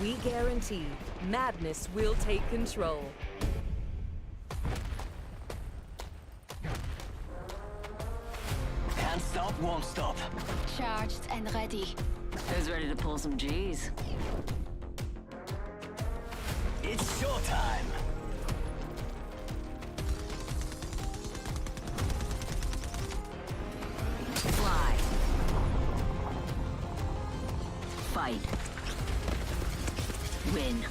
We guarantee madness will take control. Can't stop, won't stop. Charged and ready. Who's ready to pull some G's? It's showtime. Fly. Fight. Win.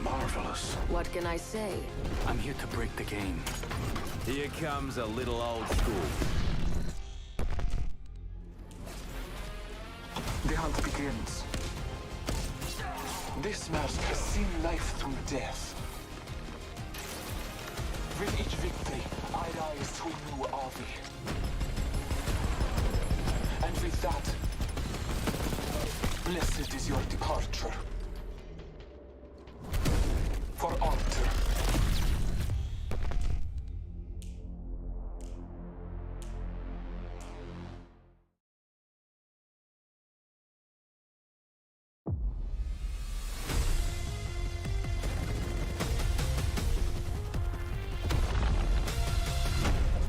Marvelous. What can I say? I'm here to break the game. Here comes a little old school. The hunt begins. This mask has seen life through death. With each victory, I rise to a new Avi. And with that, blessed is your departure. For Alter.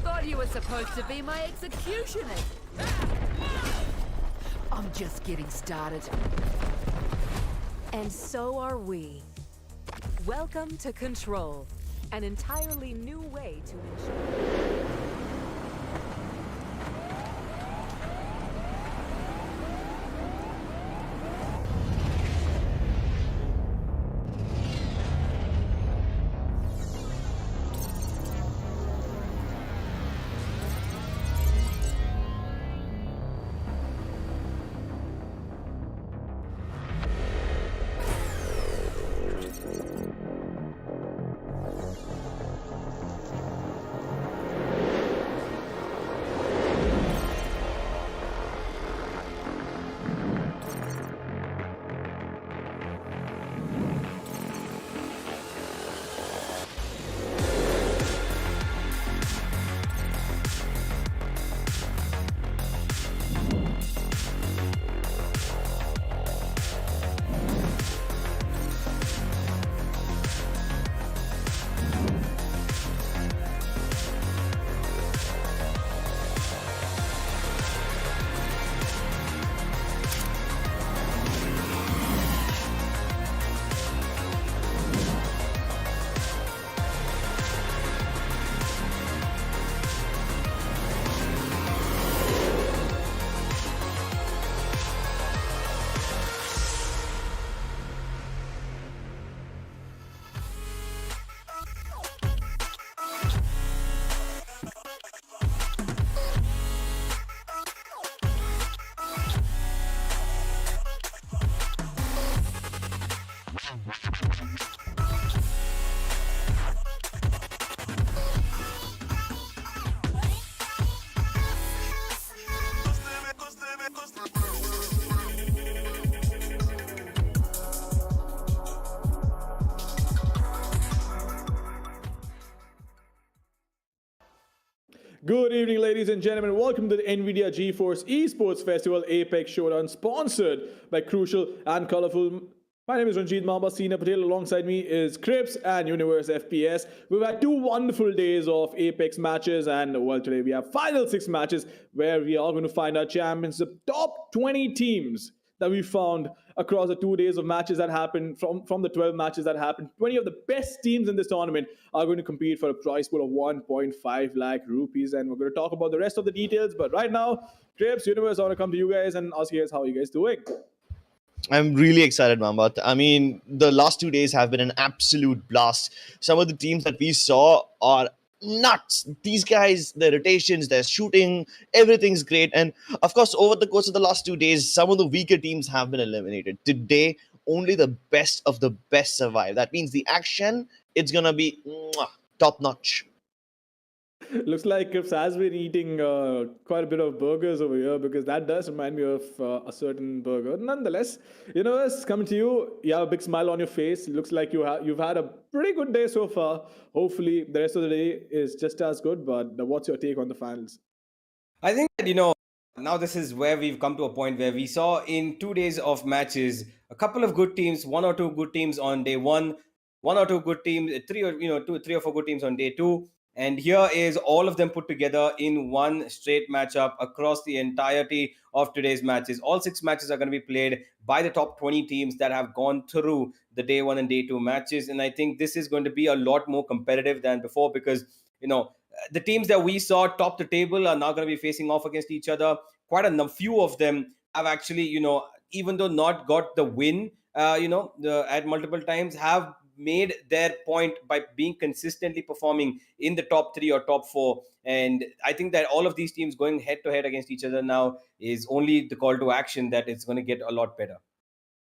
Thought you were supposed to be my executioner. I'm just getting started. And so are we. Welcome to Control, an entirely new way to ensure. Good evening, ladies and gentlemen. Welcome to the NVIDIA GeForce Esports Festival Apex Showdown, sponsored by Crucial and Colorful. My name is Ranjit Mamba, Senior Patel. Alongside me is Crips and Universe FPS. We've had 2 wonderful days of Apex matches, and well, today we have final 6 matches where we are going to find our champions, the top 20 teams that we found across the 2 days of matches that happened, from the 12 matches that happened. 20 of the best teams in this tournament are going to compete for a prize pool of 1.5 lakh rupees, and we're going to talk about the rest of the details. But right now, Crips, Universe, I want to come to you guys and ask you guys, how are you guys doing? I'm really excited, Mambat. I mean, the last 2 days have been an absolute blast. Some of the teams that we saw are nuts. These guys, their rotations, their shooting, everything's great. And of course, over the course of the last 2 days, some of the weaker teams have been eliminated. Today, only the best of the best survive. That means the action, it's gonna be top notch. Looks like Crips has been eating quite a bit of burgers over here, because that does remind me of a certain burger. Nonetheless, Universe, coming to you, you have a big smile on your face. Looks like you've had a pretty good day so far. Hopefully, the rest of the day is just as good. But what's your take on the finals? I think that, Now this is where we've come to a point where we saw in 2 days of matches a couple of good teams, one or two good teams on day one or two good teams, three or four good teams on day two, and here is all of them put together in one straight matchup across the entirety of today's matches. All six matches are going to be played by the top 20 teams that have gone through the day one and day two matches, and I think this is going to be a lot more competitive than before because the teams that we saw top the table are now going to be facing off against each other. Quite a few of them have actually, even though not got the win, at multiple times, have made their point by being consistently performing in the top three or top four. And I think that all of these teams going head to head against each other now is only the call to action that it's going to get a lot better.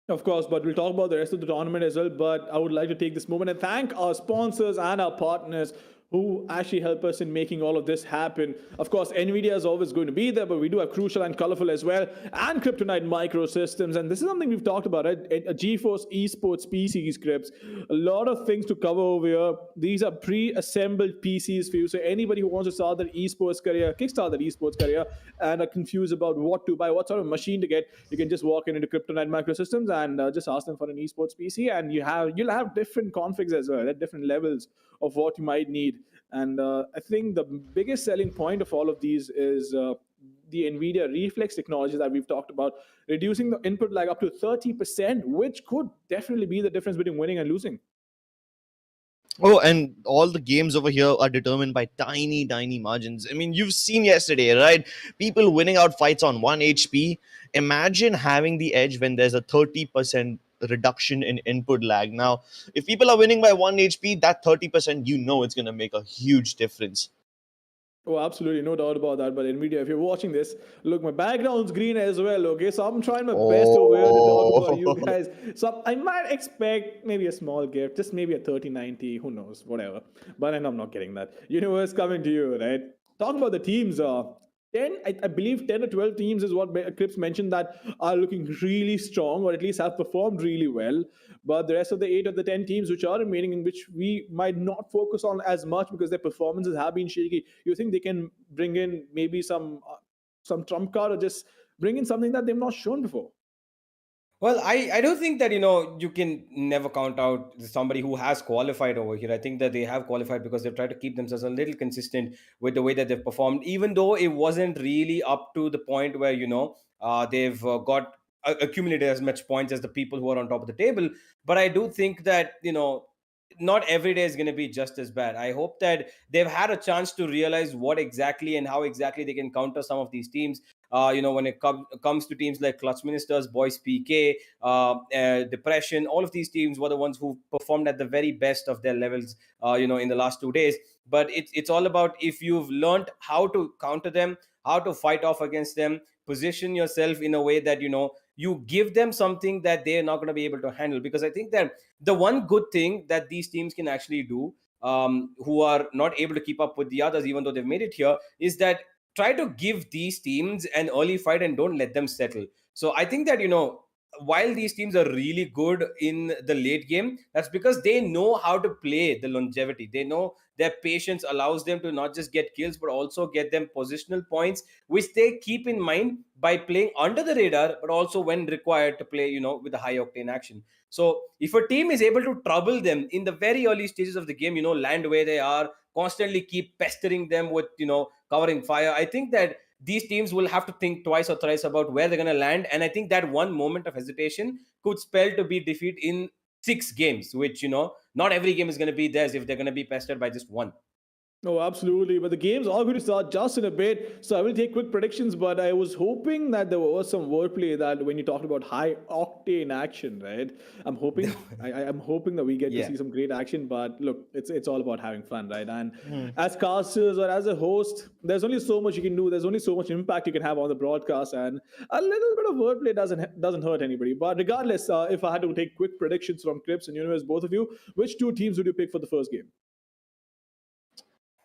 Of course, but we'll talk about the rest of the tournament as well. But I would like to take this moment and thank our sponsors and our partners who actually help us in making all of this happen. Of course, NVIDIA is always going to be there, but we do have Crucial and Colorful as well, and Kryptonite Microsystems. And this is something we've talked about, right? A GeForce Esports PC scripts. A lot of things to cover over here. These are pre-assembled PCs for you. So anybody who wants to start their esports career, kickstart their esports career, and are confused about what to buy, what sort of machine to get, you can just walk into Kryptonite Microsystems and just ask them for an esports PC, and you'll have different configs as well, at different levels of what you might need. And I think the biggest selling point of all of these is the NVIDIA reflex technology that we've talked about, reducing the input lag up to 30%, which could definitely be the difference between winning and losing. Oh, and all the games over here are determined by tiny, tiny margins. I mean, you've seen yesterday, right? People winning out fights on 1 HP. Imagine having the edge when there's a 30% reduction in input lag. Now, if people are winning by 1 HP, that 30%, it's going to make a huge difference. Oh, absolutely, no doubt about that. But NVIDIA, if you're watching this, look, my background's green as well, okay? So I'm trying my best over here to talk about you guys. So I might expect maybe a small gift, just maybe a 3090, who knows, whatever. But I'm not getting that. Universe coming to you, right? Talking about the teams, 10, I believe 10 or 12 teams is what Crips mentioned that are looking really strong, or at least have performed really well. But the rest of the 8 of the 10 teams which are remaining, in which we might not focus on as much because their performances have been shaky, you think they can bring in maybe some trump card, or just bring in something that they've not shown before? Well, I don't think that, you can never count out somebody who has qualified over here. I think that they have qualified because they've tried to keep themselves a little consistent with the way that they've performed, even though it wasn't really up to the point where, they've got accumulated as much points as the people who are on top of the table. But I do think that, not every day is going to be just as bad. I hope that they've had a chance to realize what exactly and how exactly they can counter some of these teams. When it comes to teams like Clutch Ministers, Boys PK, Depression, all of these teams were the ones who performed at the very best of their levels, in the last 2 days. But it's all about, if you've learned how to counter them, how to fight off against them, position yourself in a way that, you give them something that they're not going to be able to handle. Because I think that the one good thing that these teams can actually do, who are not able to keep up with the others, even though they've made it here, is that try to give these teams an early fight and don't let them settle. So I think that, while these teams are really good in the late game, that's because they know how to play the longevity. They know their patience allows them to not just get kills, but also get them positional points, which they keep in mind by playing under the radar, but also when required to play, with a high octane action. So if a team is able to trouble them in the very early stages of the game, land where they are, constantly keep pestering them with, covering fire, I think that these teams will have to think twice or thrice about where they're going to land. And I think that one moment of hesitation could spell to be defeat in 6 games, which, not every game is going to be theirs if they're going to be pestered by just one. No, absolutely. But the games are going to start just in a bit. So I will take quick predictions, but I was hoping that there was some wordplay that when you talked about high octane action, right? I'm hoping I'm hoping that we get to see some great action. But look, it's all about having fun, right? And as casters or as a host, there's only so much you can do. There's only so much impact you can have on the broadcast, and a little bit of wordplay doesn't hurt anybody. But regardless, if I had to take quick predictions from Crips and Universe, both of you, which 2 teams would you pick for the first game?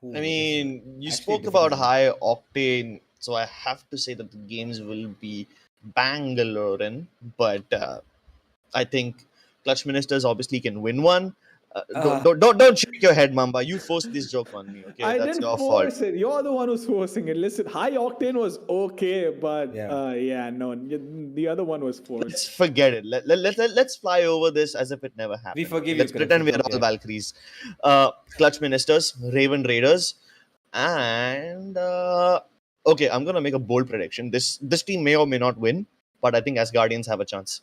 I mean, you spoke about high octane, so I have to say that the games will be Bangalorean, but I think Clutch Ministers obviously can win one. Don't shake your head, Mamba. You forced this joke on me. Okay, I that's didn't your fault. force it. You're the one who's forcing it. Listen, High Octane was okay, but Yeah. no, the other one was Let's forced. forget it. Let's fly over this as if it never We happened. Okay, forgive you, let's Krebs. pretend we are all Okay. Valkyries. Clutch Ministers, Raven Raiders, and okay, I'm gonna make a bold prediction. This team may or may not win, but I think Asgardians have a chance.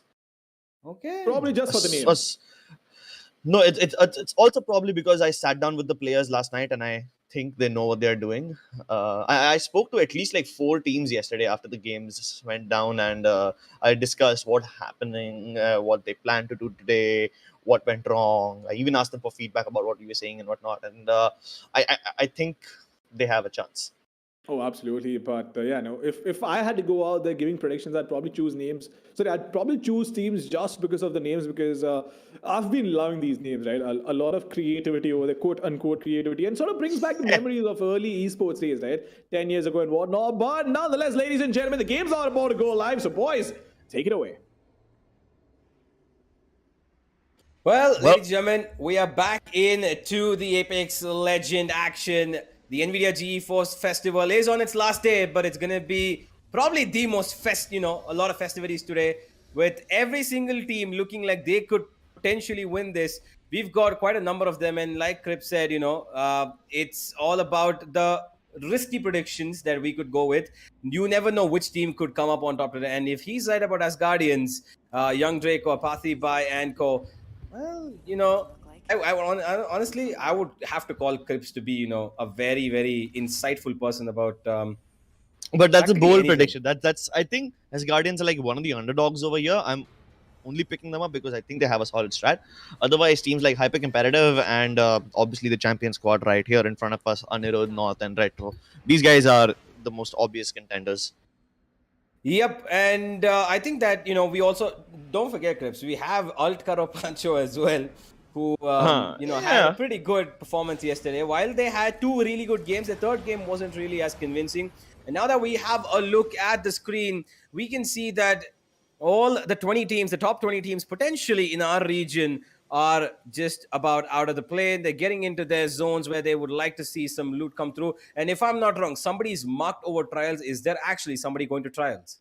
Okay. Probably just for the name. No, it's also probably because I sat down with the players last night and I think they know what they're doing. I spoke to at least like 4 teams yesterday after the games went down, and I discussed what happening, what they plan to do today, what went wrong. I even asked them for feedback about what you were saying and whatnot, and I think they have a chance. Oh, absolutely. But yeah, no. If I had to go out there giving predictions, I'd probably choose names. Sorry, I'd probably choose teams just because of the names, because I've been loving these names, right? A lot of creativity over the quote unquote creativity, and sort of brings back the memories of early esports days, right? 10 years ago and whatnot. But nonetheless, ladies and gentlemen, the games are about to go live. So, boys, take it away. Well, ladies and gentlemen, we are back into the Apex Legend action. The NVIDIA GeForce Festival is on its last day, but it's going to be probably the most a lot of festivities today, with every single team looking like they could potentially win this. We've got quite a number of them, and like Crip said, it's all about the risky predictions that we could go with. You never know which team could come up on top today, and if he's right about Asgardians, Young Draco, Pathibai, and co. Well, honestly, I would have to call Cripps to be, a very, very insightful person about. But that's a practically bold anything. prediction. That's I think as Guardians are like one of the underdogs over here. I'm only picking them up because I think they have a solid strat. Otherwise, teams like Hyper Competitive and obviously the champion squad right here in front of us, Anirudh, North, and Retro. These guys are the most obvious contenders. Yep, and I think that we also don't forget, Cripps. We have Alt Karo Pancho as well, who had a pretty good performance yesterday. While they had 2 really good games, the third game wasn't really as convincing. And now that we have a look at the screen, we can see that all the 20 teams, the top 20 teams potentially in our region, are just about out of the plane. They're getting into their zones where they would like to see some loot come through. And if I'm not wrong, somebody's marked over trials. Is there actually somebody going to trials?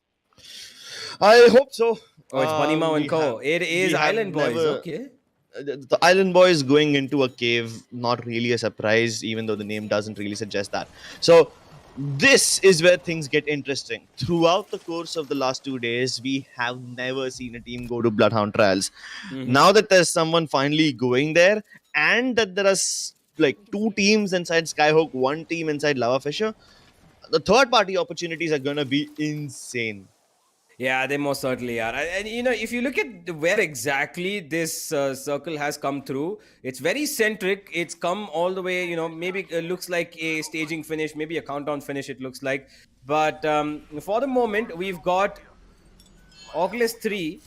I hope so. Oh, it's Bunny Mao and Co. It is Island Boys. Okay. The Island Boys going into a cave, not really a surprise, even though the name doesn't really suggest that. So this is where things get interesting. Throughout the course of the last 2 days, we have never seen a team go to Bloodhound trials. Now that there's someone finally going there, and that there are like 2 teams inside Skyhook, 1 team inside Lava Fisher, the third party opportunities are gonna be insane. Yeah, they most certainly are. And if you look at where exactly this circle has come through, it's very centric. It's come all the way, maybe it looks like a staging finish, maybe a countdown finish, it looks like. But for the moment, we've got Oculus 3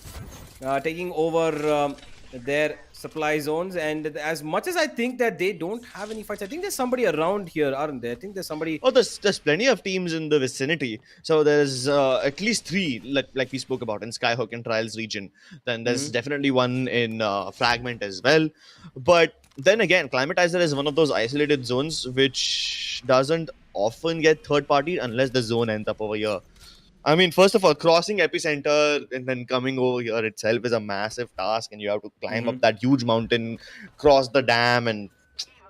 taking over their supply zones. And as much as I think that they don't have any fights, I think there's somebody around here, aren't there? I think there's somebody. Oh, there's plenty of teams in the vicinity. So there's at least 3, like we spoke about in Skyhook and Trials region. Then there's definitely one in Fragment as well. But then again, Climatizer is one of those isolated zones which doesn't often get third party unless the zone ends up over here. I mean, first of all, crossing epicenter and then coming over here itself is a massive task, and you have to climb up that huge mountain, cross the dam, and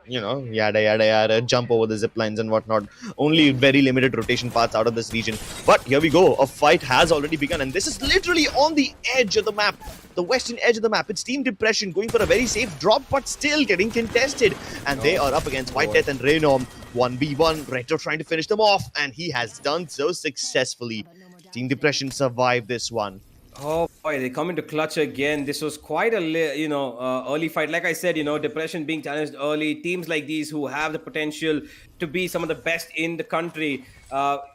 yada yada yada, jump over the zip lines and whatnot. Only very limited rotation paths out of this region. But here we go. A fight has already begun, and this is literally on the edge of the map, the western edge of the map. It's Team Depression going for a very safe drop, but still getting contested. And they are up against White Death and Raynorm. 1v1. Retro trying to finish them off, and he has done so successfully. Team Depression survived this one. Oh boy, they come into clutch again. This was quite a early fight. Like I said, Depression being challenged early. Teams like these who have the potential to be some of the best in the country.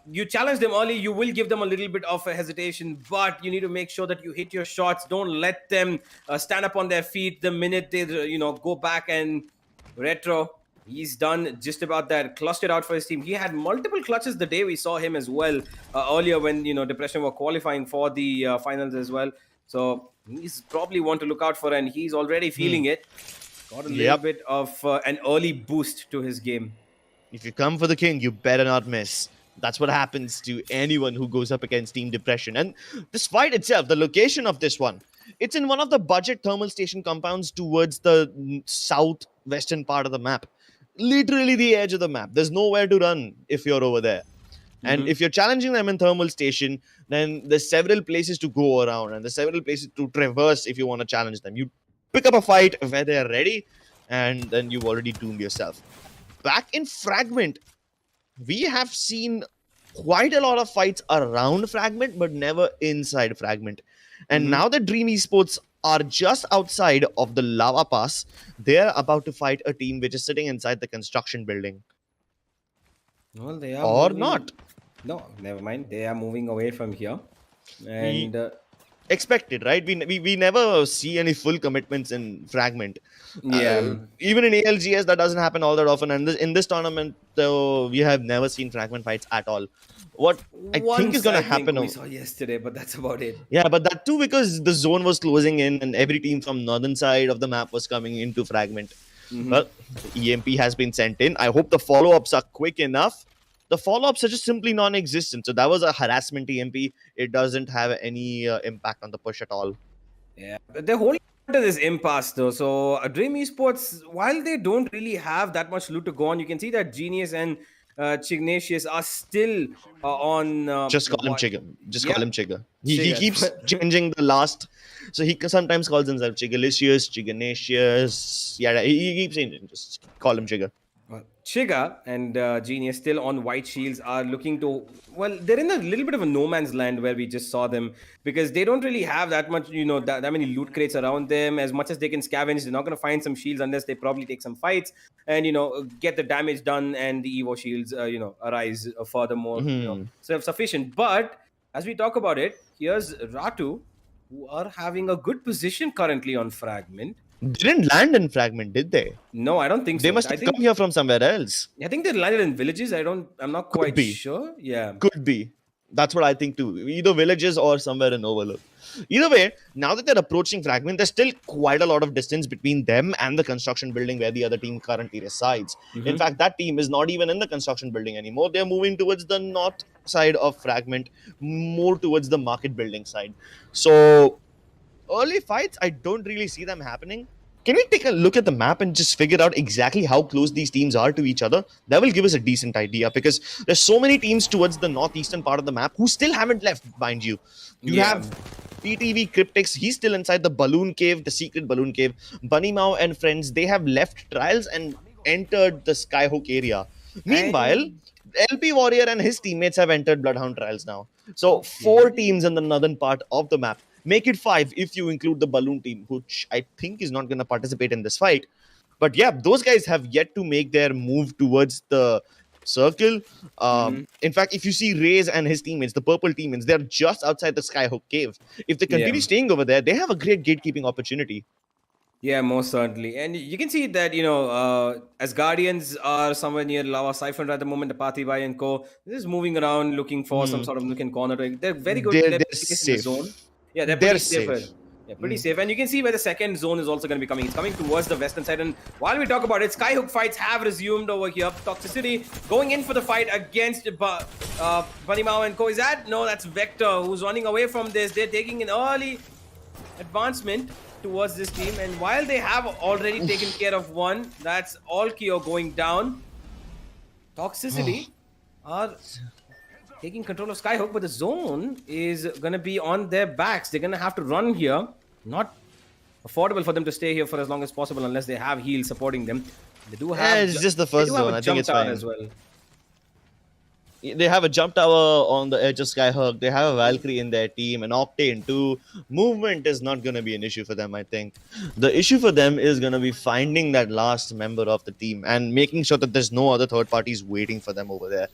You challenge them early, you will give them a little bit of a hesitation, but you need to make sure that you hit your shots. Don't let them stand up on their feet the minute they go back. And Retro, he's done just about that. Clustered out for his team. He had multiple clutches the day we saw him as well earlier when Depression were qualifying for the finals as well. So he's probably one to look out for, and he's already feeling it. Got a little Yep. bit of an early boost to his game. If you come for the king, you better not miss. That's what happens to anyone who goes up against Team Depression. And this fight itself, the location of this one, it's in one of the budget thermal station compounds towards the southwestern part of the map. Literally the edge of the map. There's nowhere to run if you're over there. And if you're challenging them in thermal station, then there's several places to go around and there's several places to traverse if you want to challenge them. You pick up a fight where they're ready, and then you've already doomed yourself. Back in Fragment, we have seen quite a lot of fights around Fragment, but never inside Fragment. And now that Dream Esports are just outside of the Lava Pass, they're about to fight a team which is sitting inside the construction building. Well, they are Or moving- not. No, never mind. They are moving away from here. And Expected, right? We never see any full commitments in Fragment. Yeah. Even in ALGS, that doesn't happen all that often. And in this tournament, though, we have never seen Fragment fights at all. What I think is going to happen... we saw yesterday, but that's about it. Yeah, but that too because the zone was closing in and every team from northern side of the map was coming into Fragment. Well, EMP has been sent in. I hope the follow-ups are quick enough. The follow-ups are just simply non-existent. So that was a harassment EMP. It doesn't have any impact on the push at all. Yeah, but they're holding on to this impasse though. So Dream Esports, while they don't really have that much loot to go on, you can see that Genius and Chignatius are still on. Just call him Chigga. Just call him Chigga. He Chigga. keeps changing the last. So he sometimes calls himself Chigalicious, Chiganatius. Yeah, he keeps changing. Just call him Chigga. Chiga and Genius still on white shields are looking to, well, they're in a little bit of a no man's land where we just saw them because they don't really have that much, that many loot crates around them. As much as they can scavenge, they're not going to find some shields unless they probably take some fights and, get the damage done and the Evo shields, arise furthermore, self-sufficient. But as we talk about it, here's Ratu, who are having a good position currently on Fragment. Didn't land in Fragment, did they? No, I don't think so. They must have come here from somewhere else. I think they landed in villages. I'm not quite sure. Yeah. Could be. That's what I think too. Either villages or somewhere in Overlook. Either way, now that they're approaching Fragment, there's still quite a lot of distance between them and the construction building where the other team currently resides. In fact, that team is not even in the construction building anymore. They're moving towards the north side of Fragment, more towards the market building side. So, early fights, I don't really see them happening. Can we take a look at the map and just figure out exactly how close these teams are to each other? That will give us a decent idea because there's so many teams towards the northeastern part of the map who still haven't left, mind you. You have PTV Cryptics, he's still inside the balloon cave, the secret balloon cave. Bunny Mao and friends, they have left trials and entered the Skyhook area. Meanwhile, LP Warrior and his teammates have entered Bloodhound trials now. So 4 teams in the northern part of the map. Make it 5 if you include the balloon team, which I think is not going to participate in this fight. But yeah, those guys have yet to make their move towards the circle. In fact, if you see Raze and his teammates, the purple teammates, they're just outside the Skyhook cave. If they continue staying over there, they have a great gatekeeping opportunity. Yeah, most certainly. And you can see that, as Guardians are somewhere near Lava Siphon at the moment, the Pathibai and Co. They're just moving around looking for some sort of nook and corner. They're very good. They're safe. In the zone. Yeah, they're pretty safe. Yeah, pretty safe. And you can see where the second zone is also going to be coming. It's coming towards the western side. And while we talk about it, Skyhook fights have resumed over here. Toxicity going in for the fight against Bunny Mao and Co. Is that? No, that's Vector who's running away from this. They're taking an early advancement towards this team. And while they have already taken care of one, that's all Kyo going down. Toxicity are taking control of Skyhook, but the zone is going to be on their backs. They're going to have to run here. Not affordable for them to stay here for as long as possible unless they have heals supporting them. They do have... it's just the first zone. I think it's fine. As well. They have a jump tower on the edge of Skyhook. They have a Valkyrie in their team, an Octane too. Movement is not going to be an issue for them, I think. The issue for them is going to be finding that last member of the team and making sure that there's no other third parties waiting for them over there.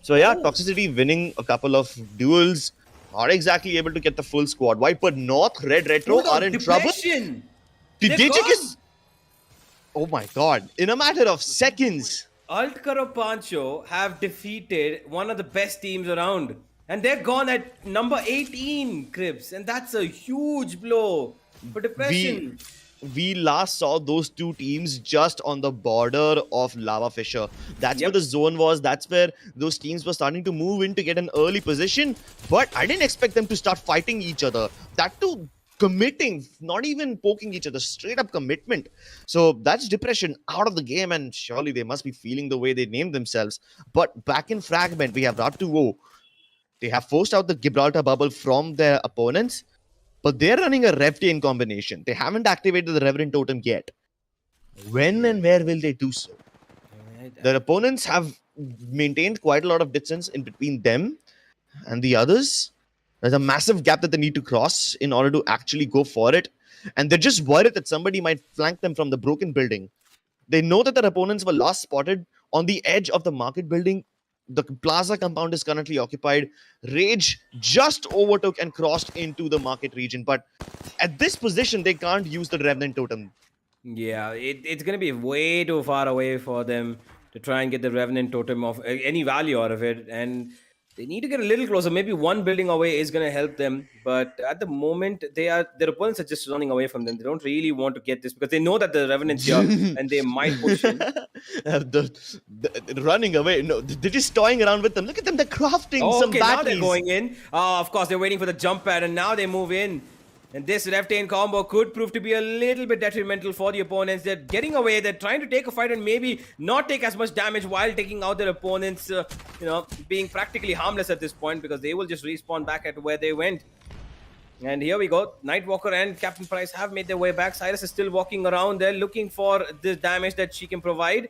So yeah, Toxicity winning a couple of duels. Not exactly able to get the full squad. Viper North, Red Retro are in trouble. Did they just... Oh my god. In a matter of seconds. Altkaro Pancho have defeated one of the best teams around. And they're gone at number 18, Cribs. And that's a huge blow for Depression. we last saw those two teams just on the border of Lava Fissure. That's where Yep. the zone was. That's where those teams were starting to move in to get an early position. But I didn't expect them to start fighting each other. That too, committing, not even poking each other, straight up commitment. So that's depression out of the game, and surely they must be feeling the way they named themselves. But back in Fragment, we have Ratu. They have forced out the Gibraltar bubble from their opponents, but they're running a Revtain combination. They haven't activated the Reverend Totem yet. When and where will they do so? Their opponents have maintained quite a lot of distance in between them and the others. There's a massive gap that they need to cross in order to actually go for it. And they're just worried that somebody might flank them from the broken building. They know that their opponents were last spotted on the edge of the market building. The plaza compound is currently occupied. Rage just overtook and crossed into the market region. But at this position, they can't use the Revenant Totem. Yeah, it's going to be way too far away for them to try and get the Revenant Totem of any value out of it. And they need to get a little closer. Maybe one building away is going to help them. But at the moment, their opponents are just running away from them. They don't really want to get this because they know that the Revenant's here and they might push in. Running away. No, they're just toying around with them. Look at them. They're crafting some Okay, now they're batteries. going in. Of course, they're waiting for the jump pad and now they move in. And this Revtain combo could prove to be a little bit detrimental for the opponents. They're getting away. They're trying to take a fight and maybe not take as much damage while taking out their opponents, being practically harmless at this point because they will just respawn back at where they went. And here we go. Nightwalker and Captain Price have made their way back. Cyrus is still walking around there looking for the damage that she can provide.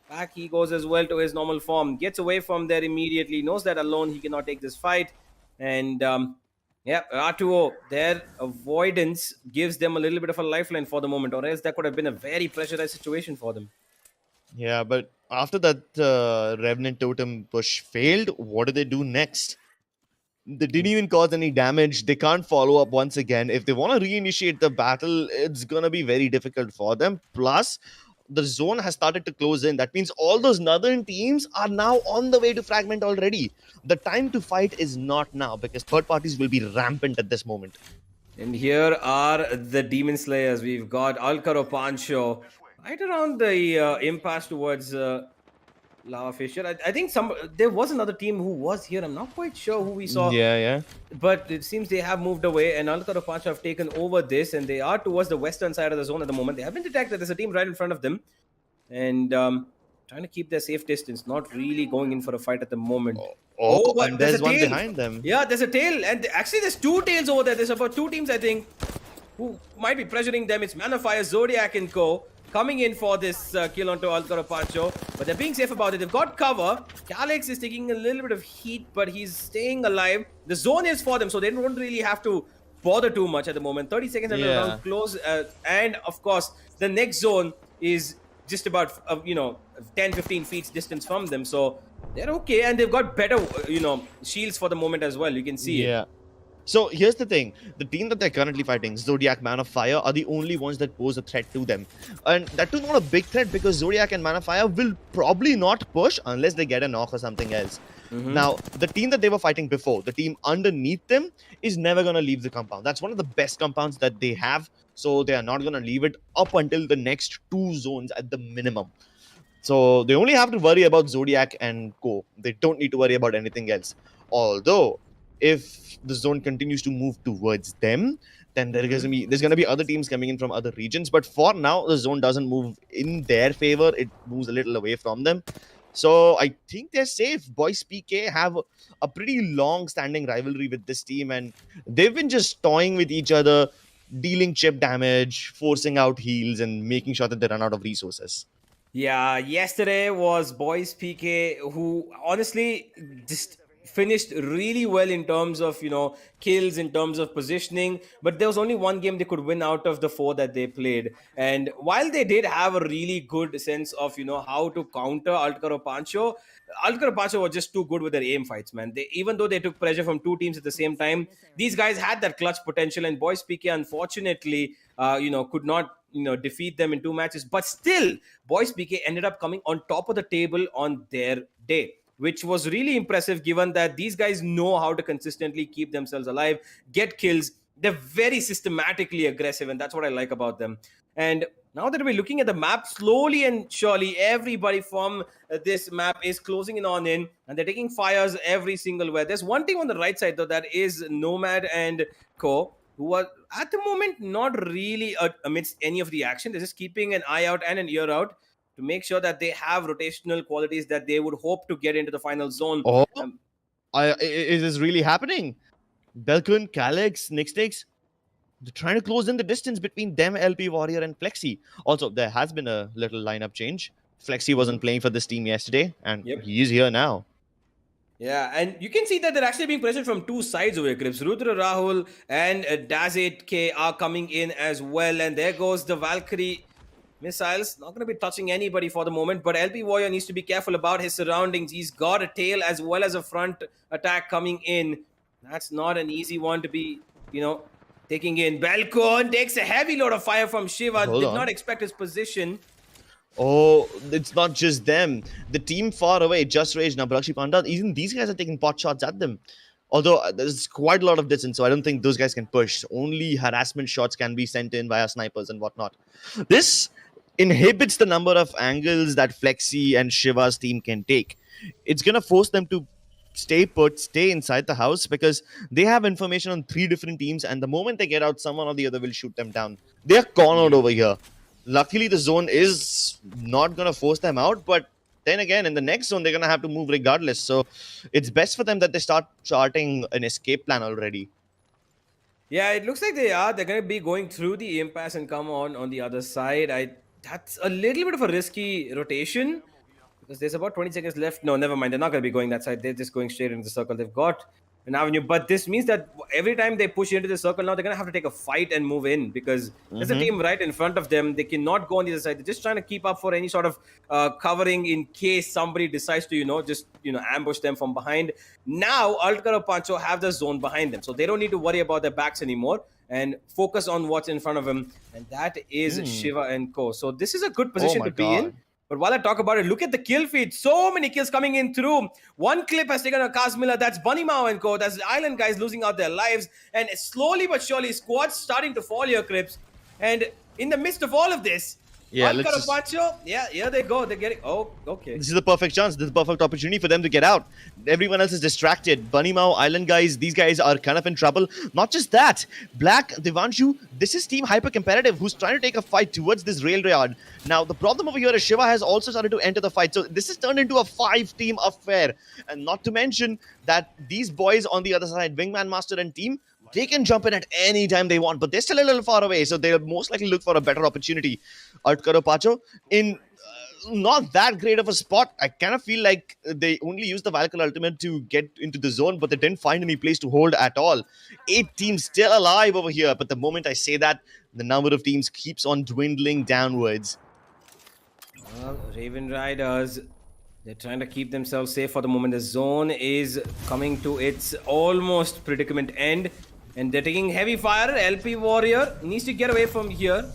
Back he goes as well to his normal form. Gets away from there immediately. Knows that alone he cannot take this fight. And yeah, R2O, their avoidance gives them a little bit of a lifeline for the moment, or else that could have been a very pressurized situation for them. Yeah, but after that Revenant Totem push failed, what do they do next? They didn't even cause any damage. They can't follow up once again. If they want to reinitiate the battle, it's going to be very difficult for them. Plus, the zone has started to close in. That means all those northern teams are now on the way to Fragment already. The time to fight is not now because third parties will be rampant at this moment. And here are the Demon Slayers. We've got Alcaro Pancho right around the impasse towards Lava Fissure. I think there was another team who was here. I'm not quite sure who we saw. Yeah. But it seems they have moved away and Alcaro Pancho have taken over this and they are towards the western side of the zone at the moment. They have been detected. There's a team right in front of them. And trying to keep their safe distance, not really going in for a fight at the moment. But And there's a one tail. behind them. Yeah, there's a tail. And actually, there's two tails over there. There's about two teams, I think, who might be pressuring them. It's Manafire, Zodiac, and Co. coming in for this kill onto Alcaro Pancho. But they're being safe about it. They've got cover. Calyx is taking a little bit of heat, but he's staying alive. The zone is for them, so they don't really have to bother too much at the moment. 30 seconds until the round close. And, of course, the next zone is just about 10-15 feet distance from them, so they're okay, and they've got better shields for the moment as well. You can see it. So here's the thing, the team that they're currently fighting, Zodiac, Man of Fire, are the only ones that pose a threat to them, and that too not a big threat because Zodiac and Man of Fire will probably not push unless they get a knock or something else. Now, the team that they were fighting before, the team underneath them, is never going to leave the compound. That's one of the best compounds that they have. So they are not going to leave it up until the next two zones at the minimum. So they only have to worry about Zodiac and Co. They don't need to worry about anything else. Although, if the zone continues to move towards them, then there's going to be other teams coming in from other regions. But for now, the zone doesn't move in their favor. It moves a little away from them. So I think they're safe. Boys PK have a pretty long-standing rivalry with this team, and they've been just toying with each other, dealing chip damage, forcing out heals, and making sure that they run out of resources. Yeah, yesterday was Boys PK, who honestly just finished really well in terms of, kills, in terms of positioning. But there was only one game they could win out of the four that they played. And while they did have a really good sense of, how to counter Alcaro Pancho was just too good with their aim fights, man. Even though they took pressure from two teams at the same time, these guys had that clutch potential. And Boys PK, unfortunately, could not defeat them in two matches. But still, Boys PK ended up coming on top of the table on their day, which was really impressive given that these guys know how to consistently keep themselves alive, get kills, they're very systematically aggressive, and that's what I like about them. And now that we're looking at the map, slowly and surely, everybody from this map is closing in on in, and they're taking fires every single where. There's one team on the right side, though, that is Nomad and Co, who are at the moment not really amidst any of the action. They're just keeping an eye out and an ear out to make sure that they have rotational qualities that they would hope to get into the final zone. Oh, is this really happening? Belkun, Calyx, Nixtix, they're trying to close in the distance between them, LP Warrior, and Flexi. Also, there has been a little lineup change. Flexi wasn't playing for this team yesterday, and he is here now. Yeah, and you can see that they're actually being pressured from two sides over here, Crips. Rudra Rahul and Dazit K are coming in as well. And there goes the Valkyrie missiles. Not going to be touching anybody for the moment, but LP Warrior needs to be careful about his surroundings. He's got a tail as well as a front attack coming in. That's not an easy one to be, taking in. Balcon takes a heavy load of fire from Shiva. Did not expect his position. Oh, it's not just them. The team far away, Just Rage, Nabrakshi Panda, even these guys are taking pot shots at them. Although there's quite a lot of distance, so I don't think those guys can push. Only harassment shots can be sent in via snipers and whatnot. This inhibits the number of angles that Flexi and Shiva's team can take. It's going to force them to stay put, stay inside the house, because they have information on 3 different teams, and the moment they get out, someone or the other will shoot them down. They're cornered over here. Luckily, the zone is not going to force them out, but then again, in the next zone, they're going to have to move regardless. So it's best for them that they start charting an escape plan already. Yeah, it looks like they are. They're going to be going through the impasse and come on the other side. That's a little bit of a risky rotation because there's about 20 seconds left. No, never mind. They're not going to be going that side. They're just going straight into the circle. They've got an avenue, but this means that every time they push into the circle now, they're going to have to take a fight and move in because there's a team right in front of them. They cannot go on the other side. They're just trying to keep up for any sort of covering in case somebody decides to, ambush them from behind. Now, Altkar Pancho have the zone behind them, so they don't need to worry about their backs anymore and focus on what's in front of them, and that is Shiva and Co. So this is a good position to be in. But while I talk about it, look at the kill feed. So many kills coming in through. One clip has taken a Kazmilla. That's Bunny Mao and Co. That's the Island guys losing out their lives. And slowly but surely, squads starting to fall here, Crips. And in the midst of all of this, here they go. They're getting... Oh, okay. This is the perfect chance. This is the perfect opportunity for them to get out. Everyone else is distracted. Bunny Mao, Island guys, these guys are kind of in trouble. Not just that. Black, Devanshu, this is Team Hyper Competitive who's trying to take a fight towards this rail yard. Now, the problem over here is Shiva has also started to enter the fight. So this has turned into a 5-team affair. And not to mention that these boys on the other side, Wingman Master and team, they can jump in at any time they want, but they're still a little far away, so they'll most likely look for a better opportunity. Altkar Pacho, in not that great of a spot. I kind of feel like they only used the Valkyrie ultimate to get into the zone, but they didn't find any place to hold at all. 8 teams still alive over here, but the moment I say that, the number of teams keeps on dwindling downwards. Well, Raven Riders, they're trying to keep themselves safe for the moment. The zone is coming to its almost predicament end. And they're taking heavy fire. LP Warrior needs to get away from here.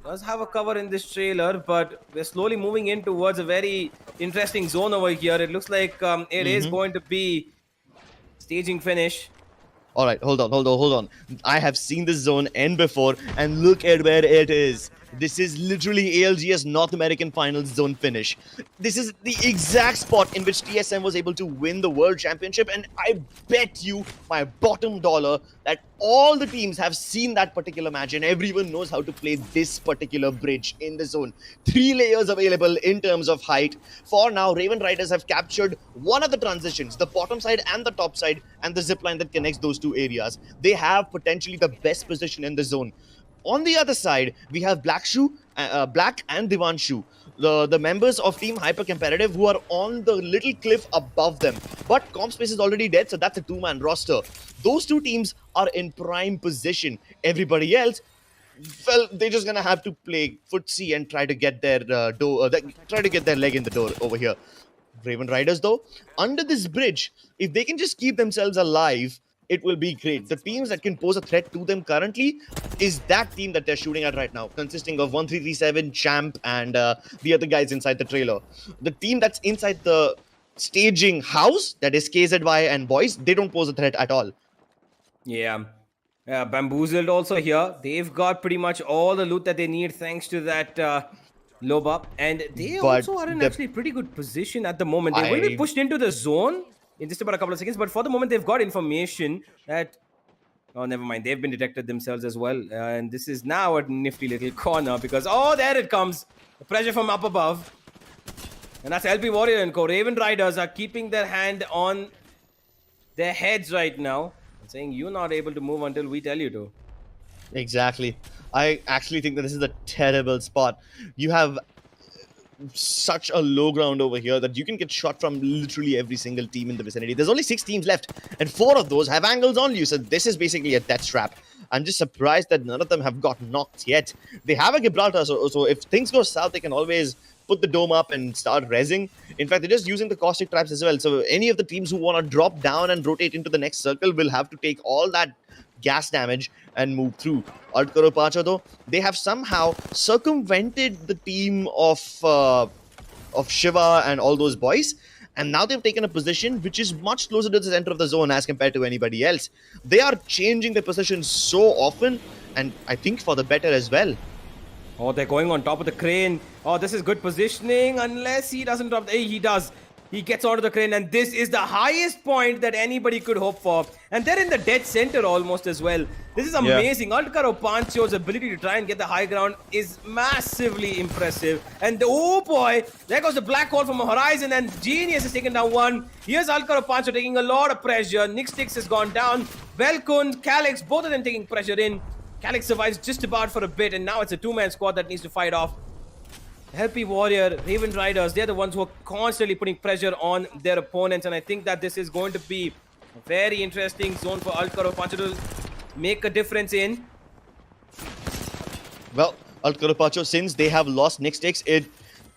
Does have a cover in this trailer, but we're slowly moving in towards a very interesting zone over here. It looks like it is going to be staging finish. All right, hold on. I have seen this zone end before, and look at where it is. This is literally ALGS North American Finals zone finish. This is the exact spot in which TSM was able to win the World Championship, and I bet you my bottom dollar that all the teams have seen that particular match and everyone knows how to play this particular bridge in the zone. 3 layers available in terms of height. For now, Raven Riders have captured one of the transitions, the bottom side and the top side, and the zipline that connects those 2 areas. They have potentially the best position in the zone. On the other side, we have Black and Devanshu, the members of Team Hyper Competitive who are on the little cliff above them. But CompSpace is already dead, so that's a 2-man roster. Those 2 teams are in prime position. Everybody else, well, they're just gonna have to play footsie and try to get their leg in the door over here. Raven Riders, though, under this bridge, if they can just keep themselves alive, it will be great. The teams that can pose a threat to them currently is that team that they're shooting at right now, consisting of 1337, Champ, and the other guys inside the trailer. The team that's inside the staging house, that is KZY and boys, they don't pose a threat at all. Yeah. Bamboozled also here. They've got pretty much all the loot that they need thanks to that Loba. And they But also are in the- actually pretty good position at the moment. They will be I pushed into the zone in just about a couple of seconds. But for the moment, they've got information that... Oh, never mind. They've been detected themselves as well. And this is now a nifty little corner because... Oh, there it comes. The pressure from up above. And that's LP Warrior and Co. Raven Riders are keeping their hand on their heads right now. And saying, you're not able to move until we tell you to. Exactly. I actually think that this is a terrible spot. You have such a low ground over here that you can get shot from literally every single team in the vicinity. There's only 6 teams left, and 4 of those have angles on you, so this is basically a death trap. I'm just surprised that none of them have got knocked yet. They have a Gibraltar, so if things go south, they can always put the dome up and start rezzing. In fact, they're just using the caustic traps as well, so any of the teams who want to drop down and rotate into the next circle will have to take all that gas damage and move through. Altkaro Pacha, though, they have somehow circumvented the team of Shiva and all those boys, and now they've taken a position which is much closer to the center of the zone as compared to anybody else. They are changing their position so often, and I think for the better as well. Oh, they're going on top of the crane. Oh, this is good positioning unless he doesn't drop. Hey, he does. He gets onto the crane, and this is the highest point that anybody could hope for. And they're in the dead center almost as well. This is amazing. Altkaro Pancho's ability to try and get the high ground is massively impressive. And oh boy, there goes the black hole from a horizon, and Genius is taken down one. Here's Altkaro Pancho taking a lot of pressure. Nixtix has gone down. Velkun, Calix, both of them taking pressure in. Calix survives just about for a bit, and now it's a 2-man squad that needs to fight off. Helpy Warrior, Raven Riders, they're the ones who are constantly putting pressure on their opponents, and I think that this is going to be a very interesting zone for Altkaro Pancho to make a difference in. Well, Altkaro Pacha, since they have lost Nixtix, it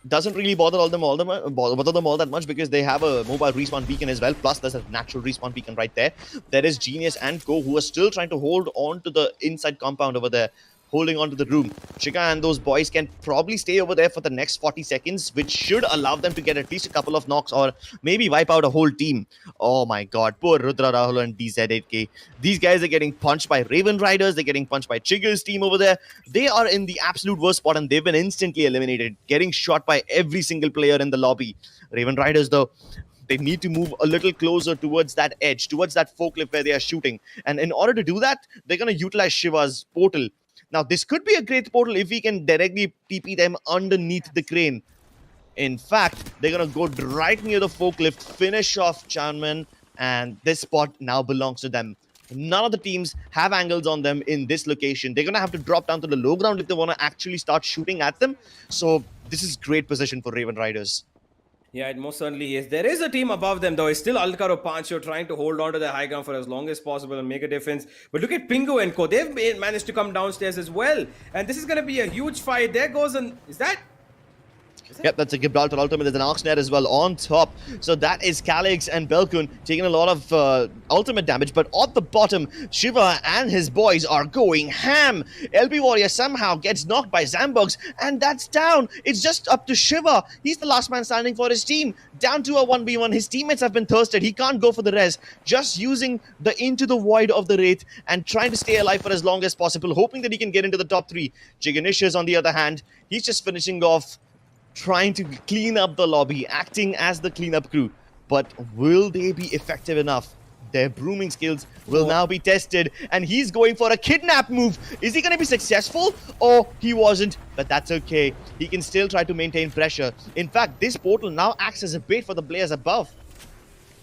doesn't really bother them all that much because they have a mobile respawn beacon as well. Plus, there's a natural respawn beacon right there. There is Genius and Co, who are still trying to hold on to the inside compound over there, holding on to the room. Chica and those boys can probably stay over there for the next 40 seconds, which should allow them to get at least a couple of knocks or maybe wipe out a whole team. Oh my god, poor Rudra Rahul and DZ8K. These guys are getting punched by Raven Riders, they're getting punched by Chigger's team over there. They are in the absolute worst spot and they've been instantly eliminated, getting shot by every single player in the lobby. Raven Riders, though, they need to move a little closer towards that edge, towards that forklift where they are shooting. And in order to do that, they're going to utilize Shiva's portal. Now, this could be a great portal if we can directly TP them underneath the crane. In fact, they're going to go right near the forklift, finish off Chanman, and this spot now belongs to them. None of the teams have angles on them in this location. They're going to have to drop down to the low ground if they want to actually start shooting at them. So, this is great position for Raven Riders. Yeah, it most certainly is. There is a team above them, though. It's still Altkaro Pancho trying to hold on to the high ground for as long as possible and make a difference. But look at Pingu and Co. They've managed to come downstairs as well. And this is going to be a huge fight. There goes an... Is that... Yep, that's a Gibraltar ultimate. There's an Arc Snare as well on top. So that is Calix and Belkun taking a lot of ultimate damage. But at the bottom, Shiva and his boys are going ham. LP Warrior somehow gets knocked by Zambugs, and that's down. It's just up to Shiva. He's the last man standing for his team. Down to a 1v1. His teammates have been thirsted. He can't go for the res. Just using the Into the Void of the Wraith and trying to stay alive for as long as possible, hoping that he can get into the top 3. Jiganishas, on the other hand, he's just finishing off, trying to clean up the lobby, acting as the cleanup crew. But will they be effective enough? Their brooming skills will now be tested, and he's going for a kidnap move. Is he going to be successful? Or he wasn't, but that's okay. He can still try to maintain pressure. In fact, this portal now acts as a bait for the players above.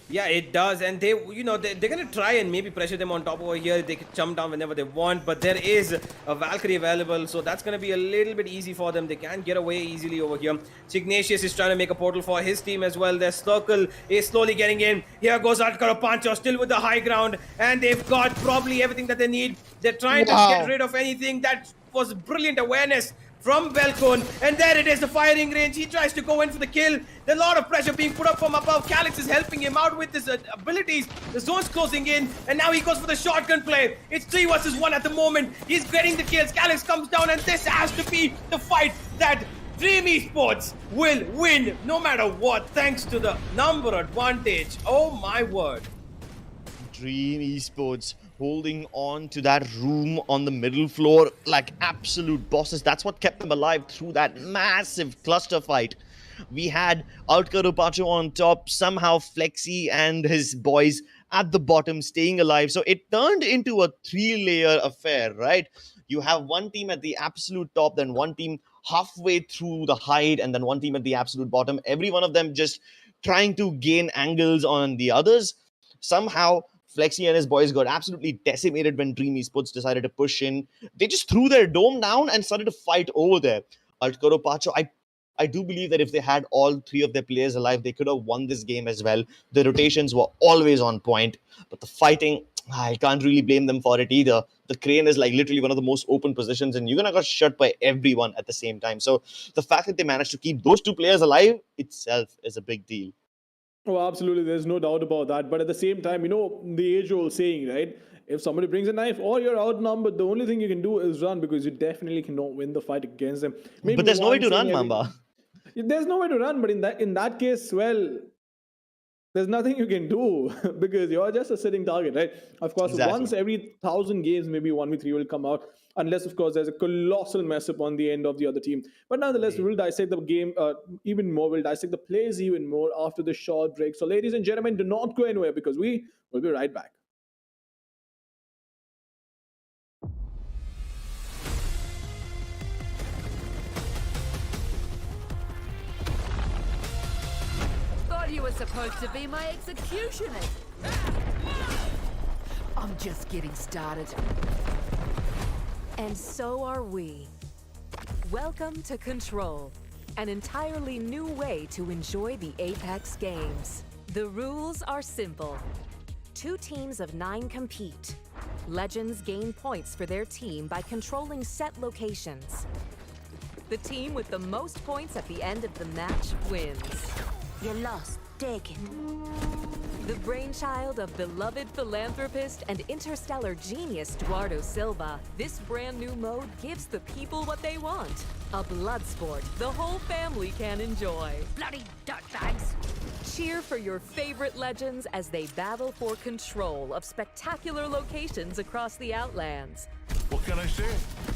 Yeah, it does, and they're gonna try and maybe pressure them on top over here. They can jump down whenever they want, but there is a Valkyrie available, so that's gonna be a little bit easy for them. They can get away easily over here. Chignatius is trying to make a portal for his team as well. Their circle is slowly getting in. Here goes Altkaro Pancho, still with the high ground, and they've got probably everything that they need. They're trying to get rid of anything. That was brilliant awareness from Belkon, and there it is, the firing range. He tries to go in for the kill. There's a lot of pressure being put up from above. Calix is helping him out with his abilities. The zone's closing in, and now he goes for the shotgun play. It's 3 versus 1 at the moment. He's getting the kills. Calix comes down, and this has to be the fight that Dream Esports will win no matter what, thanks to the number advantage. Oh my word. Dream Esports holding on to that room on the middle floor like absolute bosses. That's what kept them alive through that massive cluster fight. We had Outcaro Pacho on top, somehow Flexi and his boys at the bottom staying alive. So it turned into a 3-layer affair, right? You have one team at the absolute top, then one team halfway through the hide, and then one team at the absolute bottom. Every one of them just trying to gain angles on the others. Somehow, Flexi and his boys got absolutely decimated when Dream Esports decided to push in. They just threw their dome down and started to fight over there. Altkaro Pacho, I do believe that if they had all 3 of their players alive, they could have won this game as well. The rotations were always on point, but the fighting, I can't really blame them for it either. The crane is like literally one of the most open positions, and you're gonna get shot by everyone at the same time. So the fact that they managed to keep those 2 players alive itself is a big deal. Oh, absolutely. There's no doubt about that. But at the same time, the age-old saying, right? If somebody brings a knife or you're outnumbered, the only thing you can do is run, because you definitely cannot win the fight against them. But there's no way to run, Mamba. There's no way to run, but in that case, well, there's nothing you can do because you're just a sitting target, right? Of course, Exactly. once every 1,000 games, maybe 1v3 will come out, unless, of course, there's a colossal mess up on the end of the other team. But nonetheless, we'll dissect the game even more. We'll dissect the plays even more after the short break. So, ladies and gentlemen, do not go anywhere, because we will be right back. You were supposed to be my executioner. I'm just getting started. And so are we. Welcome to Control, an entirely new way to enjoy the Apex games. The rules are simple. 2 teams of 9 compete. Legends gain points for their team by controlling set locations. The team with the most points at the end of the match wins. You lost. Take it. The brainchild of beloved philanthropist and interstellar genius Eduardo Silva, this brand new mode gives the people what they want. A blood sport the whole family can enjoy. Bloody dirtbags. Cheer for your favorite legends as they battle for control of spectacular locations across the Outlands. What can I say?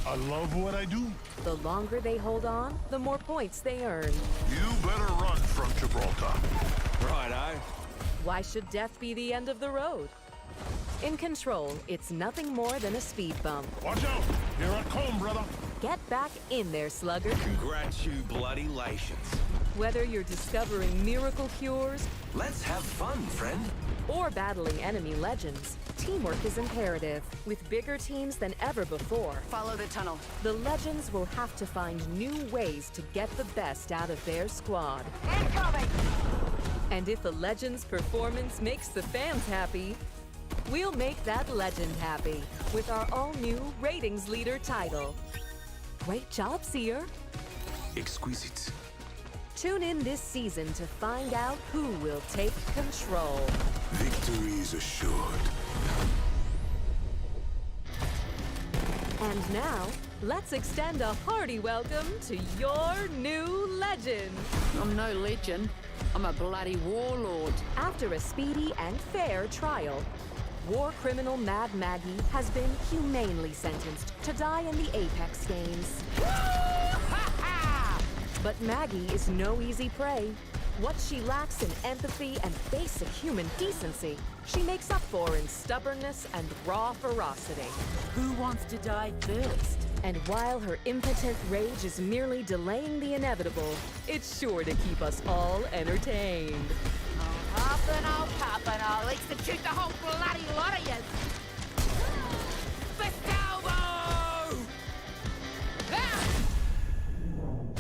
I love what I do. The longer they hold on, the more points they earn. You better run from Gibraltar. Righto. Why should death be the end of the road? In Control, it's nothing more than a speed bump. Watch out! Here I come, brother. Get back in there, slugger. Congratulations. Whether you're discovering miracle cures Let's have fun, friend. or battling enemy legends, teamwork is imperative. With bigger teams than ever before, Follow the tunnel. the legends will have to find new ways to get the best out of their squad. Incoming! And if a legend's performance makes the fans happy, we'll make that legend happy with our all-new Ratings Leader title. Great job, Seer. Exquisite. Tune in this season to find out who will take control. Victory is assured. And now, let's extend a hearty welcome to your new legend. I'm no legend. I'm a bloody warlord. After a speedy and fair trial, war criminal Mad Maggie has been humanely sentenced to die in the Apex games. But Maggie is no easy prey. What she lacks in empathy and basic human decency, she makes up for in stubbornness and raw ferocity. Who wants to die first? And while her impotent rage is merely delaying the inevitable, it's sure to keep us all entertained. I'll huff and I'll pop and I'll execute the whole bloody lot of you. Festalbo!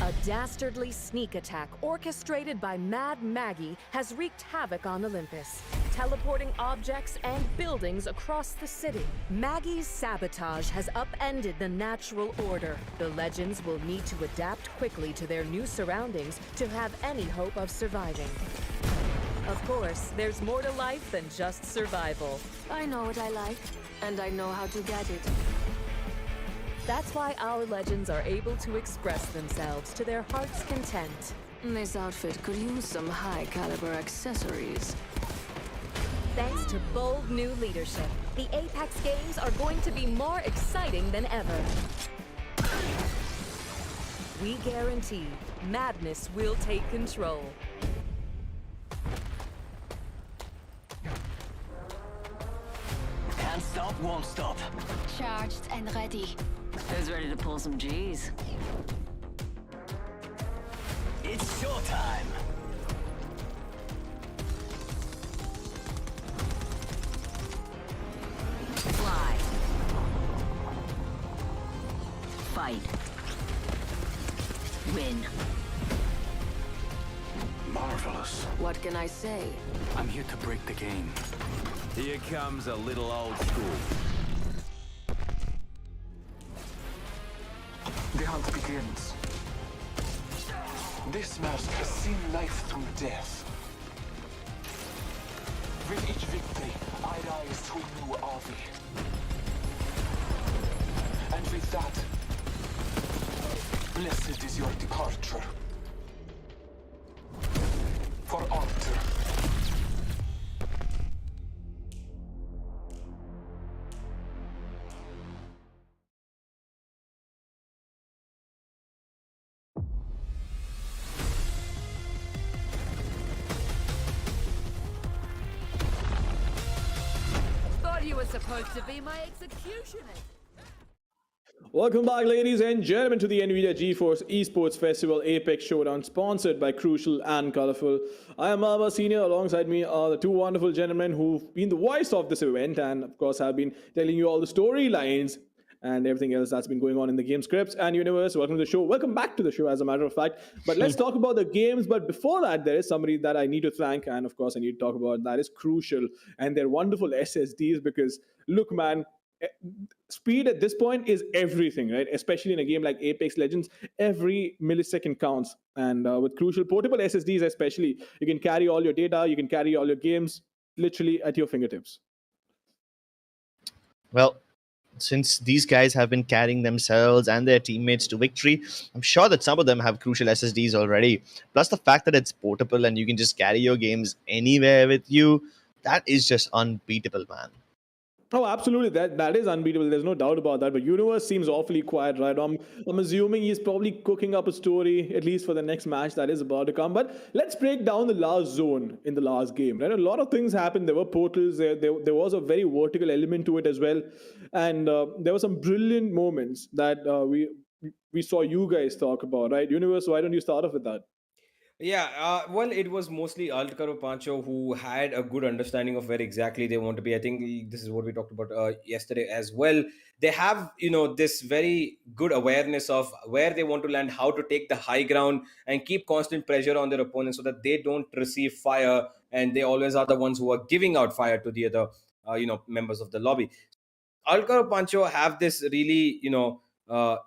A dastardly sneak attack orchestrated by Mad Maggie has wreaked havoc on Olympus, teleporting objects and buildings across the city. Maggie's sabotage has upended the natural order. The legends will need to adapt quickly to their new surroundings to have any hope of surviving. Of course, there's more to life than just survival. I know what I like, and I know how to get it. That's why our legends are able to express themselves to their heart's content. This outfit could use some high-caliber accessories. Thanks to bold new leadership, The Apex games are going to be more exciting than ever. We guarantee madness will take control. Can't stop, won't stop. Charged and ready. Who's ready to pull some G's? It's showtime. Fly. Fight. Win. Marvelous. What can I say? I'm here to break the game. Here comes a little old school. The hunt begins. This mask has seen life through death. With each victory, I rise to a new Avi. And with that, blessed is your departure. For Alter. Thought you were supposed to be my executioner. Welcome back, ladies and gentlemen, to the NVIDIA GeForce Esports Festival Apex Showdown, sponsored by Crucial and Colorful. I am Mama Senior. Alongside me are the two wonderful gentlemen who've been the voice of this event and, of course, have been telling you all the storylines and everything else that's been going on in the game scripts and universe. Welcome to the show. Welcome back to the show, as a matter of fact. But let's talk about the games. But before that, there is somebody that I need to thank, and of course, I need to talk about. That is Crucial and their wonderful SSDs. Because look, man, speed at this point is everything, right? Especially in a game like Apex Legends, every millisecond counts. And with Crucial portable SSDs especially, you can carry all your data, you can carry all your games literally at your fingertips. Well, since these guys have been carrying themselves and their teammates to victory, I'm sure that some of them have Crucial SSDs already. Plus the fact that it's portable and you can just carry your games anywhere with you, that is just unbeatable, man. Oh, absolutely. That is unbeatable. There's no doubt about that. But Universe seems awfully quiet, right? I'm assuming he's probably cooking up a story, at least for the next match that is about to come. But let's break down the last zone in the last game, right? A lot of things happened. There were portals. There was a very vertical element to it as well. And there were some brilliant moments that we saw you guys talk about, right? Universe, why don't you start off with that? Yeah, well, it was mostly Altcaro Pancho who had a good understanding of where exactly they want to be. I think this is what we talked about yesterday as well. They have, this very good awareness of where they want to land, how to take the high ground and keep constant pressure on their opponents so that they don't receive fire, and they always are the ones who are giving out fire to the other, members of the lobby. Alcaro Pancho have this really,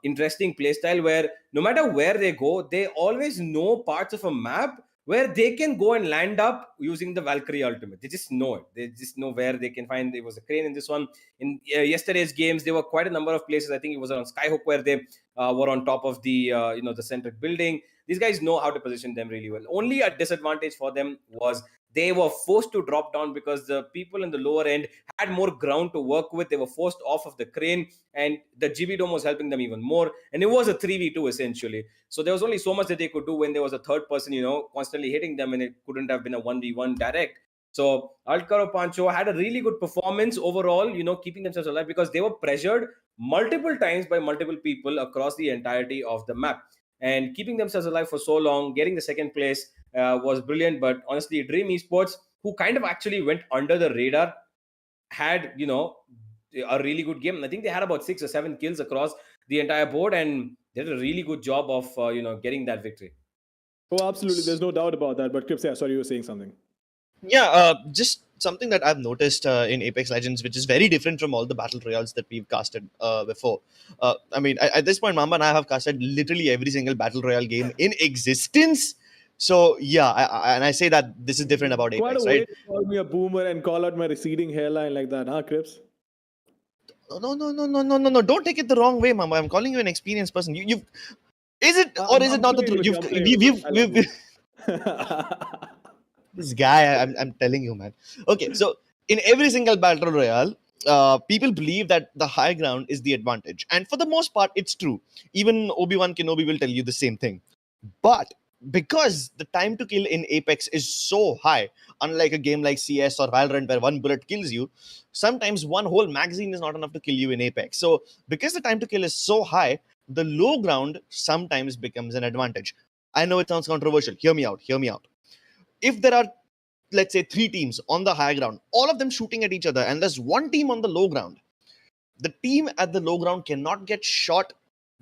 interesting playstyle where no matter where they go, they always know parts of a map where they can go and land up using the Valkyrie ultimate. They just know it. They just know where they can find. There was a crane in this one. In yesterday's games, there were quite a number of places. I think it was on Skyhook where they were on top of the the centric building. These guys know how to position them really well. Only a disadvantage for them was they were forced to drop down because the people in the lower end had more ground to work with. They were forced off of the crane, and the GB Dome was helping them even more. And it was a 3v2 essentially. So there was only so much that they could do when there was a third person, constantly hitting them, and it couldn't have been a 1v1 direct. So Altcaro Pancho had a really good performance overall, keeping themselves alive because they were pressured multiple times by multiple people across the entirety of the map. And keeping themselves alive for so long, getting the second place was brilliant. But honestly, Dream Esports, who kind of actually went under the radar, had a really good game. I think they had about 6 or 7 kills across the entire board, and they did a really good job of getting that victory. Oh, absolutely. There's no doubt about that. But Crips, yeah, sorry, you were saying something. Yeah, just something that I've noticed in Apex Legends, which is very different from all the battle royales that we've casted before. I mean, at this point, Mamba and I have casted literally every single battle royale game in existence. So yeah, I say that this is different about Apex, Quite a right? way to call me a boomer and call out my receding hairline like that, huh, Crips? No. Don't take it the wrong way, Mamba. I'm calling you an experienced person. You've is it or is it not the truth? This guy, I'm telling you, man. Okay, so in every single battle royale, people believe that the high ground is the advantage. And for the most part, it's true. Even Obi-Wan Kenobi will tell you the same thing. But because the time to kill in Apex is so high, unlike a game like CS or Valorant where one bullet kills you, sometimes one whole magazine is not enough to kill you in Apex. So because the time to kill is so high, the low ground sometimes becomes an advantage. I know it sounds controversial. Hear me out. Hear me out. If there are, let's say, 3 teams on the high ground, all of them shooting at each other, and there's one team on the low ground, the team at the low ground cannot get shot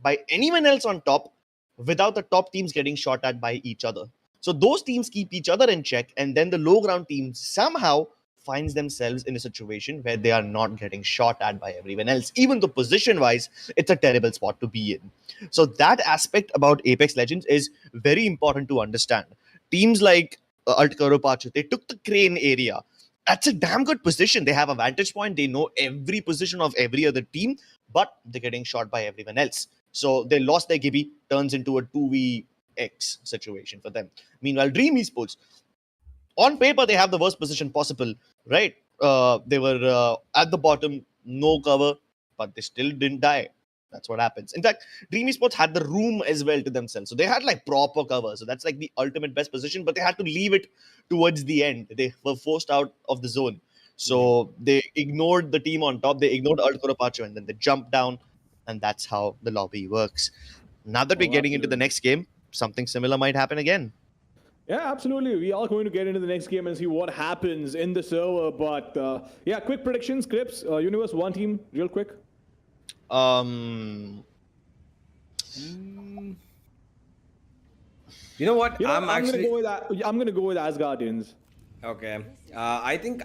by anyone else on top without the top teams getting shot at by each other. So those teams keep each other in check, and then the low ground team somehow finds themselves in a situation where they are not getting shot at by everyone else. Even though position wise, it's a terrible spot to be in. So that aspect about Apex Legends is very important to understand. Teams like Altkaro Pacho, they took the crane area. That's a damn good position. They have a vantage point. They know every position of every other team, but they're getting shot by everyone else. So they lost their Gibby, turns into a 2vx situation for them. Meanwhile, Dream Esports, on paper, they have the worst position possible, right? They were at the bottom, no cover, but they still didn't die. That's what happens. In fact, Dream Esports had the room as well to themselves. So they had like proper cover. So that's like the ultimate best position, but they had to leave it towards the end. They were forced out of the zone. So they ignored the team on top. They ignored Alt Koropacho and then they jumped down. And that's how the lobby works. Now that we're getting into the next game, something similar might happen again. Yeah, absolutely. We are going to get into the next game and see what happens in the server. But yeah, quick predictions, Crips. Universe, one team, real quick. You know what? I'm gonna go with Asgardians. Okay. I think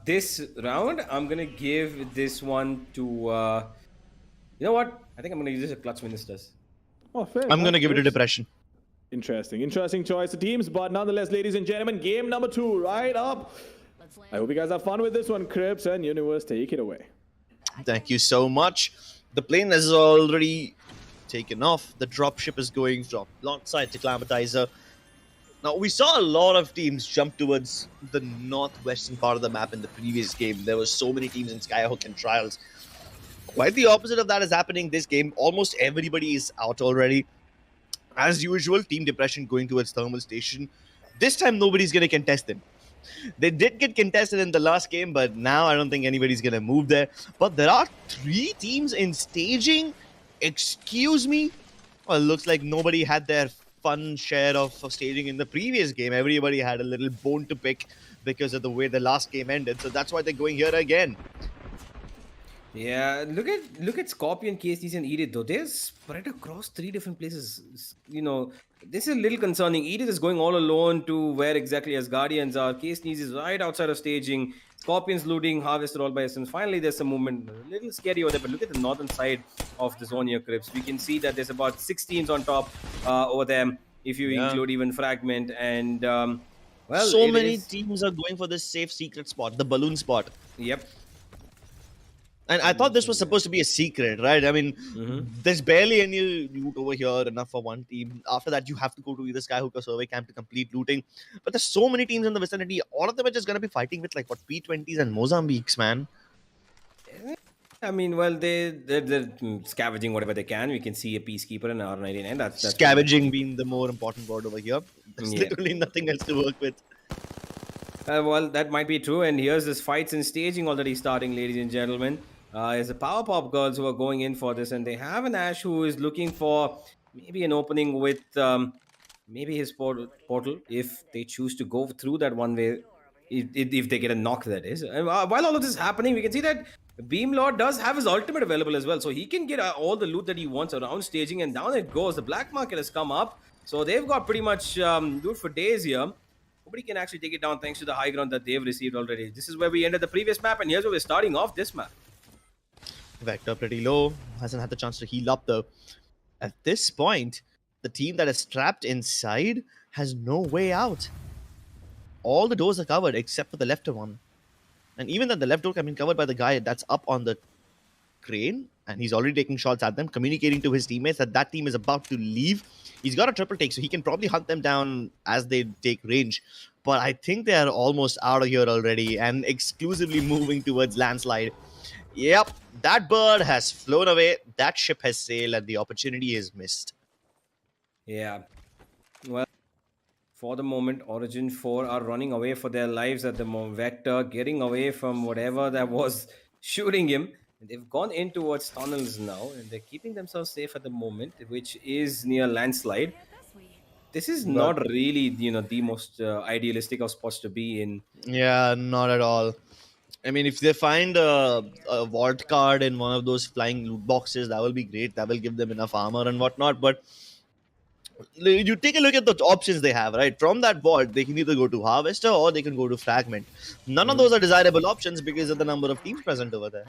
this round I'm gonna give this one to. You know what? I think I'm gonna use this as Clutch Ministers. Oh, fair. I'm gonna give it a Depression. Interesting choice of teams, but nonetheless, ladies and gentlemen, game number 2 right up. I hope you guys have fun with this one. Crips and Universe, take it away. Thank you so much. The plane has already taken off. The dropship is going from Launchside to Climatizer. Now, we saw a lot of teams jump towards the northwestern part of the map in the previous game. There were so many teams in Skyhook and Trials. Quite the opposite of that is happening this game. Almost everybody is out already. As usual, Team Depression going towards Thermal Station. This time, nobody's going to contest them. They did get contested in the last game, but now I don't think anybody's going to move there. But there are 3 teams in staging. Excuse me? Well, it looks like nobody had their fun share of staging in the previous game. Everybody had a little bone to pick because of the way the last game ended. So that's why they're going here again. Yeah, look at Scorpion, KSTC, and Edith though. They're spread across 3 different places. You know, this is a little concerning. Edith is going all alone to where exactly as Guardians are. KSTC is right outside of staging. Scorpion's looting, Harvester all by essence. Finally, there's some movement. A little scary over there, but look at the northern side of the zone here, Crips. We can see that there's about 6 teams on top over there, if you include even Fragment. And, well, so many teams are going for this safe secret spot, the balloon spot. Yep. And I thought this was supposed to be a secret, right? I mean, there's barely any loot over here, enough for one team. After that, you have to go to either Skyhook or Survey Camp to complete looting. But there's so many teams in the vicinity. All of them are just going to be fighting with, like, what, P20s and Mozambiques, man. I mean, well, they're scavenging whatever they can. We can see a Peacekeeper and an R99. That's Scavenging being the more important word over here. There's literally nothing else to work with. Well, that might be true. And here's this fights and staging already starting, ladies and gentlemen. There's the Power Pop girls who are going in for this, and they have an Ash who is looking for maybe an opening with maybe his portal if they choose to go through that one way, if they get a knock, that is. And while all of this is happening, we can see that Beam Lord does have his ultimate available as well, so he can get all the loot that he wants around staging, and down it goes. The black market has come up, so they've got pretty much loot for days here. Nobody can actually take it down thanks to the high ground that they've received already. This is where we ended the previous map, and here's where we're starting off this map. Vector pretty low, hasn't had the chance to heal up though. At this point, the team that is trapped inside has no way out. All the doors are covered except for the left one. And even then, the left door can be covered by the guy that's up on the crane, and he's already taking shots at them, communicating to his teammates that that team is about to leave. He's got a triple take, so he can probably hunt them down as they take range. But I think they are almost out of here already and exclusively moving towards Landslide. Yep, that bird has flown away, that ship has sailed, and the opportunity is missed. Yeah. Well, for the moment, Origin 4 are running away for their lives at the moment. Vector getting away from whatever that was shooting him. And they've gone in towards tunnels now, and they're keeping themselves safe at the moment, which is near landslide. This is But not really, the most idealistic of spots to be in. yeah, not at all. I mean, if they find a vault card in one of those flying loot boxes, that will be great. That will give them enough armor and whatnot. But you take a look at the options they have, right? From that vault, they can either go to Harvester or they can go to Fragment. None of those are desirable options because of the number of teams present over there.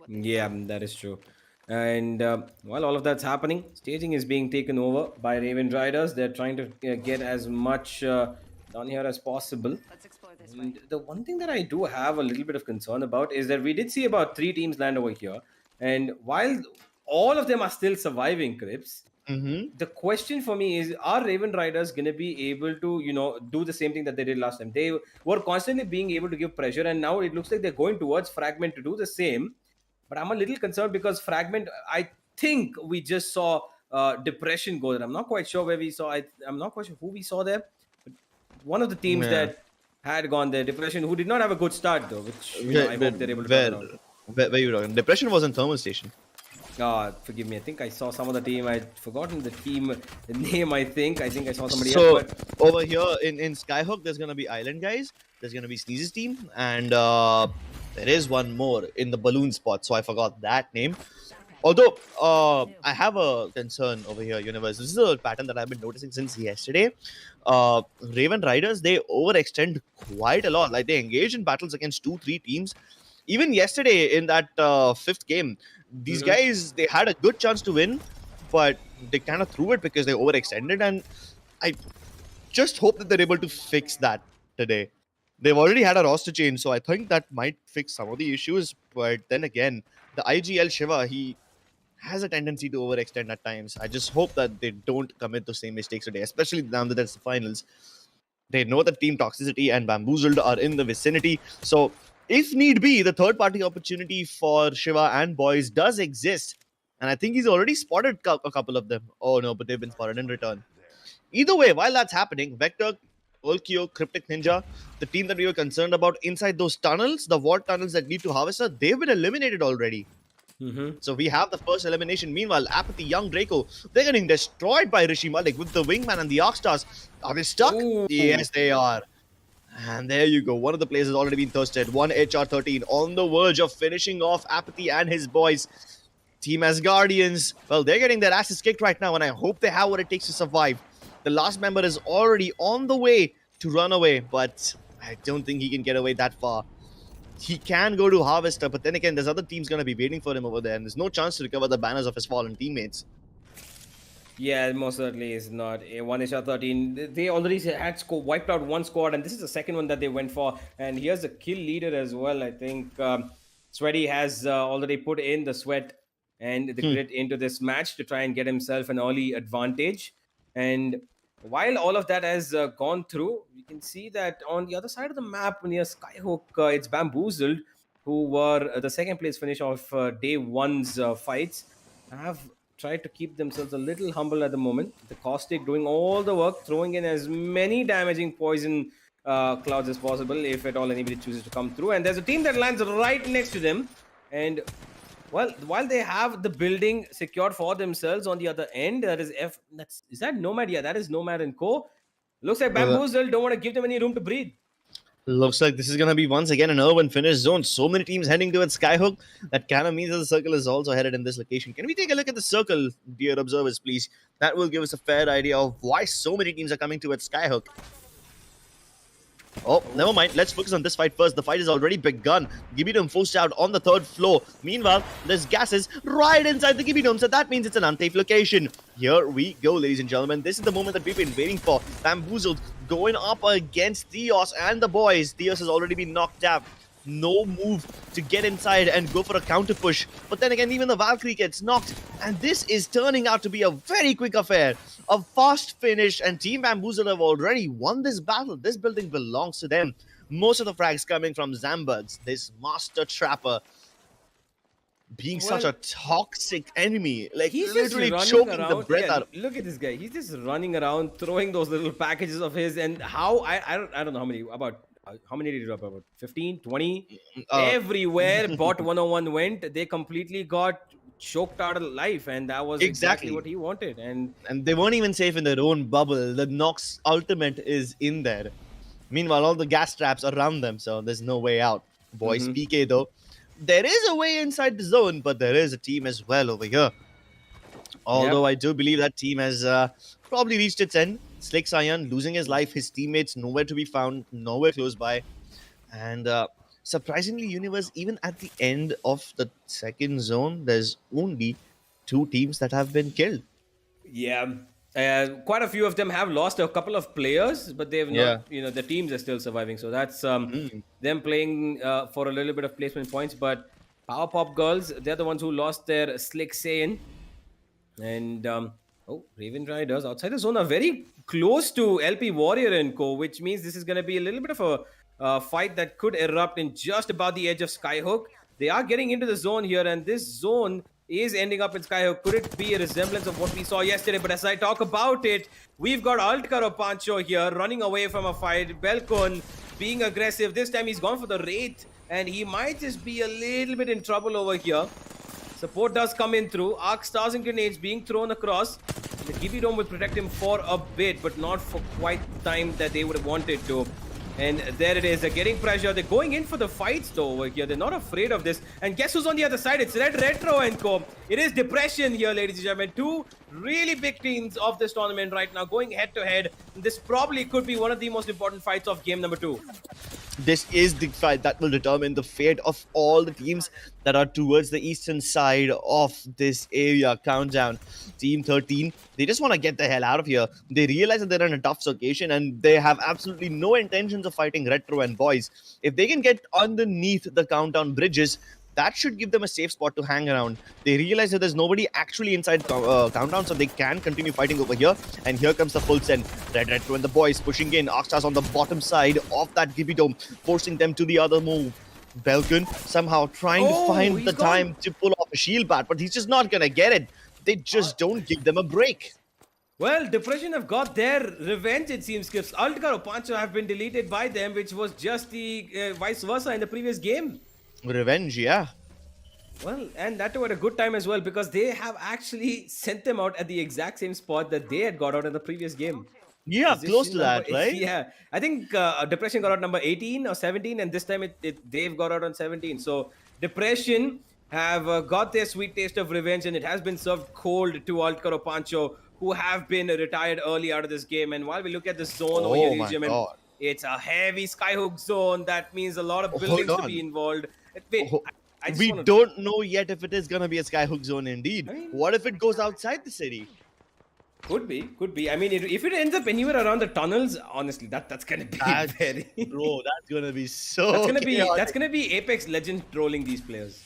Yeah, that is true. And while all of that's happening, staging is being taken over by Raven Riders. They're trying to get as much done here as possible. And the one thing that I do have a little bit of concern about is that we did see about 3 teams land over here. And while all of them are still surviving, Crips, the question for me is, are Raven Riders going to be able to, do the same thing that they did last time? They were constantly being able to give pressure, and now it looks like they're going towards Fragment to do the same. But I'm a little concerned because Fragment, I think we just saw Depression go there. I'm not quite sure where we saw. I'm not quite sure who we saw there. But one of the teams Yeah. that had gone there, Depression, who did not have a good start though, which I hope they're able to turn around. Where you talking? Depression was in Thermal Station. Forgive me. I think I saw some of the team. I'd forgotten the team name. I think I saw somebody So else. But over here in Skyhook, there's gonna be Island guys. There's gonna be Sneeze's team, and there is one more in the balloon spot. So I forgot that name. Although I have a concern over here, Universe. This is a pattern that I've been noticing since yesterday. Raven Riders, they overextend quite a lot. Like they engage in battles against 2-3 teams. Even yesterday in that 5th game, these guys, they had a good chance to win, but they kind of threw it because they overextended. And I just hope that they're able to fix that today. They've already had a roster change, so I think that might fix some of the issues. But then again, the IGL Shiva, he has a tendency to overextend at times. I just hope that they don't commit the same mistakes today, especially now that it's the finals. They know that Team Toxicity and Bamboozled are in the vicinity. So, if need be, the third-party opportunity for Shiva and boys does exist. And I think he's already spotted a couple of them. Oh no, but they've been spotted in return. Either way, while that's happening, Vector, Olkio, Cryptic Ninja, the team that we were concerned about inside those tunnels, the vault tunnels that lead to Harvester, they've been eliminated already. So we have the first elimination. Meanwhile, Apathy, Young Draco, they're getting destroyed by Rishi Malik with the Wingman and the Arcstars. Are they stuck? Ooh. Yes, they are. And there you go. One of the players has already been thirsted. One HR13 on the verge of finishing off Apathy and his boys. Team Asgardians, well, they're getting their asses kicked right now, and I hope they have what it takes to survive. The last member is already on the way to run away, but I don't think he can get away that far. He can go to Harvester, but then again, there's other teams going to be waiting for him over there, and there's no chance to recover the banners of his fallen teammates. Yeah, most certainly is not. A 1HR13, they already had wiped out one squad, and this is the second one that they went for. And here's the kill leader as well. I think Sweaty has already put in the sweat and the grit into this match to try and get himself an early advantage. And while all of that has gone through, we can see that on the other side of the map near Skyhook, it's Bamboozled, who were the second place finish of day one's fights, have tried to keep themselves a little humble at the moment. The Caustic doing all the work, throwing in as many damaging poison clouds as possible, if at all anybody chooses to come through. And there's a team that lands right next to them. And well, while they have the building secured for themselves on the other end, that is is that Nomad? Yeah, that is Nomad and Co. Looks like Bamboozled don't want to give them any room to breathe. Looks like this is going to be once again an urban finish zone. So many teams heading towards Skyhook. That kind of means that the circle is also headed in this location. Can we take a look at the circle, dear observers, please? That will give us a fair idea of why so many teams are coming towards Skyhook. Oh, never mind. Let's focus on this fight first. The fight has already begun. Gibidom forced out on the 3rd floor. Meanwhile, there's gases right inside the Gibidom, so that means it's an unsafe location. Here we go, ladies and gentlemen. This is the moment that we've been waiting for. Bamboozled going up against Theos and the boys. Theos has already been knocked out. No move to get inside and go for a counter push. But then again, even the Valkyrie gets knocked. And this is turning out to be a very quick affair. A fast finish, and Team Bamboozled have already won this battle. This building belongs to them. Most of the frags coming from Zambuds, this master trapper. being such a toxic enemy, like He's just literally running choking around. the breath Yeah, out of. look at this guy. He's just running around, throwing those little packages of his. And how I don't know how many. About how many did he drop? About 15, 20? Uh, Everywhere Bot 101 went, they completely got choked out of life, and that was exactly exactly. what he wanted. And And they weren't even safe in their own bubble. The Nox ultimate is in there. Meanwhile, all the gas traps around them, so there's no way out. Boys, PK though. There is a way inside the zone, but there is a team as well over here. Although I do believe that team has probably reached its end. Slick Cyan losing his life, his teammates nowhere to be found, nowhere close by. And surprisingly, Universe, even at the end of the second zone, there's only 2 teams that have been killed. yeah, quite a few of them have lost a couple of players, but they've Yeah. not. You know, the teams are still surviving. So that's them playing for a little bit of placement points. But Power Pop Girls, they're the ones who lost their Slick Saiyan. And Raven Riders outside the zone are very close to LP Warrior and Co, which means this is going to be a little bit of a fight that could erupt in just about the edge of Skyhook. They are getting into the zone here, and this zone is ending up in Skyhook. Could it be a resemblance of what we saw yesterday? But as I talk about it, we've got Altkaro Pancho here running away from a fight. Belkon being aggressive. This time he's gone for the Wraith, and he might just be a little bit in trouble over here. Support does come in through. Arc Stars and Grenades being thrown across. The Gibby Dome will protect him for a bit, but not for quite the time that they would have wanted to. And there it is. They're getting pressure. They're going in for the fights though over here. They're not afraid of this. And guess who's on the other side? It's Red Retro and Co. It is Depression here, ladies and gentlemen. 2 really big teams of this tournament right now going head to head. This probably could be one of the most important fights of game number 2. This is the fight that will determine the fate of all the teams that are towards the eastern side of this area. Countdown. Team 13, they just want to get the hell out of here. They realize that they're in a tough location and they have absolutely no intentions of fighting Retro and Boys. If they can get underneath the Countdown bridges, that should give them a safe spot to hang around. They realize that there's nobody actually inside Countdown, so they can continue fighting over here. And here comes the full send. Red Retro and the Boys pushing in. Arcstars on the bottom side of that Gibby Dome, forcing them to the other move. Belkin somehow trying to find the time to pull off a shield bat, but he's just not going to get it. They just don't give them a break. Well, Depression have got their revenge, it seems, Skips. Altkaro Pancho have been deleted by them, which was just the vice versa in the previous game. Revenge, yeah. Well, and that too at a good time as well, because they have actually sent them out at the exact same spot that they had got out in the previous game. Yeah, close to that, right? Yeah, I think Depression got out number 18 or 17, and this time they've got out on 17. So Depression have got their sweet taste of revenge, and it has been served cold to Altkaro Pancho, who have been retired early out of this game. And while we look at the zone over here, ladies and gentlemen, it's a heavy Skyhook zone. That means a lot of buildings to be involved. Wait, we don't know yet if it is going to be a Skyhook zone indeed. I mean, what if it goes outside the city? Could be. I mean, if it ends up anywhere around the tunnels, honestly, that's gonna be very. Bro, that's gonna be so. That's gonna be Apex Legends trolling these players.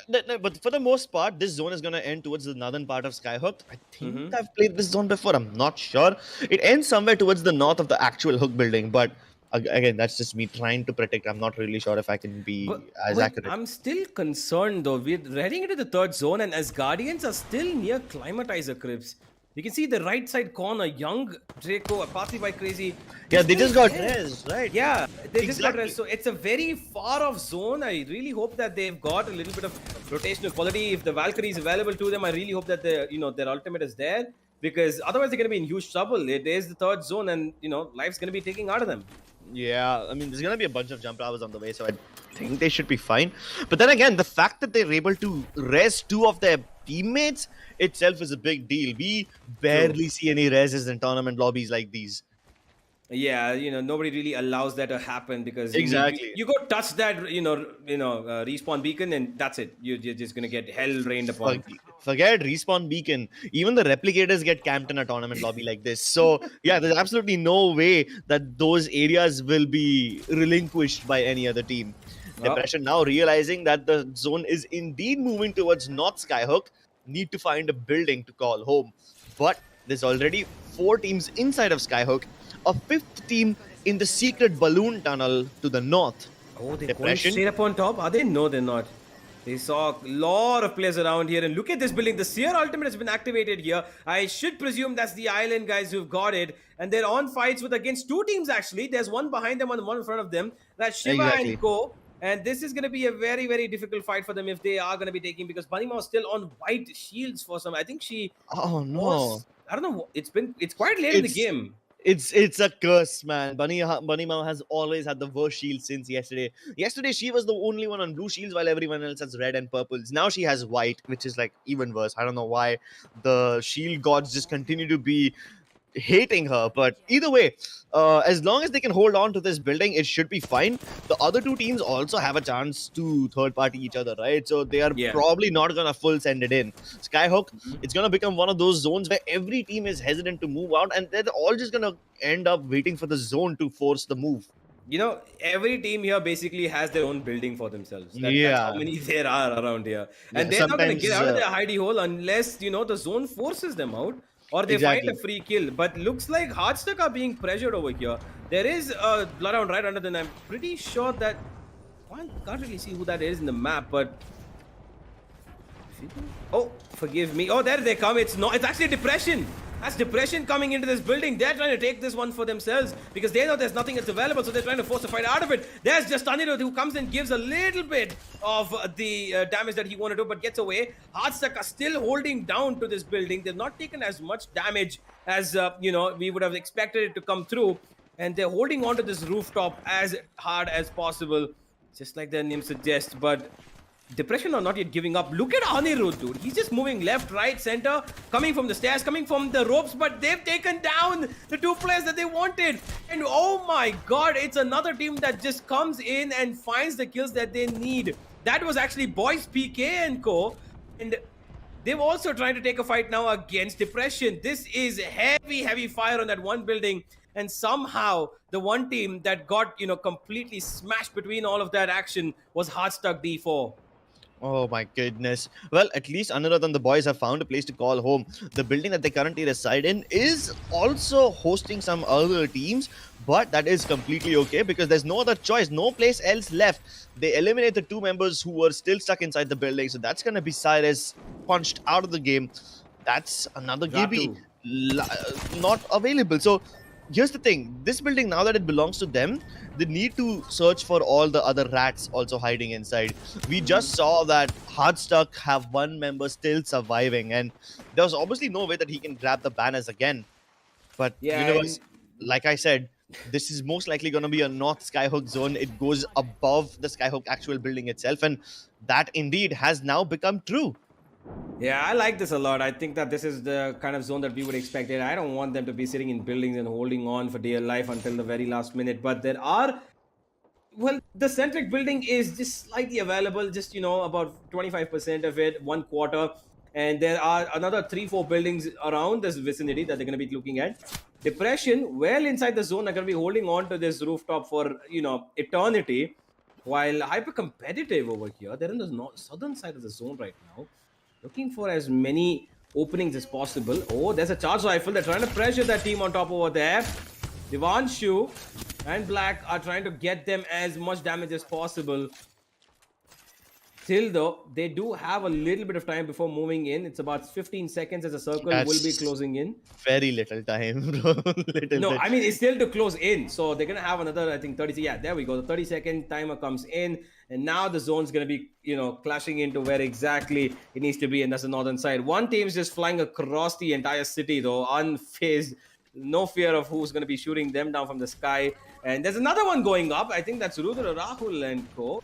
No, but for the most part, this zone is gonna end towards the northern part of Skyhook. I think I've played this zone before. I'm not sure. It ends somewhere towards the north of the actual Hook building, but again, that's just me trying to predict. I'm not really sure if I can be as accurate. I'm still concerned though. We're heading into the third zone, and as Guardians are still near Climatizer Cribs. You can see the right side corner, Young, Draco, partly by Crazy. Yeah, they just got res, right? Yeah, they just got res. So it's a very far off zone. I really hope that they've got a little bit of rotational quality. If the Valkyrie is available to them, I really hope that their ultimate is there, because otherwise they're going to be in huge trouble. It is the third zone, and life's going to be taking out of them. Yeah, I mean, there's going to be a bunch of jump towers on the way, so I think they should be fine. But then again, the fact that they're able to res 2 of their teammates itself is a big deal. We barely see any reses in tournament lobbies like these. Yeah, nobody really allows that to happen, because you go touch that respawn beacon, and that's it. You're just gonna get hell rained upon. Forget respawn beacon. Even the replicators get camped in a tournament lobby like this. So yeah, there's absolutely no way that those areas will be relinquished by any other team. Depression now realizing that the zone is indeed moving towards North Skyhook, need to find a building to call home. But there's already 4 teams inside of Skyhook, a 5th team in the secret balloon tunnel to the north. Oh, they're going straight up on top? Are they? No, they're not. They saw a lot of players around here, and look at this building. The Seer ultimate has been activated here. I should presume that's the island guys who've got it, and they're on fights with against two teams actually. There's one behind them and one in front of them. That's Shiva Exactly. and Ko. And this is going to be a very, very difficult fight for them if they are going to be taking, because Bunny Mao still on white shields for some. I think she Oh no. was, I don't know. It's quite late in the It's- game. It's a curse, man. Bunny Mao has always had the worst shield since yesterday. Yesterday she was the only one on blue shields while everyone else has red and purples. Now she has white, which is like even worse. I don't know why the shield gods just continue to be hating her, but either way, as long as they can hold on to this building, it should be fine. The other two teams also have a chance to third party each other, right? So they are Yeah. probably not gonna full send it in. Skyhook, it's gonna become one of those zones where every team is hesitant to move out, and they're all just gonna end up waiting for the zone to force the move. You know, every team here basically has their own building for themselves. That's Yeah. how many there are around here. Yeah, And they're not going to get out of sometimes, their hidey hole unless, the zone forces them out or they find a Exactly. free kill. But looks like Hardstuck are being pressured over here. There is a Bloodhound right under them. I'm pretty sure that... Can't really see who that is in the map, but... Oh, forgive me. Oh, there they come. It's actually Depression. That's Depression coming into this building. They're trying to take this one for themselves because they know there's nothing else available, so they're trying to force a fight out of it. There's just Anirudh who comes and gives a little bit of the damage that he wanted to, but gets away. Hardstuck are still holding down to this building. They've not taken as much damage as, we would have expected it to come through. And they're holding on to this rooftop as hard as possible, just like their name suggests, but... Depression are not yet giving up. Look at Anirudh, dude. He's just moving left, right, center, coming from the stairs, coming from the ropes, but they've taken down the two players that they wanted. And oh my god, it's another team that just comes in and finds the kills that they need. That was actually Boys PK and Co. And they've also trying to take a fight now against Depression. This is heavy fire on that one building. And somehow the one team that got, completely smashed between all of that action was Hardstuck D4. Oh my goodness. Well, at least Anirudh and the boys have found a place to call home. The building that they currently reside in is also hosting some other teams, but that is completely okay because there's no other choice, no place else left. They eliminate the two members who were still stuck inside the building, so that's going to be Cyrus punched out of the game. That's another Gibby not available. So here's the thing, this building, now that it belongs to them, they need to search for all the other rats also hiding inside. We just saw that Hardstuck have one member still surviving, and there was obviously no way that he can grab the banners again. But Yeah, Universe, like I said, this is most likely going to be a North Skyhook zone. It goes above the Skyhook actual building itself, and that indeed has now become true. Yeah, I like this a lot. I think that this is the kind of zone that we would expect. And I don't want them to be sitting in buildings and holding on for dear life until the very last minute. But there are... Well, the centric building is just slightly available. Just, about 25% of it, 1/4. And there are another 3-4 buildings around this vicinity that they're going to be looking at. Depression, well inside the zone, are going to be holding on to this rooftop for, eternity. While hyper competitive over here, they're in the southern side of the zone right now. Looking for as many openings as possible. Oh, there's a charge rifle. They're trying to pressure that team on top over there. Devanshu and Black are trying to get them as much damage as possible. Still though, they do have a little bit of time before moving in. It's about 15 seconds as a circle will be closing in. Very little time, bro. No, I mean, it's still to close in. So they're going to have another, I think, 30. Yeah, there we go. The 30-second timer comes in. And now the zone's going to be, clashing into where exactly it needs to be. And that's the northern side. One team's just flying across the entire city, though, unfazed. No fear of who's going to be shooting them down from the sky. And there's another one going up. I think that's Rudra, Rahul and co.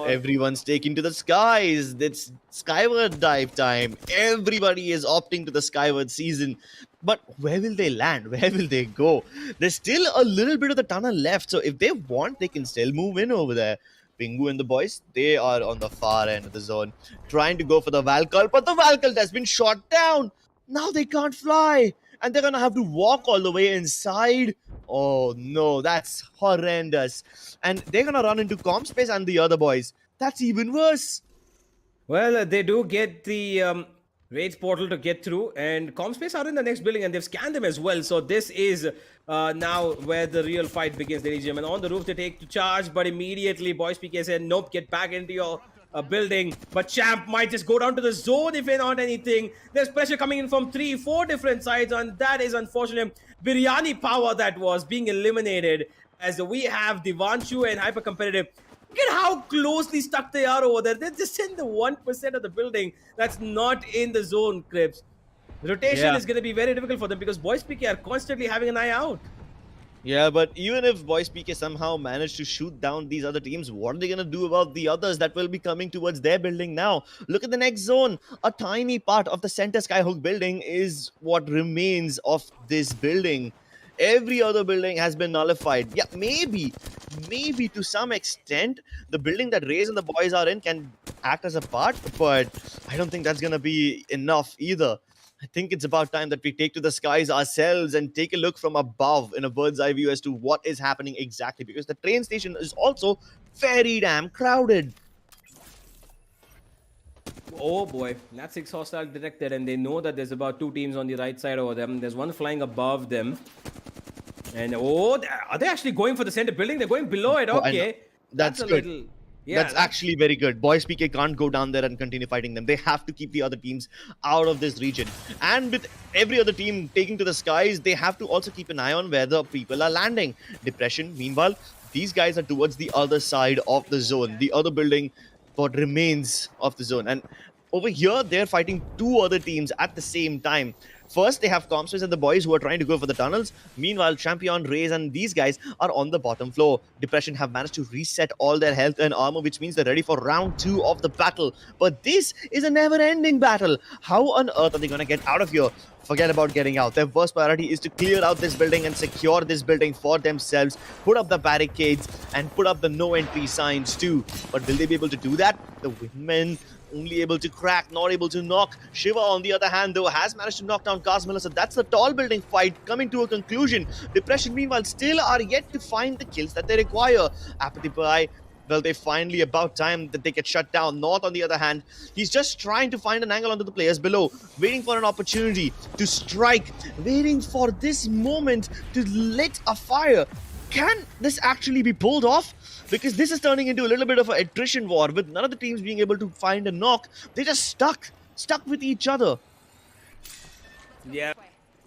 Everyone's taking to the skies. It's skyward dive time. Everybody is opting to the skyward season. But where will they land? Where will they go? There's still a little bit of the tunnel left. So if they want, they can still move in over there. Pingu and the boys, they are on the far end of the zone, trying to go for the Valkyrie, but the Valkyrie has been shot down. Now they can't fly, and they're gonna have to walk all the way inside. Oh no, that's horrendous. And they're gonna run into Comspace and the other boys. That's even worse. Well, they do get the Raids portal to get through, and Comspace are in the next building, and they've scanned them as well. So this is now where the real fight begins, ladies and gentlemen. On the roof, they take to charge, but immediately Boys PK said, nope, get back into your building, but Champ might just go down to the zone if not anything. There's pressure coming in from 3-4 different sides, and that is unfortunate. Biryani power that was being eliminated as we have Devanshu and Hyper Competitive. Look at how closely stuck they are over there. They're just in the 1% of the building that's not in the zone, Crips. Rotation is going to be very difficult for them because Boys PK are constantly having an eye out. Yeah, but even if Boys PK somehow manage to shoot down these other teams, what are they going to do about the others that will be coming towards their building now? Look at the next zone. A tiny part of the center Skyhook building is what remains of this building. Every other building has been nullified. Yeah, maybe to some extent, the building that Raze and the boys are in can act as a part, but I don't think that's going to be enough either. I think it's about time that we take to the skies ourselves and take a look from above in a bird's eye view as to what is happening exactly, because the train station is also very damn crowded. Oh boy, that's 6 hostile detected, and they know that there's about 2 teams on the right side over them. There's one flying above them. And oh, are they actually going for the center building? They're going below it. Okay. That's a good. little... Yeah, that's actually very good. Boys PK can't go down there and continue fighting them. They have to keep the other teams out of this region. And with every other team taking to the skies, they have to also keep an eye on where the people are landing. Depression, meanwhile, these guys are towards the other side of the zone. The other building, what remains of the zone. And over here, they're fighting 2 other teams at the same time. First, they have Comspace and the boys who are trying to go for the tunnels. Meanwhile, Champion, Raze, and these guys are on the bottom floor. Depression have managed to reset all their health and armor, which means they're ready for round 2 of the battle. But this is a never-ending battle. How on earth are they going to get out of here? Forget about getting out. Their first priority is to clear out this building and secure this building for themselves. Put up the barricades and put up the no entry signs too. But will they be able to do that? The Wingmen only able to crack, not able to knock. Shiva, on the other hand, though, has managed to knock down Cosmilla, so that's the tall building fight coming to a conclusion. Depression, meanwhile, still are yet to find the kills that they require. Apathy Pie, well, they finally about time that they get shut down. North, on the other hand, he's just trying to find an angle onto the players below, waiting for an opportunity to strike, waiting for this moment to lit a fire. Can this actually be pulled off? Because this is turning into a little bit of an attrition war with none of the teams being able to find a knock. They're just stuck with each other. Yeah,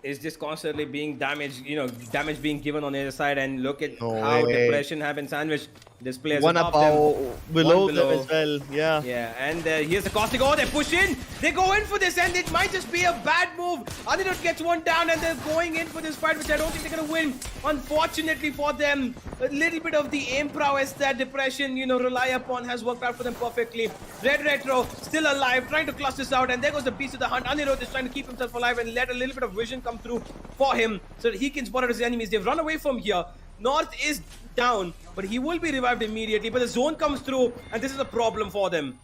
it's just constantly being damaged, damage being given on the other side, and look at how Depression have been sandwiched. This player's one above them, below them as well. Yeah, and here's the Caustic. Oh, they push in. They go in for this, and it might just be a bad move. Anirudh gets one down, and they're going in for this fight, which I don't think they're going to win. Unfortunately for them, a little bit of the aim prowess that Depression, rely upon has worked out for them perfectly. Red Retro still alive, trying to clutch this out, and there goes the beast of the hunt. Anirudh is trying to keep himself alive and let a little bit of vision come through for him so that he can spot out his enemies. They've run away from here. North is down, but he will be revived immediately. But the zone comes through, and this is a problem for them.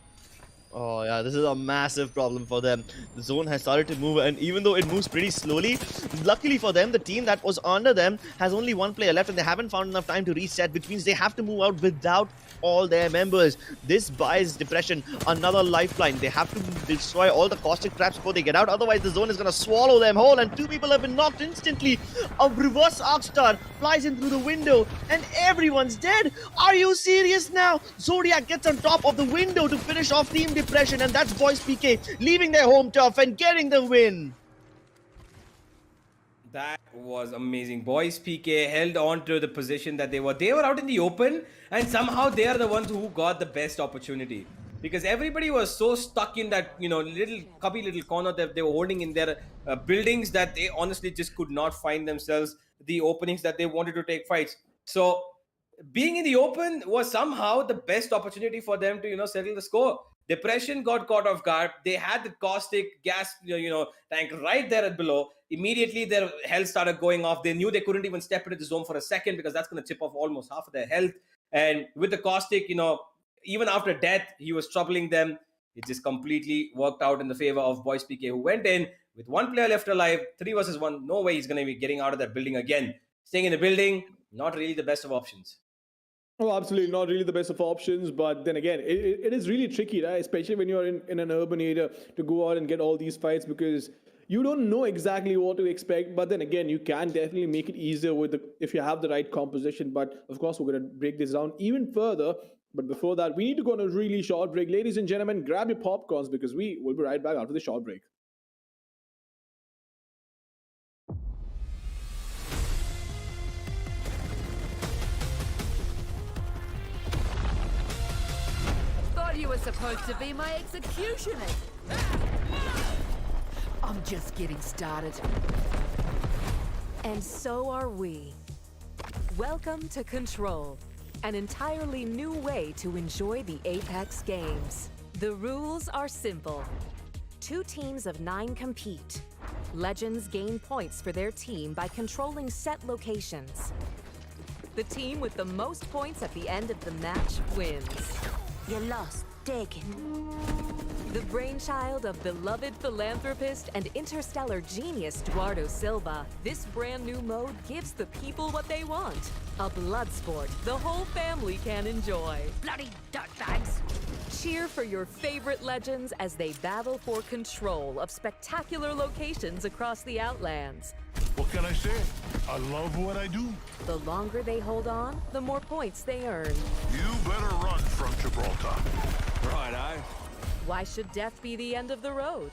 Oh yeah, this is a massive problem for them. The zone has started to move, and even though it moves pretty slowly, luckily for them, the team that was under them has only 1 player left, and they haven't found enough time to reset, which means they have to move out without all their members. This buys Depression another lifeline. They have to destroy all the caustic traps before they get out, otherwise the zone is going to swallow them whole, and 2 people have been knocked instantly. A reverse arc star flies in through the window, and everyone's dead. Are you serious now? Zodiac gets on top of the window to finish off Team Depression, and that's Boys PK leaving their home turf and getting the win. That was amazing. Boys PK held on to the position that they were. They were out in the open, and somehow they are the ones who got the best opportunity. Because everybody was so stuck in that, little cubby little corner that they were holding in their buildings that they honestly just could not find themselves the openings that they wanted to take fights. So being in the open was somehow the best opportunity for them to, settle the score. Depression got caught off guard. They had the caustic gas, tank right there at below. Immediately, their health started going off. They knew they couldn't even step into the zone for a second because that's going to chip off almost half of their health. And with the caustic, even after death, he was troubling them. It just completely worked out in the favor of Boys PK, who went in with 1 player left alive, 3 versus 1. No way he's going to be getting out of that building again. Staying in the building, not really the best of options. Oh, absolutely not really the best of options, but then again, it is really tricky, right? Especially when you're in an urban area to go out and get all these fights, because you don't know exactly what to expect. But then again, you can definitely make it easier if you have the right composition. But of course, we're going to break this down even further But before that, we need to go on a really short break. Ladies and gentlemen, grab your popcorns because we will be right back after the short break. Thought you were supposed to be my executioner. I'm just getting started. And so are we. Welcome to Control, an entirely new way to enjoy the Apex games. The rules are simple. 2 teams of 9 compete. Legends gain points for their team by controlling set locations. The team with the most points at the end of the match wins. You lost. Take it. The brainchild of beloved philanthropist and interstellar genius Eduardo Silva, this brand new mode gives the people what they want. A blood sport the whole family can enjoy. Bloody dirtbags. Cheer for your favorite legends as they battle for control of spectacular locations across the Outlands. What can I say? I love what I do. The longer they hold on, the more points they earn. You better run from Gibraltar. Righto. Why should death be the end of the road?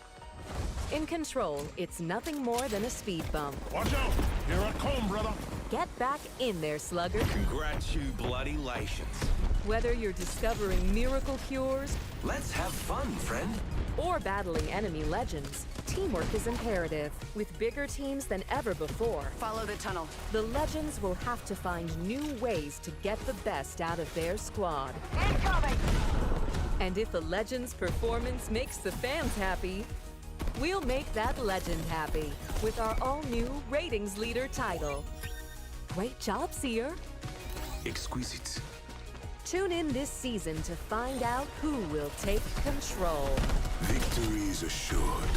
In Control, it's nothing more than a speed bump. Watch out! Here I come, brother. Get back in there, slugger. Congratulations. Whether you're discovering miracle cures Let's have fun, friend. or battling enemy legends, teamwork is imperative. With bigger teams than ever before, Follow the tunnel. the legends will have to find new ways to get the best out of their squad. Incoming! And if a legend's performance makes the fans happy, we'll make that legend happy with our all-new Ratings Leader title. Great job, Seer. Exquisite. Tune in this season to find out who will take control. Victory is assured.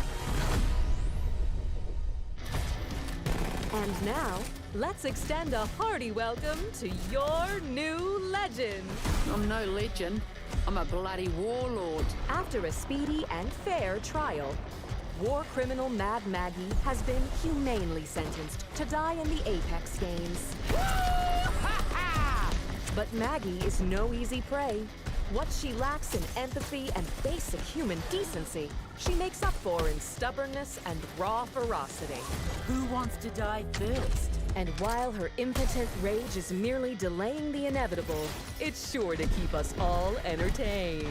And now, let's extend a hearty welcome to your new legend. I'm no legend. I'm a bloody warlord. After a speedy and fair trial, war criminal Mad Maggie has been humanely sentenced to die in the Apex games. But Maggie is no easy prey. What she lacks in empathy and basic human decency, she makes up for in stubbornness and raw ferocity. Who wants to die first? And while her impotent rage is merely delaying the inevitable, it's sure to keep us all entertained.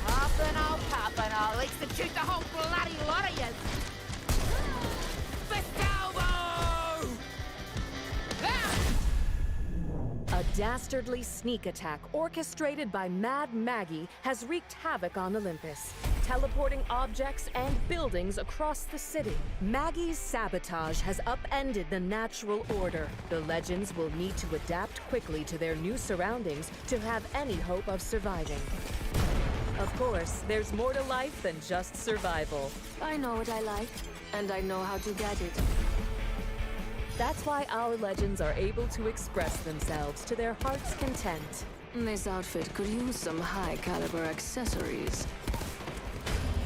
I'll pop and I'll execute the whole bloody lot of you. Festalvo! A dastardly sneak attack orchestrated by Mad Maggie has wreaked havoc on Olympus, teleporting objects and buildings across the city. Maggie's sabotage has upended the natural order. The legends will need to adapt quickly to their new surroundings to have any hope of surviving. Of course, there's more to life than just survival. I know what I like, and I know how to get it. That's why our legends are able to express themselves to their heart's content. This outfit could use some high-caliber accessories.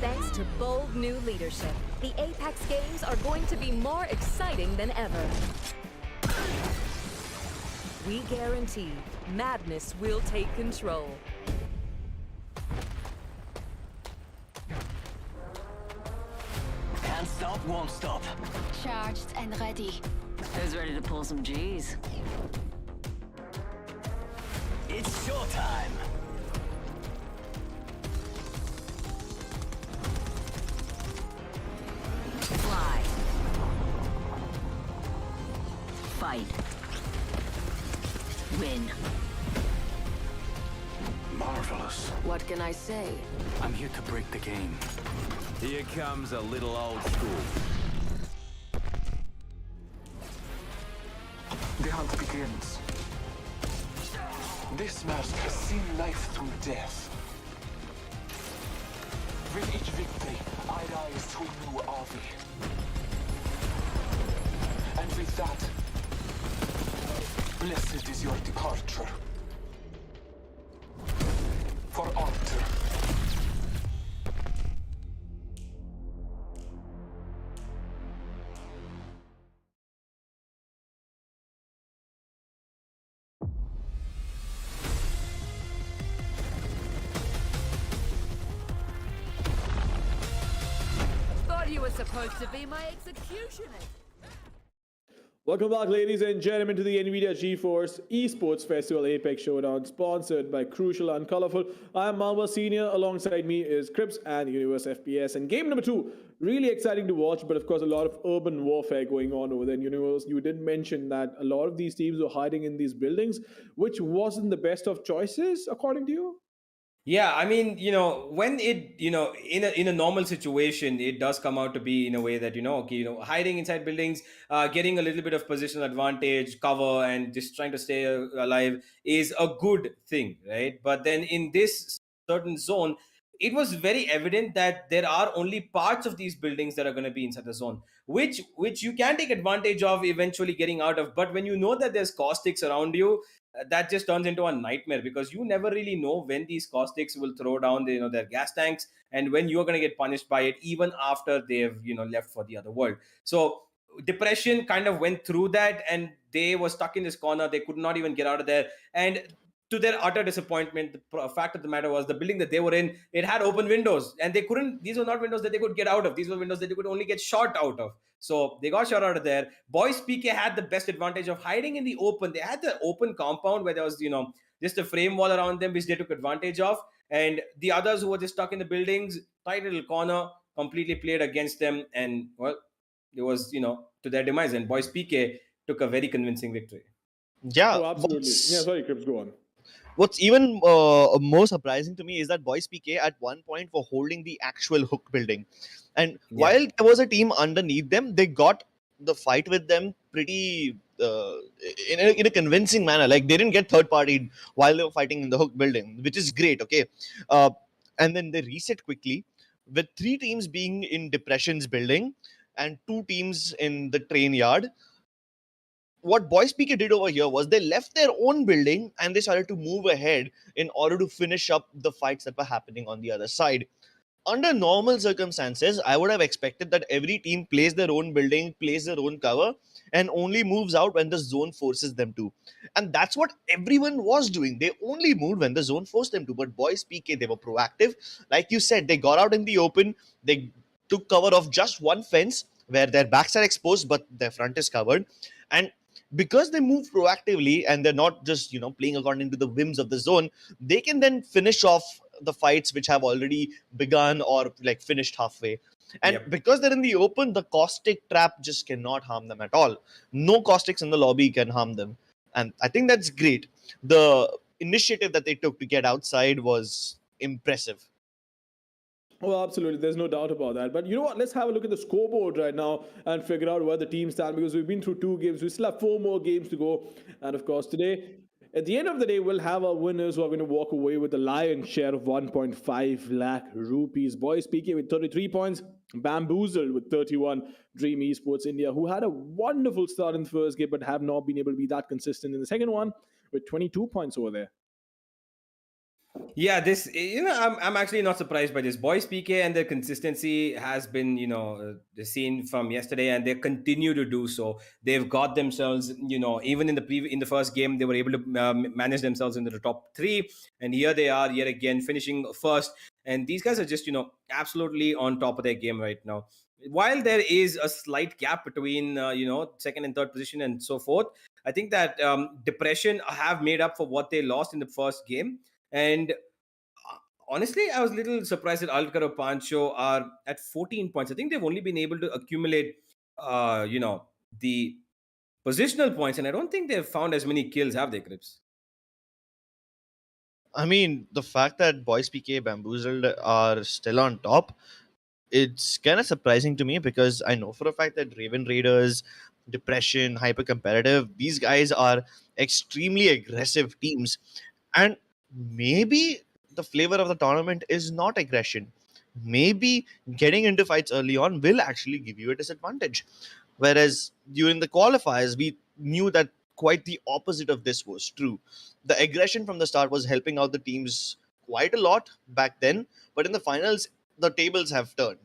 Thanks to bold new leadership, the Apex games are going to be more exciting than ever. We guarantee madness will take control. Can't stop, won't stop. Charged and ready. Who's ready to pull some G's? It's showtime. Fly. Fight. Win. Marvelous. What can I say? I'm here to break the game. Here comes a little old school. The hunt begins. This mask has seen life through death. With each victory, I rise to a new army. And with that, blessed is your departure. For Arthur. You were supposed to be my executioner. Welcome back, ladies and gentlemen, to the NVIDIA GeForce Esports Festival Apex Showdown, sponsored by Crucial and Colorful. I'm Malva Senior. Alongside me is Crips and Universe FPS. And game number 2, really exciting to watch, but of course, a lot of urban warfare going on over there in Universe. You did mention that a lot of these teams were hiding in these buildings, which wasn't the best of choices, according to you? Yeah, I mean, when it, in a normal situation, it does come out to be in a way that, okay, hiding inside buildings, getting a little bit of positional advantage, cover, and just trying to stay alive is a good thing, right? But then in this certain zone, it was very evident that there are only parts of these buildings that are going to be inside the zone, which you can take advantage of eventually getting out of. But when you know that there's caustics around you, that just turns into a nightmare, because you never really know when these caustics will throw down their gas tanks, and when you're going to get punished by it even after they've left for the other world. So depression kind of went through that, and they were stuck in this corner. They could not even get out of there, and to their utter disappointment, the fact of the matter was the building that they were in, it had open windows, and they couldn't these were not windows that they could get out of. These were windows that they could only get shot out of. So they got shot out of there. Boys PK had the best advantage of hiding in the open. They had the open compound where there was, just a frame wall around them, which they took advantage of. And the others who were just stuck in the buildings, tight little corner, completely played against them. And, well, it was, to their demise. And Boys PK took a very convincing victory. Yeah. Oh, absolutely. Yeah, sorry, Crips, go on. What's even more surprising to me is that Boys PK at one point were holding the actual hook building. And while there was a team underneath them, they got the fight with them pretty in a convincing manner. Like, they didn't get third partied while they were fighting in the hook building, which is great, okay? And then they reset quickly, with 3 teams being in Depression's building and 2 teams in the train yard. What Boys PK did over here was they left their own building and they started to move ahead in order to finish up the fights that were happening on the other side. Under normal circumstances, I would have expected that every team plays their own building, plays their own cover, and only moves out when the zone forces them to. And that's what everyone was doing. They only moved when the zone forced them to. But Boys PK, they were proactive. Like you said, they got out in the open. They took cover of just one fence where their backs are exposed, but their front is covered. And because they move proactively and they're not just playing according to the whims of the zone, they can then finish off the fights which have already begun or like finished halfway. And because they're in the open, the caustic trap just cannot harm them at all. No caustics in the lobby can harm them, and I think that's great. The initiative that they took to get outside was impressive. Oh, absolutely. There's no doubt about that. But you know what? Let's have a look at the scoreboard right now and figure out where the teams stand, because we've been through 2 games. We still have 4 more games to go. And of course, today, at the end of the day, we'll have our winners who are going to walk away with the lion's share of 1.5 lakh rupees. Boys PK with 33 points, Bamboozled with 31, Dream Esports India, who had a wonderful start in the first game but have not been able to be that consistent in the second one, with 22 points over there. Yeah, this, I'm actually not surprised by this. Boys PK and their consistency has been, seen from yesterday, and they continue to do so. They've got themselves, even in the first game, they were able to manage themselves into the top 3, and here they are yet again finishing first. And these guys are just, absolutely on top of their game right now. While there is a slight gap between, second and third position and so forth, I think that Depression have made up for what they lost in the first game. And honestly, I was a little surprised that Alcar or Pancho are at 14 points. I think they've only been able to accumulate, the positional points, and I don't think they've found as many kills, have they, Crips? I mean, the fact that Boys PK Bamboozled are still on top, it's kind of surprising to me, because I know for a fact that Raven Raiders, Depression, Hyper Competitive, these guys are extremely aggressive teams. And maybe the flavor of the tournament is not aggression. Maybe getting into fights early on will actually give you a disadvantage. Whereas during the qualifiers, we knew that quite the opposite of this was true. The aggression from the start was helping out the teams quite a lot back then, but in the finals, the tables have turned.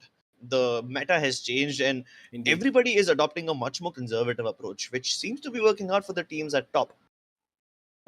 The meta has changed, and everybody is adopting a much more conservative approach, which seems to be working out for the teams at top.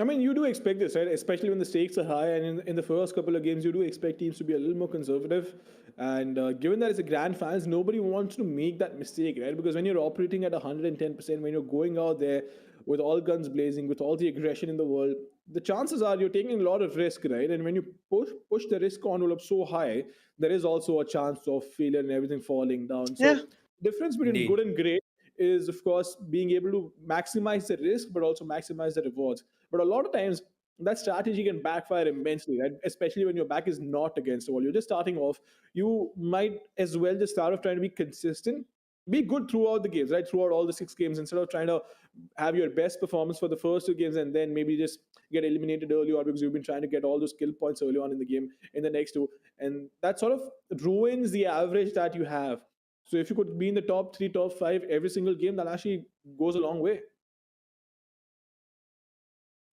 I mean, you do expect this, right? Especially when the stakes are high, and in the first couple of games, you do expect teams to be a little more conservative. And given that it's a grand finals, nobody wants to make that mistake, right? Because when you're operating at 110%, when you're going out there with all guns blazing, with all the aggression in the world, the chances are you're taking a lot of risk, right? And when you push the risk envelope so high, there is also a chance of failure and everything falling down. Yeah. So, difference between Indeed. good and great is, of course, being able to maximize the risk, but also maximize the rewards. But a lot of times, that strategy can backfire immensely, right? Especially when your back is not against the wall. You're just starting off. You might as well just start off trying to be consistent, be good throughout the games, right? Throughout all the 6 games, instead of trying to have your best performance for the first 2 games and then maybe just get eliminated early on because you've been trying to get all those skill points early on in the game in the next two. And that sort of ruins the average that you have. So if you could be in the top 3, top 5 every single game, that actually goes a long way.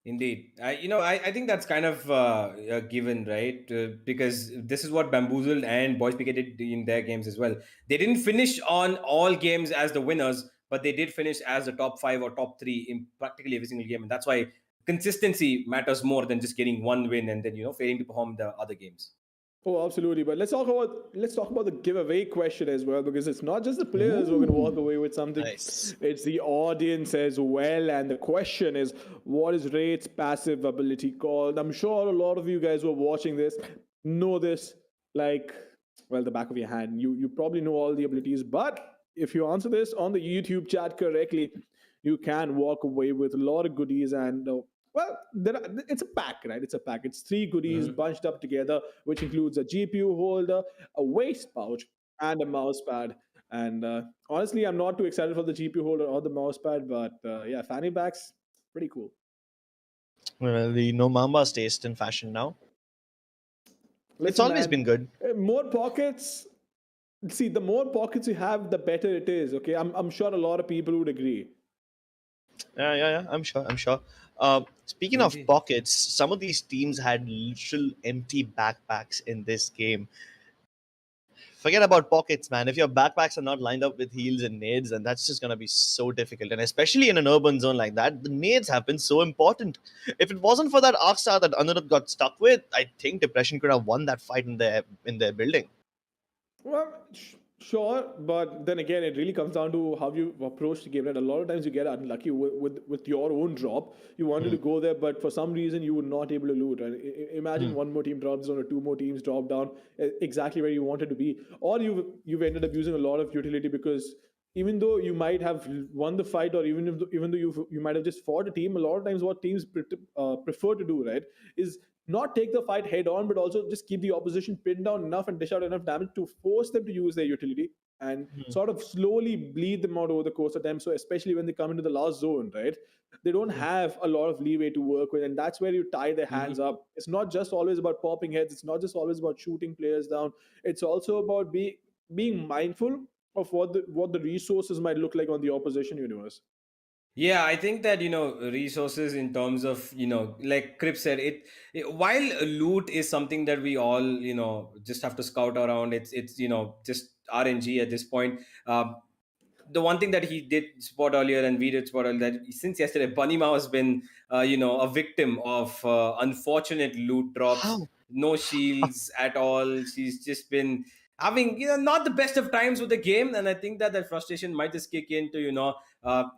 Indeed. I think that's kind of a given, right? Because this is what Bamboozled and Boys PK did in their games as well. They didn't finish on all games as the winners, but they did finish as the top 5 or top 3 in practically every single game. And that's why consistency matters more than just getting one win and then, failing to perform the other games. Oh, absolutely. But let's talk about the giveaway question as well, because it's not just the players who are going to walk away with something. Nice. It's the audience as well. And the question is, what is Raid's passive ability called? I'm sure a lot of you guys who are watching this know this like, well, the back of your hand. You probably know all the abilities, but if you answer this on the YouTube chat correctly, you can walk away with a lot of goodies. And well, it's a pack, right? It's a pack. It's 3 goodies bunched up together, which includes a GPU holder, a waist pouch, and a mouse pad. And honestly, I'm not too excited for the GPU holder or the mouse pad, but yeah, fanny packs, pretty cool. Well, the no Mamba's taste in fashion now. It's Listen, always man, been good. more pockets. See, the more pockets you have, the better it is. Okay, I'm sure a lot of people would agree. Yeah. I'm sure. I'm sure. Speaking of Indeed. pockets, some of these teams had literal empty backpacks in this game. Forget about pockets, man. If your backpacks are not lined up with heals and nades, then that's just gonna be so difficult. And especially in an urban zone like that, the nades have been so important. If it wasn't for that arc star that Anirudh got stuck with, I think Depression could have won that fight in their building. Well, sure, but then again, it really comes down to how you approach the game. Right? A lot of times you get unlucky with your own drop. You wanted to go there, but for some reason you were not able to loot. Right? Imagine one more team drops down or 2 more teams drop down exactly where you wanted to be, or you've ended up using a lot of utility because even though you might have won the fight, or even though you might have just fought a team, a lot of times what teams prefer to do, right, is not take the fight head on, but also just keep the opposition pinned down enough and dish out enough damage to force them to use their utility and sort of slowly bleed them out over the course of time. So especially when they come into the last zone, right, they don't have a lot of leeway to work with, and that's where you tie their hands up. It's not just always about popping heads. It's not just always about shooting players down. It's also about being mindful of what the resources might look like on the opposition universe. Yeah, I think that resources in terms of like Crip said, while loot is something that we all just have to scout around. It's just RNG at this point. The one thing that he did spot earlier and we did spot earlier, that since yesterday, Bunny Mao has been a victim of unfortunate loot drops, How? no shields at all. She's just been having not the best of times with the game, and I think that frustration might just kick into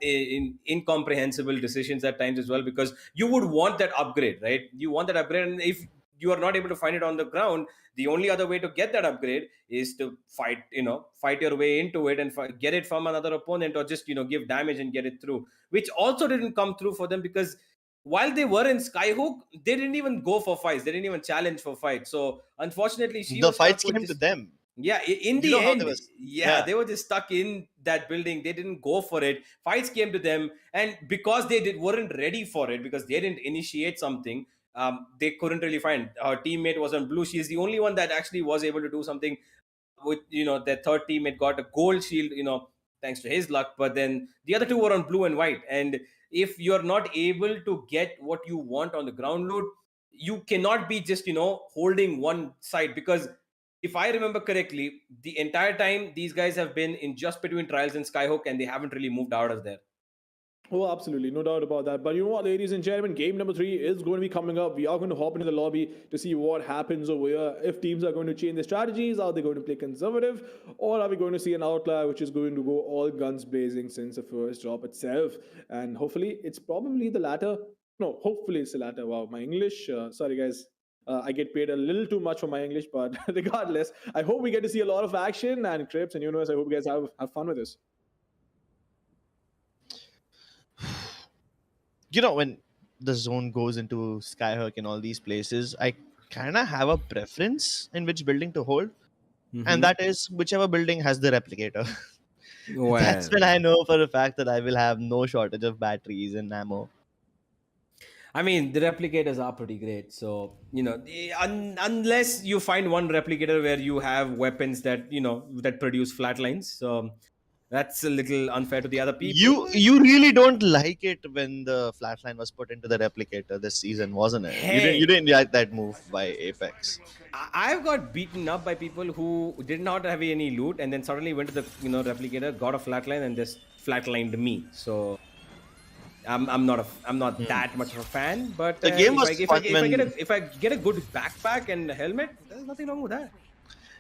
in incomprehensible decisions at times as well, because you would want that upgrade, right? You want that upgrade, and if you are not able to find it on the ground, the only other way to get that upgrade is to fight your way into it and get it from another opponent, or just give damage and get it through, which also didn't come through for them, because while they were in Skyhook, they didn't even go for fights, they didn't even challenge for fights. So unfortunately she The was stuck fights with came to this. them. Yeah, in You the know how they end, was. yeah, Yeah. they were just stuck in that building. They didn't go for it. Fights came to them, and because they weren't ready for it, because they didn't initiate something, they couldn't really find. Her teammate was on blue. She's the only one that actually was able to do something with their third teammate got a gold shield, thanks to his luck. But then the other two were on blue and white, and if you're not able to get what you want on the ground loot, you cannot be just holding one side, because if I remember correctly, the entire time these guys have been in just between Trials and Skyhook, and they haven't really moved out of there. Oh, absolutely. No doubt about that. But you know what, ladies and gentlemen, game number 3 is going to be coming up. We are going to hop into the lobby to see what happens over here. If teams are going to change their strategies, are they going to play conservative? Or are we going to see an outlier which is going to go all guns blazing since the first drop itself? And hopefully, it's probably the latter. No, hopefully it's the latter. Wow, my English. Sorry, guys. I get paid a little too much for my English, but regardless, I hope we get to see a lot of action and trips and universe. I hope you guys have fun with this. You know, when the zone goes into Skyhook and all these places, I kind of have a preference in which building to hold, and that is whichever building has the replicator. That's Well, when I know for a fact that I will have no shortage of batteries and ammo. I mean, the replicators are pretty great. So, unless you find one replicator where you have weapons that, that produce flatlines. So that's a little unfair to the other people. You really don't like it when the flatline was put into the replicator this season, wasn't it? Hey, You didn't like that move by Apex. I've got beaten up by people who did not have any loot and then suddenly went to the, replicator, got a flatline and just flatlined me. So I'm not that much of a fan, but The game was fun when if I get a good backpack and a helmet, there's nothing wrong with that.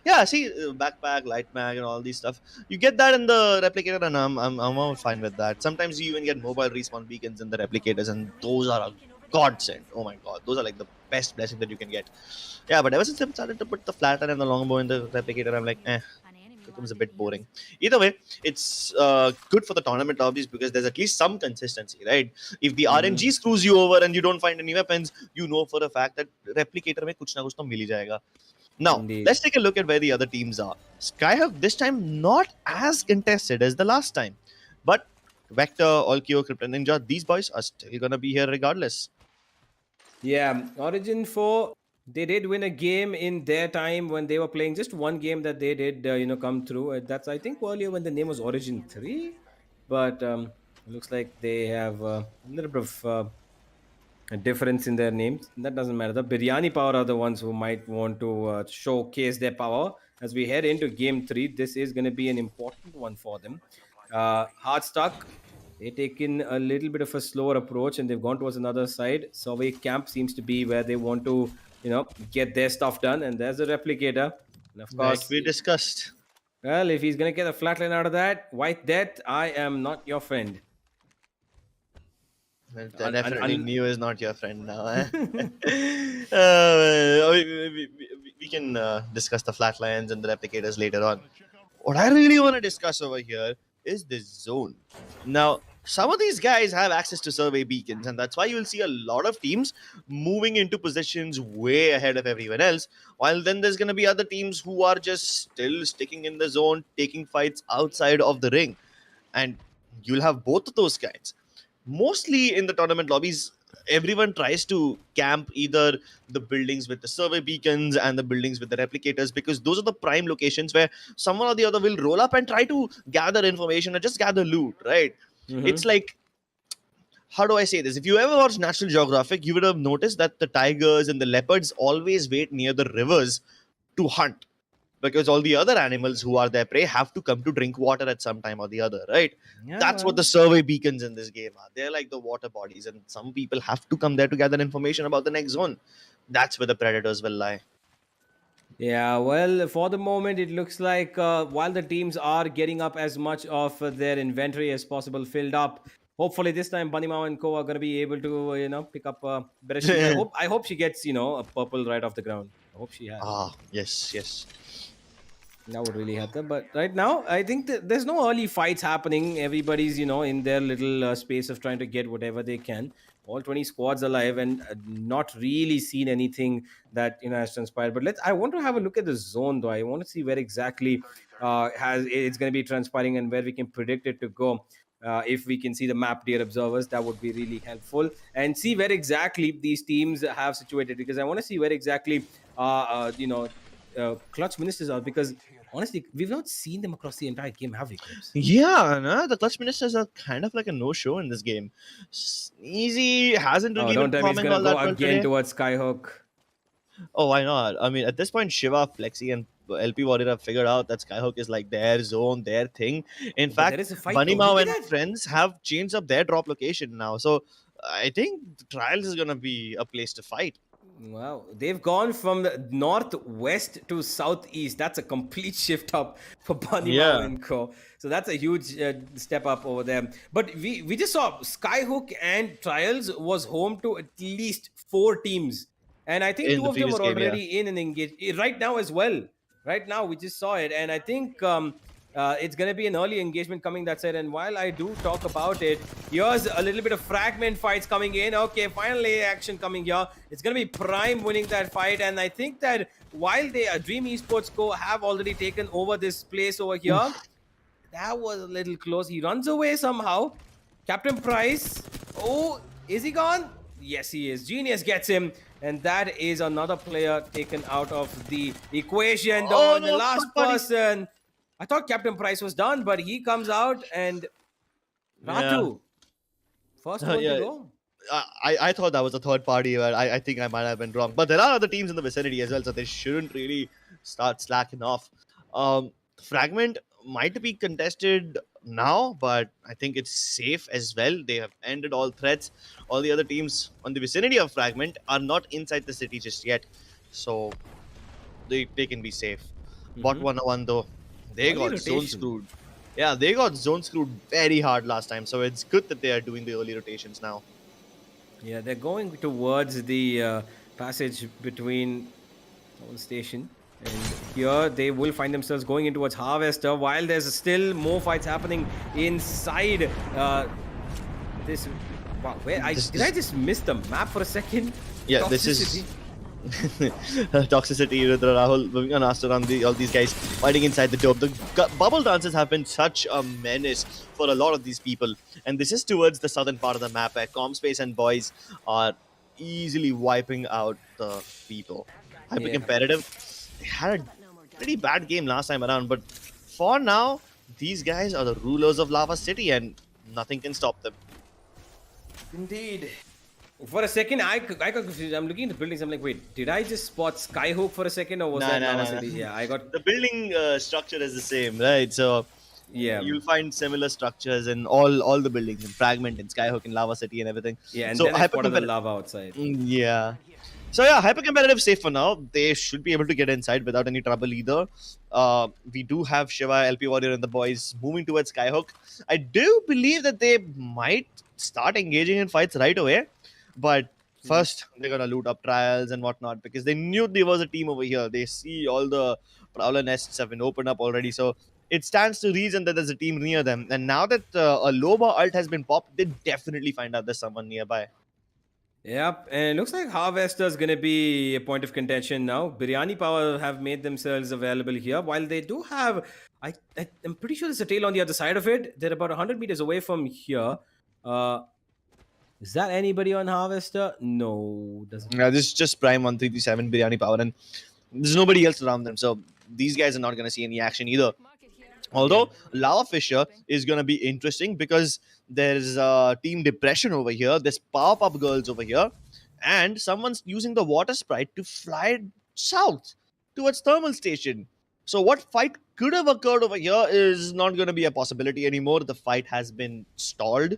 yeah, see, backpack, light mag, and all these stuff. You get that in the replicator, and I'm all fine with that. Sometimes you even get mobile respawn beacons in the replicators, and those are a godsend. Oh my god, those are like the best blessing that you can get. Yeah, but ever since I started to put the flatter and the longbow in the replicator, I'm like, it becomes a bit boring. Either way, it's good for the tournament lobbies because there's at least some consistency, right? If the RNG screws you over and you don't find any weapons, you know for a fact that replicator में कुछ ना कुछ तो मिल ही जाएगा. Now, Indeed. let's take a look at where the other teams are. Skyhawk this time not as contested as the last time. But Vector, Olkio, Crypto Ninja, these boys are still going to be here regardless. Yeah, Origin 4, they did win a game in their time when they were playing. Just one game that they did, come through. That's, I think, earlier when the name was Origin 3. But it looks like they have a little bit of a difference in their names. That doesn't matter. The Biryani Power are the ones who might want to showcase their power. As we head into game 3, this is going to be an important one for them. Hard stuck. They've taken a little bit of a slower approach and they've gone towards another side. Survey camp seems to be where they want to, get their stuff done. And there's a replicator. And of course, Like we discussed. well, if he's going to get a flatline out of that, White Death, I am not your friend. Definitely Neo is not your friend now. We can discuss the flatlines and the replicators later on. What I really want to discuss over here is this zone. Now, some of these guys have access to survey beacons, and that's why you'll see a lot of teams moving into positions way ahead of everyone else. While then there's going to be other teams who are just still sticking in the zone, taking fights outside of the ring. And you'll have both of those guys. Mostly in the tournament lobbies, everyone tries to camp either the buildings with the survey beacons and the buildings with the replicators because those are the prime locations where someone or the other will roll up and try to gather information or just gather loot, right? It's like, how do I say this? If you ever watched National Geographic, you would have noticed that the tigers and the leopards always wait near the rivers to hunt because all the other animals who are their prey have to come to drink water at some time or the other, right? Yeah. That's what the survey beacons in this game are. They're like the water bodies, and some people have to come there to gather information about the next zone. That's where the predators will lie. Yeah, well, for the moment, it looks like while the teams are getting up as much of their inventory as possible filled up, hopefully this time Bunny Mao and Co are going to be able to, pick up a better shot. I hope she gets, a purple right off the ground. I hope she has. Yes. That would really help them. But right now, I think that there's no early fights happening. Everybody's, in their little space of trying to get whatever they can. All 20 squads alive and not really seen anything that, has transpired. But I want to have a look at the zone, though. I want to see where exactly it's going to be transpiring and where we can predict it to go. If we can see the map, dear observers, that would be really helpful. And see where exactly these teams have situated. Because I want to see where exactly, Clutch Ministers are. Because honestly, we've not seen them across the entire game, have we, Chris? Yeah, no, the clutch ministers are kind of like a no-show in this game. Easy hasn't really Don't been tell me he's performing going all to that go well again today. towards Skyhook. Oh, why not? I mean, at this point, Shiva, Flexi, and LP Warrior have figured out that Skyhook is like their zone, their thing. In But there fact, is a fight Bunny though. Mao Look at and that. friends have changed up their drop location now. So I think Trials is gonna be a place to fight. Wow, they've gone from the northwest to southeast. That's a complete shift up for Bunny Mao Yeah. and Co. So that's a huge step up over there. But we just saw Skyhook and Trials was home to at least 4 teams, and I think In two the of them previous are game, yeah. already in and engaged right now as well. Right now, we just saw it, and I think it's going to be an early engagement coming that side. And while I do talk about it, here's a little bit of fragment fights coming in. Okay, finally action coming here. It's going to be Prime winning that fight. And I think that while they Dream Esports Co have already taken over this place over here, that was a little close. He runs away somehow. Captain Price. Oh, is he gone? Yes, he is. Genius gets him. And that is another player taken out of the equation. Though, Oh and the no, last buddy. person. I thought Captain Price was done, but he comes out and Ratu. First one Yeah. to go. I thought that was a third party, but I think I might have been wrong. But there are other teams in the vicinity as well, so they shouldn't really start slacking off. Fragment might be contested now, but I think it's safe as well. They have ended all threats. All the other teams on the vicinity of Fragment are not inside the city just yet, so they can be safe. Bot 101 though, they Early got zone rotation. screwed. Yeah, they got zone screwed very hard last time, so it's good that they are doing the early rotations now. Yeah, they're going towards the passage between Town Station. And here they will find themselves going in towards Harvester while there's still more fights happening inside this. Wow, where did I just miss the map for a second? Yeah, this is Toxicity with Rahul moving on after on all these guys fighting inside the dome. The bubble dances have been such a menace for a lot of these people, and this is towards the southern part of the map where Comspace and Boys are easily wiping out the people. Hyper competitive. They had a pretty bad game last time around, but for now, these guys are the rulers of Lava City, and nothing can stop them. Indeed. For a second, I got confused. I'm looking at the buildings. I'm like, wait, did I just spot Skyhook for a second, or was that Lava City? Yeah, I got the building structure is the same, right? So yeah, you'll find similar structures in all the buildings in Fragment and Skyhook and Lava City and everything. Yeah, and so then I spotted the lava outside. Yeah. So yeah, hyper competitive safe for now. They should be able to get inside without any trouble either. We do have Shiva, LP Warrior, and the boys moving towards Skyhook. I do believe that they might start engaging in fights right away, but first they're gonna loot up Trials and whatnot because they knew there was a team over here. They see all the Prowler nests have been opened up already, so it stands to reason that there's a team near them. And now that a Loba ult has been popped, they definitely find out there's someone nearby. Yep, and it looks like Harvester is going to be a point of contention now. Biryani Power have made themselves available here. While they do have, I'm pretty sure there's a tail on the other side of it. They're about 100 meters away from here. Is that anybody on Harvester? No, doesn't. Yeah, this is just Prime 1337 Biryani Power, and there's nobody else around them. So these guys are not going to see any action either. Although Lava Fisher is going to be interesting because there's Team Depression over here, there's Power-Up Girls over here, and someone's using the Water Sprite to fly south towards Thermal Station. So what fight could have occurred over here is not going to be a possibility anymore. The fight has been stalled.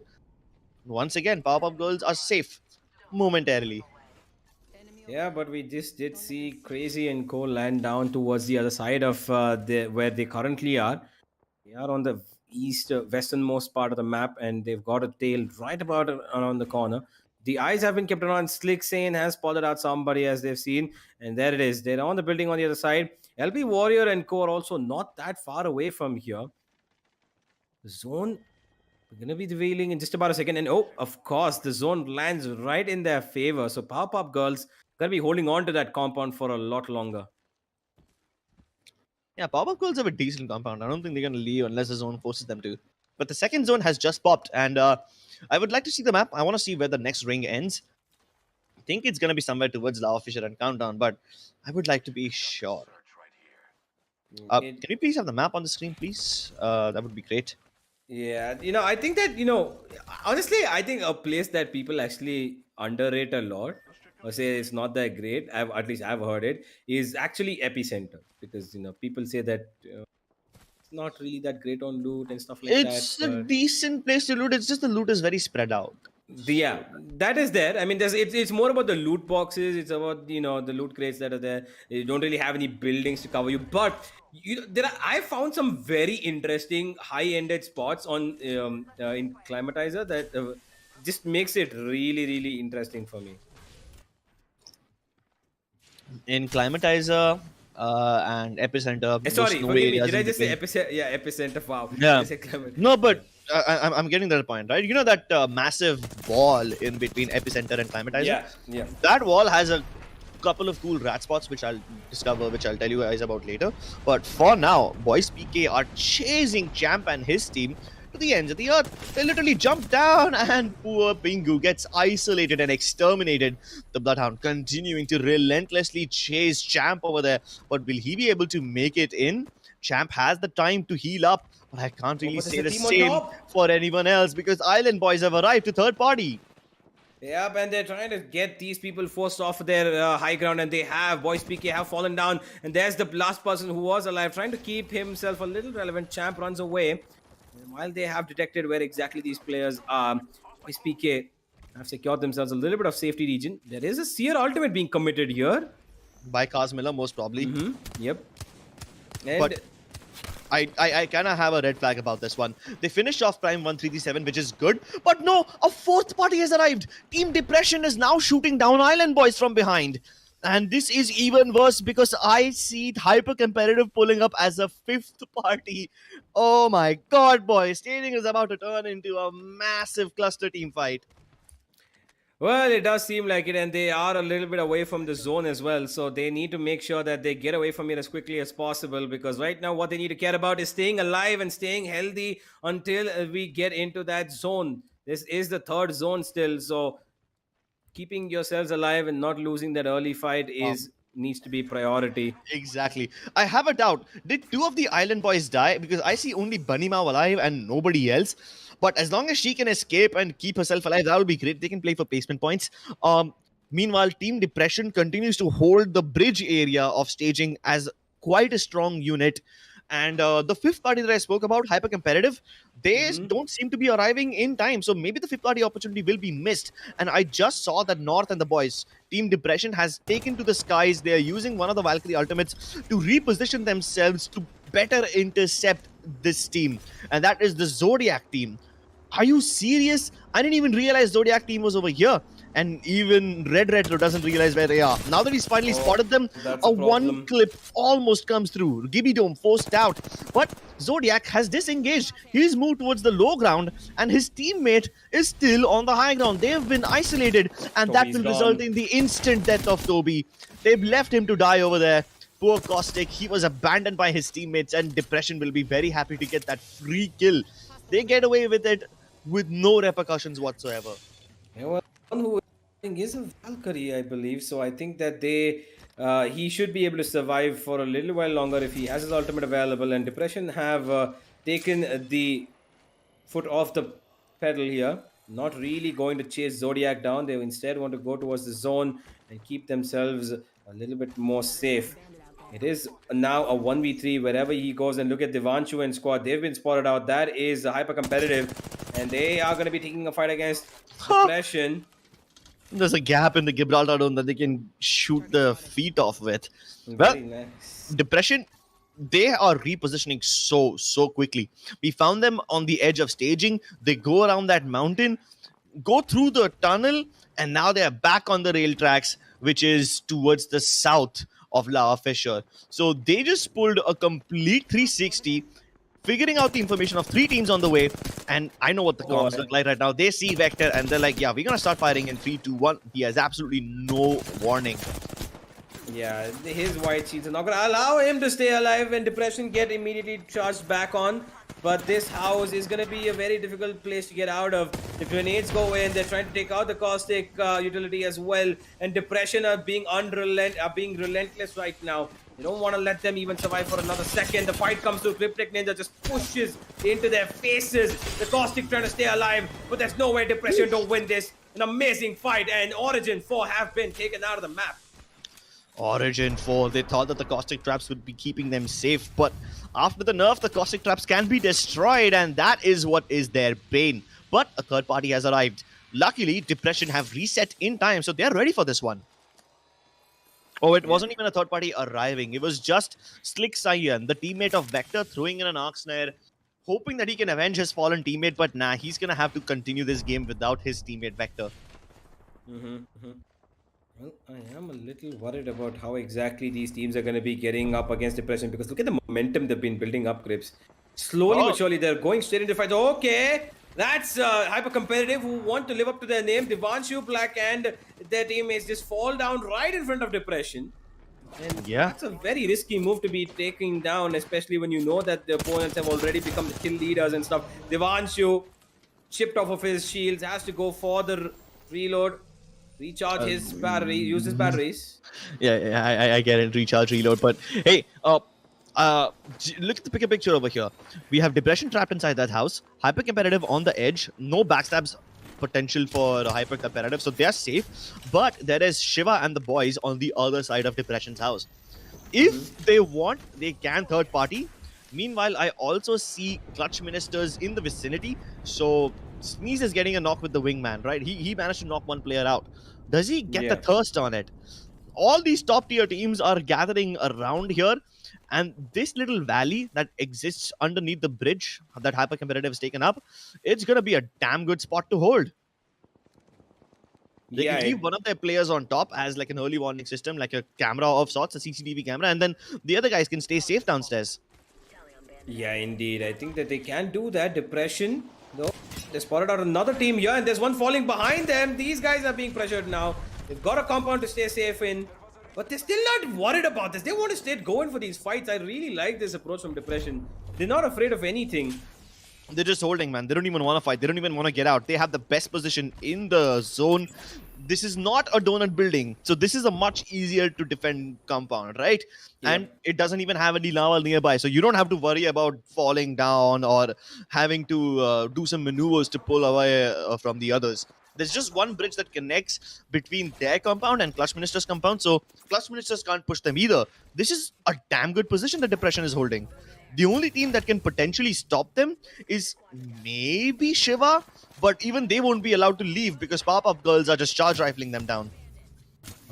Once again, Power-Up Girls are safe momentarily. Yeah, but we just did see Crazy and Co land down towards the other side of where they currently are. They are on the westernmost part of the map, and they've got a tail right about around the corner. The eyes have been kept on. Slick Sane has spotted out somebody as they've seen, and there it is. They're on the building on the other side. LP Warrior and Co are also not that far away from here. The zone, we're going to be revealing in just about a second. And oh, of course, the zone lands right in their favor. So Power-Up Girls going to be holding on to that compound for a lot longer. Yeah, Power-Up Girls have a decent compound. I don't think they're going to leave unless the zone forces them to. But the second zone has just popped, and I would like to see the map. I want to see where the next ring ends. I think it's going to be somewhere towards Lava Fisher and Countdown, but I would like to be sure. Can we please have the map on the screen, please? That would be great. Yeah, I think that, honestly, I think a place that people actually underrate a lot or say it's not that great, at least I've heard it, is actually Epicenter, because people say that it's not really that great on loot and stuff like that. It's a But decent place to loot. It's just the loot is very spread out. yeah, that is there. I mean, it's more about the loot boxes. It's about the loot crates that are there. You don't really have any buildings to cover you, but I found some very interesting high-ended spots on in Climatizer that just makes it really really interesting for me. In Climatizer and Epicenter, those Sorry, snowy forgive me. areas Did I in just say between. epicenter? Yeah, epicenter. Wow. Yeah. I said Climatizer. No, but I'm getting that point, right? You know that massive wall in between Epicenter and Climatizer? Yeah. That wall has a couple of cool rat spots, which I'll discover, which I'll tell you guys about later. But for now, Boys PK are chasing Champ and his team to the ends of the earth. They literally jump down, and poor Pingu gets isolated and exterminated. The Bloodhound continuing to relentlessly chase Champ over there. But will he be able to make it in? Champ has the time to heal up, but I can't really but there's say a the team on same top. for anyone else because Island Boys have arrived to third party. Yep, and they're trying to get these people forced off their high ground, and they have. Boys PK have fallen down, and there's the last person who was alive, trying to keep himself a little relevant. Champ runs away, and while they have detected where exactly these players are, Boys PK have secured themselves a little bit of safety region. There is a Seer ultimate being committed here. By Kaz Miller, most probably. Yep. And But I kind of have a red flag about this one. They finished off Prime 1337, which is good. But no, a fourth party has arrived. Team Depression is now shooting down Island Boys from behind. And this is even worse because I see Hyper Competitive pulling up as a fifth party. Oh my god, boys. Staging is about to turn into a massive cluster team fight. well, it does seem like it, and they are a little bit away from the zone as well. So they need to make sure that they get away from it as quickly as possible, because right now what they need to care about is staying alive and staying healthy until we get into that zone. This is the third zone still, so keeping yourselves alive and not losing that early fight is needs to be priority. Exactly. I have a doubt. Did two of the Island Boys die? Because I see only Bunny Mao alive and nobody else. But as long as she can escape and keep herself alive, that will be great. They can play for placement points. Meanwhile, Team Depression continues to hold the bridge area of staging as quite a strong unit. And the fifth party that I spoke about, Hyper Competitive, they don't seem to be arriving in time. So maybe the fifth party opportunity will be missed. And I just saw that North and the boys, Team Depression, has taken to the skies. They are using one of the Valkyrie ultimates to reposition themselves to better intercept this team. And that is the Zodiac team. Are you serious? I didn't even realize Zodiac team was over here. And even Red Retro doesn't realize where they are. Now that he's finally spotted them, that's a a one problem. clip almost comes through. Gibby Dome forced out. But Zodiac has disengaged. He's moved towards the low ground, and his teammate is still on the high ground. They have been isolated, and that Toby's will gone. result in the instant death of Toby. They've left him to die over there. Poor Caustic, he was abandoned by his teammates, and Depression will be very happy to get that free kill. They get away with it with no repercussions whatsoever. Yeah, well, one who is a Valkyrie, I believe. So I think that he should be able to survive for a little while longer if he has his ultimate available. And Depression have taken the foot off the pedal here. Not really going to chase Zodiac down. They instead want to go towards the zone and keep themselves a little bit more safe. It is now a 1v3 wherever he goes, and look at Devanshu and squad. They've been spotted out. That is hyper competitive, and they are going to be taking a fight against Depression. There's a gap in the Gibraltar dome that they can shoot the feet off with. Well, Very nice. Depression, they are repositioning so quickly. We found them on the edge of staging. They go around that mountain, go through the tunnel, and now they are back on the rail tracks, which is towards the south of Lava Fissure. So they just pulled a complete 360, figuring out the information of three teams on the way. And I know what the comms look like right now. They see Vector and they're like, yeah, we're going to start firing in 3, 2, 1. He has absolutely no warning. Yeah, his white sheets are not going to allow him to stay alive when Depression get immediately charged back on. But this house is going to be a very difficult place to get out of. The grenades go in. They're trying to take out the caustic utility as well. And Depression are being relentless right now. They don't want to let them even survive for another second. The fight comes through. Cryptic Ninja just pushes into their faces. The caustic trying to stay alive, but there's no way Depression don't win this. An amazing fight, and Origin 4 have been taken out of the map. Origin 4, they thought that the caustic traps would be keeping them safe, but after the nerf, the caustic traps can be destroyed, and that is what is their bane. But a third party has arrived. Luckily, Depression have reset in time, so they're ready for this one. Oh, it wasn't even a third party arriving. It was just Slick Cyan, the teammate of Vector, throwing in an Arc Snare, hoping that he can avenge his fallen teammate, but nah, he's gonna have to continue this game without his teammate Vector. Well, I am a little worried about how exactly these teams are going to be getting up against Depression, because look at the momentum they've been building up, Grips. Slowly but surely, they're going straight into fights. Okay, that's hyper competitive who want to live up to their name. Devanshu, Black, and their teammates just fall down right in front of Depression. And that's a very risky move to be taking down, especially when you know that the opponents have already become the kill leaders and stuff. Devanshu, chipped off of his shields, has to go for the reload. Recharge his battery, use his batteries. Yeah, I get it, recharge, reload. But hey, look at the bigger picture over here. We have Depression trapped inside that house, hyper competitive on the edge, no backstabs potential for hyper competitive, so they are safe. But there is Shiva and the boys on the other side of Depression's house. If they want, they can third party. Meanwhile, I also see Clutch Ministers in the vicinity, so Sneeze is getting a knock with the wingman, right? He managed to knock one player out. Does he get the thirst on it? All these top tier teams are gathering around here, and this little valley that exists underneath the bridge that hyper competitive has taken up, it's gonna be a damn good spot to hold. They can leave one of their players on top as like an early warning system, like a camera of sorts, a CCTV camera, and then the other guys can stay safe downstairs. Yeah, indeed. I think that they can do that. Depression, though, they spotted out another team here, and there's one falling behind them. These guys are being pressured now. They've got a compound to stay safe in, but they're still not worried about this. They want to stay going for these fights. I really like this approach from Depression. They're not afraid of anything. They're just holding, man. They don't even want to fight. They don't even want to get out. They have the best position in the zone. This is not a donut building, so this is a much easier to defend compound, right? And it doesn't even have any lava nearby, so you don't have to worry about falling down or having to do some maneuvers to pull away from the others. There's just one bridge that connects between their compound and Clutch Minister's compound, so Clutch Ministers can't push them either. This is a damn good position that Depression is holding. The only team that can potentially stop them is maybe Shiva, but even they won't be allowed to leave because Pop-Up Girls are just charge rifling them down.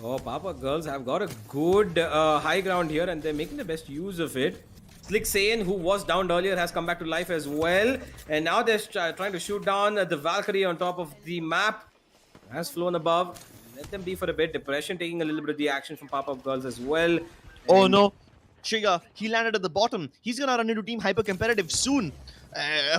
Oh, Pop-Up Girls have got a good high ground here, and they're making the best use of it. Slick Saiyan, who was downed earlier, has come back to life as well. And now they're trying to shoot down the Valkyrie on top of the map. Has flown above. Let them be for a bit. Depression taking a little bit of the action from Pop-Up Girls as well. Oh no. Shiga, he landed at the bottom. He's gonna run into team hyper competitive soon.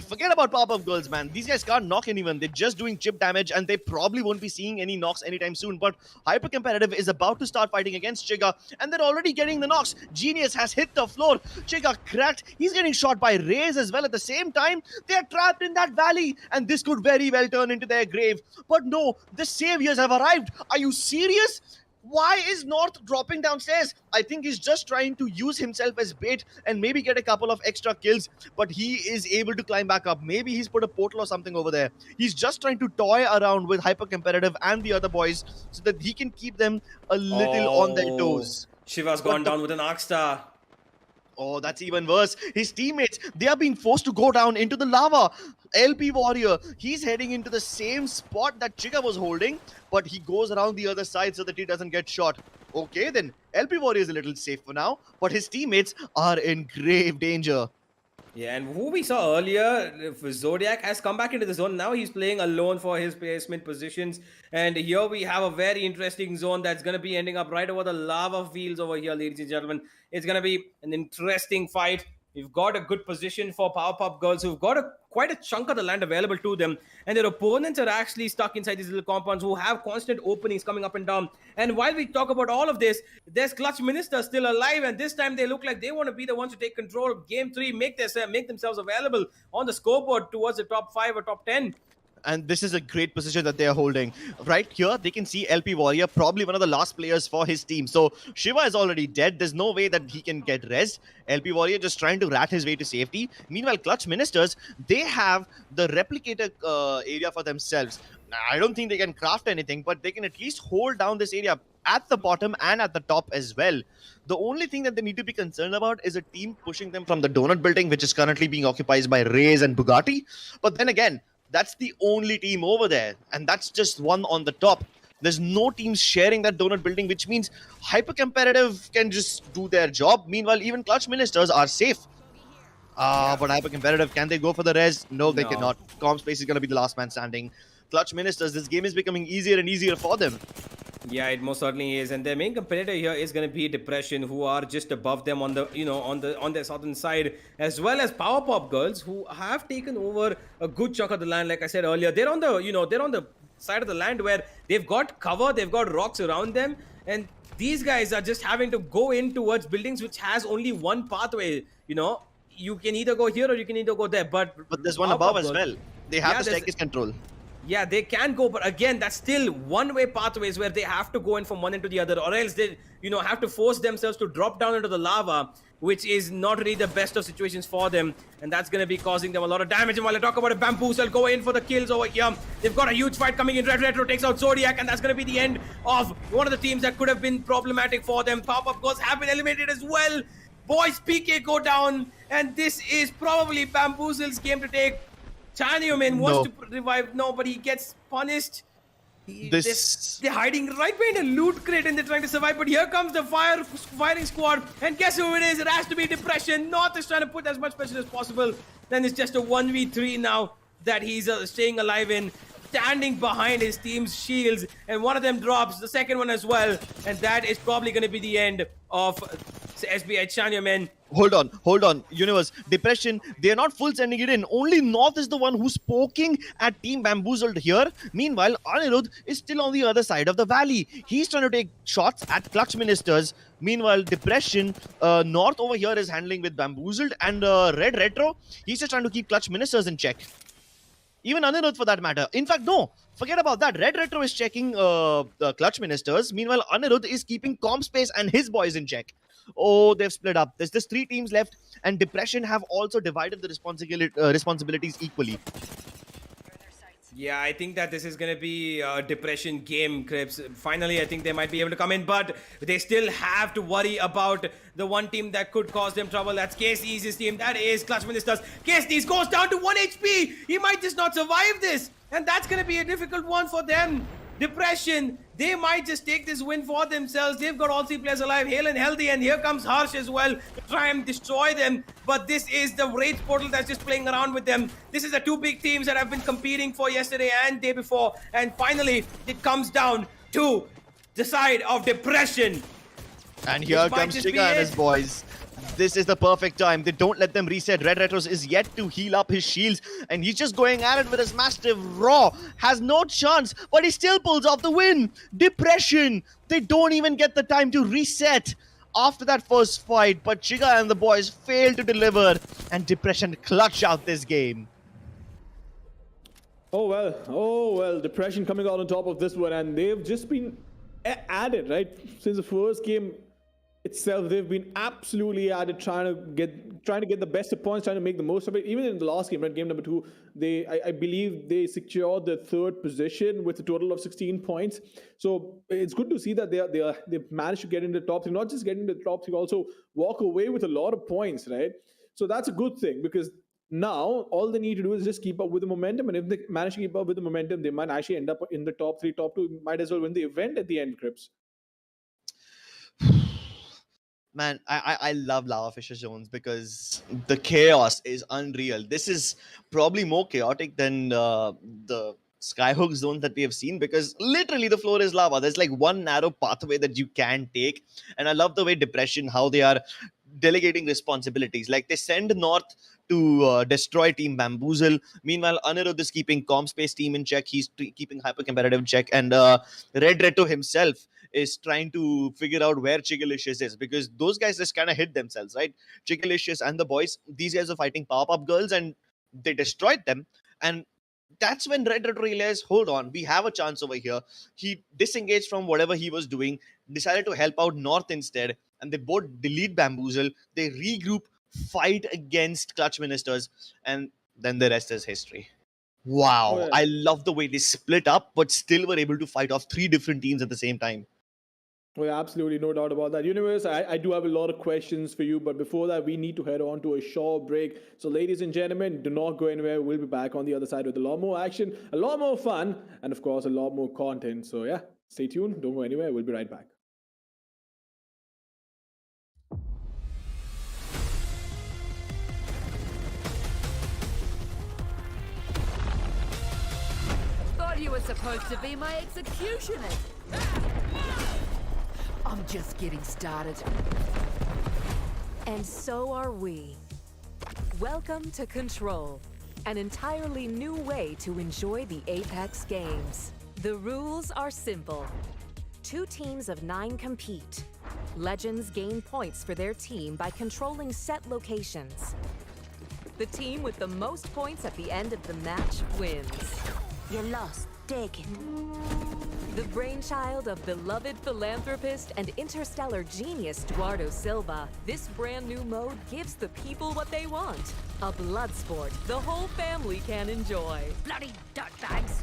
Forget about pop-up girls, man. These guys can't knock anyone. They're just doing chip damage, and they probably won't be seeing any knocks anytime soon. But hyper competitive is about to start fighting against Chiga, and they're already getting the knocks. Genius has hit the floor. Chiga cracked. He's getting shot by Rays as well at the same time. They're trapped in that valley, and this could very well turn into their grave. But no, the saviors have arrived. Are you serious? Why is North dropping downstairs? I think he's just trying to use himself as bait and maybe get a couple of extra kills, but he is able to climb back up. Maybe he's put a portal or something over there. He's just trying to toy around with hyper competitive and the other boys so that he can keep them a little on their toes. Shiva's gone down with an Arc Star. Oh, that's even worse. His teammates, they are being forced to go down into the lava. LP Warrior, he's heading into the same spot that Chica was holding, but he goes around the other side so that he doesn't get shot. Okay, then LP Warrior is a little safe for now, but his teammates are in grave danger. Yeah, and who we saw earlier, Zodiac, has come back into the zone. Now he's playing alone for his placement positions. And here we have a very interesting zone that's going to be ending up right over the lava fields over here, ladies and gentlemen. It's going to be an interesting fight. We've got a good position for Powerpuff Girls who've got quite a chunk of the land available to them. And their opponents are actually stuck inside these little compounds who have constant openings coming up and down. And while we talk about all of this, there's Clutch Minister still alive. And this time they look like they want to be the ones to take control. Game 3, make themselves available on the scoreboard towards the top 5 or top 10. And this is a great position that they are holding. Right here, they can see LP Warrior, probably one of the last players for his team. So Shiva is already dead. There's no way that he can get rezzed. LP Warrior just trying to rat his way to safety. Meanwhile, Clutch Ministers, they have the replicator area for themselves. I don't think they can craft anything, but they can at least hold down this area at the bottom and at the top as well. The only thing that they need to be concerned about is a team pushing them from the donut building, which is currently being occupied by Raze and Bugatti. But then again, that's the only team over there, and that's just one on the top. There's no teams sharing that donut building, which means hyper competitive can just do their job. Meanwhile, even Clutch Ministers are safe. But hyper competitive, can they go for the res? No, they cannot. Comp Space is going to be the last man standing. Clutch Ministers, this game is becoming easier and easier for them. Yeah, it most certainly is, and their main competitor here is going to be Depression, who are just above them on the on their southern side, as well as Power Pop Girls, who have taken over a good chunk of the land. Like I said earlier, they're on the side of the land where they've got cover, they've got rocks around them, and these guys are just having to go in towards buildings which has only one pathway. You can either go here or you can either go there, but there's one above as well. They have the staircase control. Yeah, they can go, but again, that's still one-way pathways where they have to go in from one end to the other, or else they, have to force themselves to drop down into the lava, which is not really the best of situations for them, and that's going to be causing them a lot of damage. And while I talk about a Bamboozle, go in for the kills over here. They've got a huge fight coming in. Red Retro takes out Zodiac, and that's going to be the end of one of the teams that could have been problematic for them. Pop-Up Girls have been eliminated as well. Boys, PK go down, and this is probably Bamboozle's game to take. Chanyomin wants to revive. No, but he gets punished. They're hiding right behind a loot crate and they're trying to survive. But here comes the firing squad. And guess who it is? It has to be Depression. North is trying to put as much pressure as possible. Then it's just a 1v3 now that he's staying alive in. Standing behind his team's shields. And one of them drops. The second one as well. And that is probably going to be the end of SBI Chanyomin. Hold on. Universe, Depression, they're not full sending it in. Only North is the one who's poking at Team Bamboozled here. Meanwhile, Anirudh is still on the other side of the valley. He's trying to take shots at Clutch Ministers. Meanwhile, Depression, North over here is handling with Bamboozled. And Red Retro, he's just trying to keep Clutch Ministers in check. Even Anirudh for that matter. In fact, no, forget about that. Red Retro is checking the Clutch Ministers. Meanwhile, Anirudh is keeping Comp Space and his boys in check. Oh, they've split up. There's just 3 teams left, and Depression have also divided the responsibilities equally. Yeah, I think that this is going to be a Depression game, Crips. Finally, I think they might be able to come in, but they still have to worry about the one team that could cause them trouble. That's KSD's team. That is Clutch Ministers. KSD's goes down to 1 HP. He might just not survive this, and that's going to be a difficult one for them. Depression, they might just take this win for themselves. They've got all 3 players alive, hale and healthy, and here comes Harsh as well to try and destroy them. But this is the Rage Portal that's just playing around with them. This is the 2 big teams that have been competing for yesterday and day before. And finally, it comes down to the side of Depression. And here comes Chica and his boys. This is the perfect time. They don't let them reset. Red Retros is yet to heal up his shields. And he's just going at it with his massive raw. Has no chance, but he still pulls off the win. Depression. They don't even get the time to reset after that first fight. But Chica and the boys fail to deliver. And Depression clutch out this game. Oh well. Depression coming out on top of this one. And they've just been added, right? Since the first game itself, they've been absolutely at it, trying to get the best of points, trying to make the most of it. Even in the last game, right, game number 2, I believe they secured the 3rd position with a total of 16 points. So it's good to see that they've managed to get into the top 3. Not just get into the top 3, also walk away with a lot of points, right? So that's a good thing, because now all they need to do is just keep up with the momentum, and if they manage to keep up with the momentum, they might actually end up in the top 3, top 2. Might as well win the event at the end, Crips. Man, I love Lava Fisher Zones because the chaos is unreal. This is probably more chaotic than the Skyhook zone that we have seen, because literally the floor is lava. There's like one narrow pathway that you can take. And I love the way Depression, how they are delegating responsibilities. Like they send North to destroy Team Bamboozle. Meanwhile, Anirudh is keeping Comp Space team in check. He's keeping hyper competitive check. And Red Reto himself is trying to figure out where Chigalicious is, because those guys just kind of hit themselves, right? Chigalicious and the boys, these guys are fighting Pop-Up Girls and they destroyed them. And that's when Red Red realized, hold on, we have a chance over here. He disengaged from whatever he was doing, decided to help out North instead, and they both delete Bamboozle. They regroup, fight against Clutch Ministers, and then the rest is history. Oh, Wow, yeah. I love the way they split up, but still were able to fight off three different teams at the same time. Well, absolutely, no doubt about that. Universe, I do have a lot of questions for you, but before that, we need to head on to a short break. So, ladies and gentlemen, do not go anywhere. We'll be back on the other side with a lot more action, a lot more fun, and of course, a lot more content. So, yeah, stay tuned. Don't go anywhere. We'll be right back. Thought you were supposed to be my executioner. I'm just getting started. And so are we. Welcome to Control, an entirely new way to enjoy the Apex games. The rules are simple. 2 teams of 9 compete. Legends gain points for their team by controlling set locations. The team with the most points at the end of the match wins. You lost. Take it. The brainchild of beloved philanthropist and interstellar genius Eduardo Silva, this brand new mode gives the people what they want. A blood sport the whole family can enjoy. Bloody dirtbags.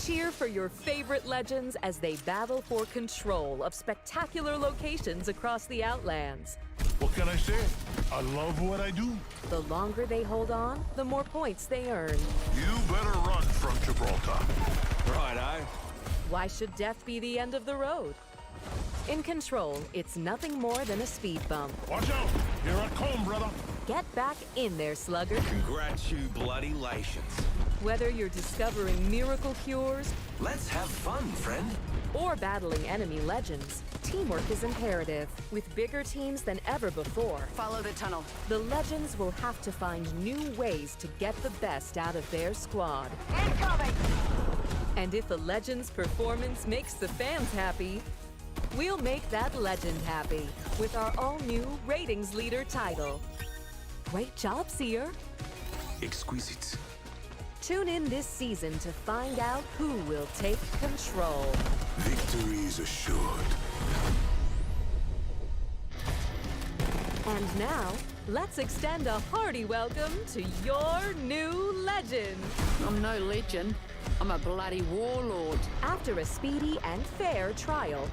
Cheer for your favorite legends as they battle for control of spectacular locations across the Outlands. What can I say? I love what I do. The longer they hold on, the more points they earn. You better run from Gibraltar. Righto. Why should death be the end of the road? In Control, it's nothing more than a speed bump. Watch out! Here I come, brother. Get back in there, slugger. Congratulations. Whether you're discovering miracle cures Let's have fun, friend. or battling enemy legends, teamwork is imperative. With bigger teams than ever before, Follow the tunnel. the legends will have to find new ways to get the best out of their squad. Incoming! And if a legend's performance makes the fans happy, we'll make that legend happy with our all-new Ratings Leader title. Great job, Seer. Exquisite. Tune in this season to find out who will take control. Victory is assured. And now, let's extend a hearty welcome to your new legend. I'm no legend. I'm a bloody warlord. After a speedy and fair trial,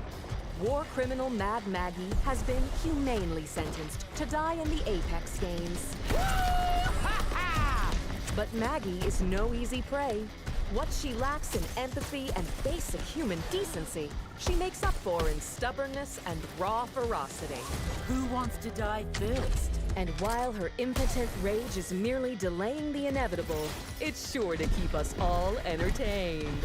war criminal Mad Maggie has been humanely sentenced to die in the Apex games. But Maggie is no easy prey. What she lacks in empathy and basic human decency, she makes up for in stubbornness and raw ferocity. Who wants to die first? And while her impotent rage is merely delaying the inevitable, it's sure to keep us all entertained.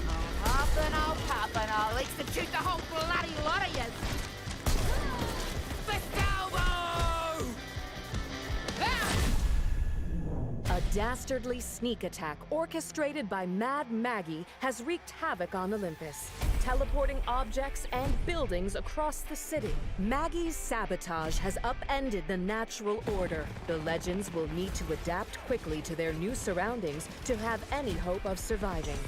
I'll huff and I'll puff and I'll execute the whole bloody lot of you. Fist elbow! Ah! A dastardly sneak attack orchestrated by Mad Maggie has wreaked havoc on Olympus, teleporting objects and buildings across the city. Maggie's sabotage has upended the natural order. The legends will need to adapt quickly to their new surroundings to have any hope of surviving.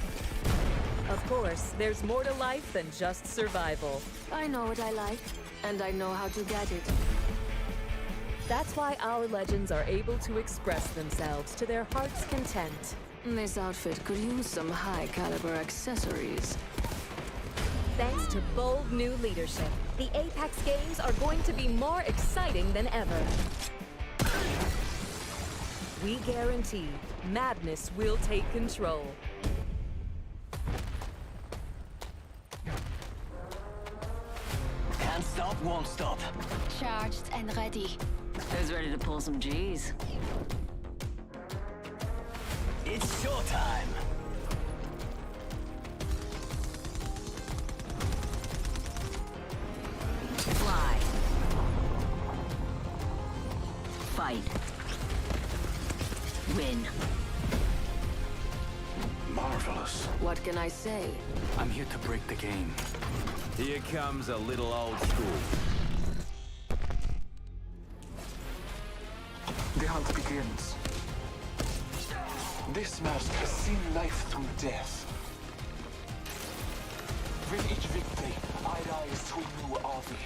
Of course, there's more to life than just survival. I know what I like, and I know how to get it. That's why our legends are able to express themselves to their heart's content. This outfit could use some high-caliber accessories. Thanks to bold new leadership, the Apex games are going to be more exciting than ever. We guarantee madness will take control. Can't stop, won't stop. Charged and ready. Who's ready to pull some G's? It's showtime. Fly. Fight. Win. Marvelous. What can I say? I'm here to break the game. Here comes a little old school. The hunt begins. This mask has seen life through death. With each victory, I rise to a new army.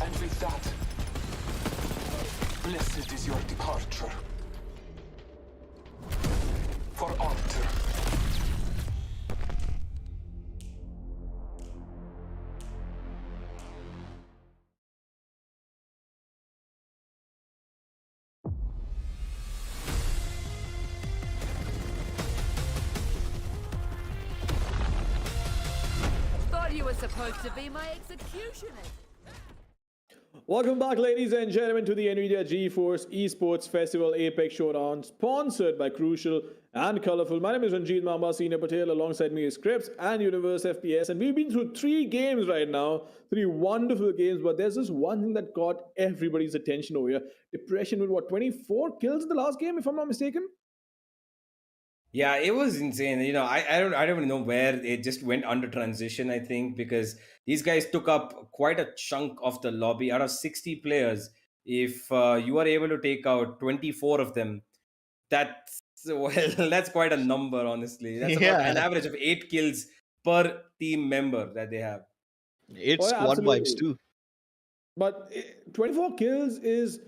And with that, blessed is your departure. For altar. Thought you were supposed to be my executioner. Welcome back, ladies and gentlemen, to the NVIDIA GeForce Esports Festival Apex Showdown, sponsored by Crucial and Colorful. My name is Ranjit Mamba, Senior Patel. Alongside me is Crips and Universe FPS. And we've been through 3 games right now, 3 wonderful games. But there's this one thing that caught everybody's attention over here. Depression with what, 24 kills in the last game, if I'm not mistaken? Yeah, it was insane. I don't even know where it just went under transition, I think, because these guys took up quite a chunk of the lobby. Out of 60 players, if you are able to take out 24 of them, that's well, that's quite a number, honestly. That's about an Yeah, average of 8 kills per team member that they have. it's Oh, yeah, squad vibes absolutely. too. But 24 kills is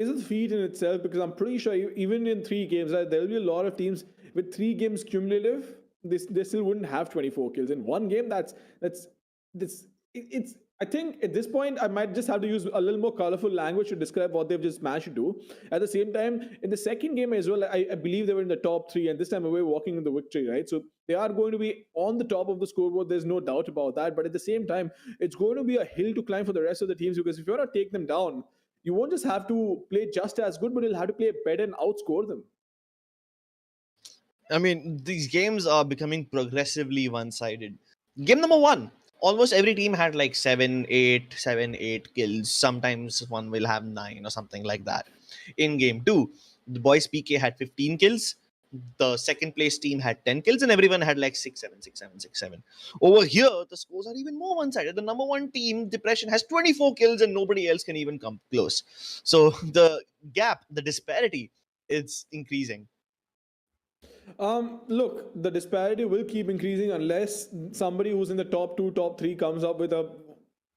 a feat in itself, because I'm pretty sure even in 3 games, right, there'll be a lot of teams with 3 games cumulative. They still wouldn't have 24 kills in one game. It's. I think at this point I might just have to use a little more colorful language to describe what they've just managed to do. At the same time, in the second game as well, I believe they were in the top 3, and this time away walking in the victory, right? So they are going to be on the top of the scoreboard. There's no doubt about that. But at the same time, it's going to be a hill to climb for the rest of the teams, because if you want to take them down, you won't just have to play just as good, but you'll have to play better and outscore them. I mean, these games are becoming progressively one-sided. Game number 1, almost every team had like 7, 8 kills. Sometimes one will have 9 or something like that. In game 2, the boys PK had 15 kills. The second place team had 10 kills, and everyone had like 6, 7, 6, 7, 6, 7. Over here, the scores are even more one-sided. The number 1 team, Depression, has 24 kills, and nobody else can even come close. So the gap, the disparity, it's increasing. Look, the disparity will keep increasing unless somebody who's in the top 2, top 3 comes up with a.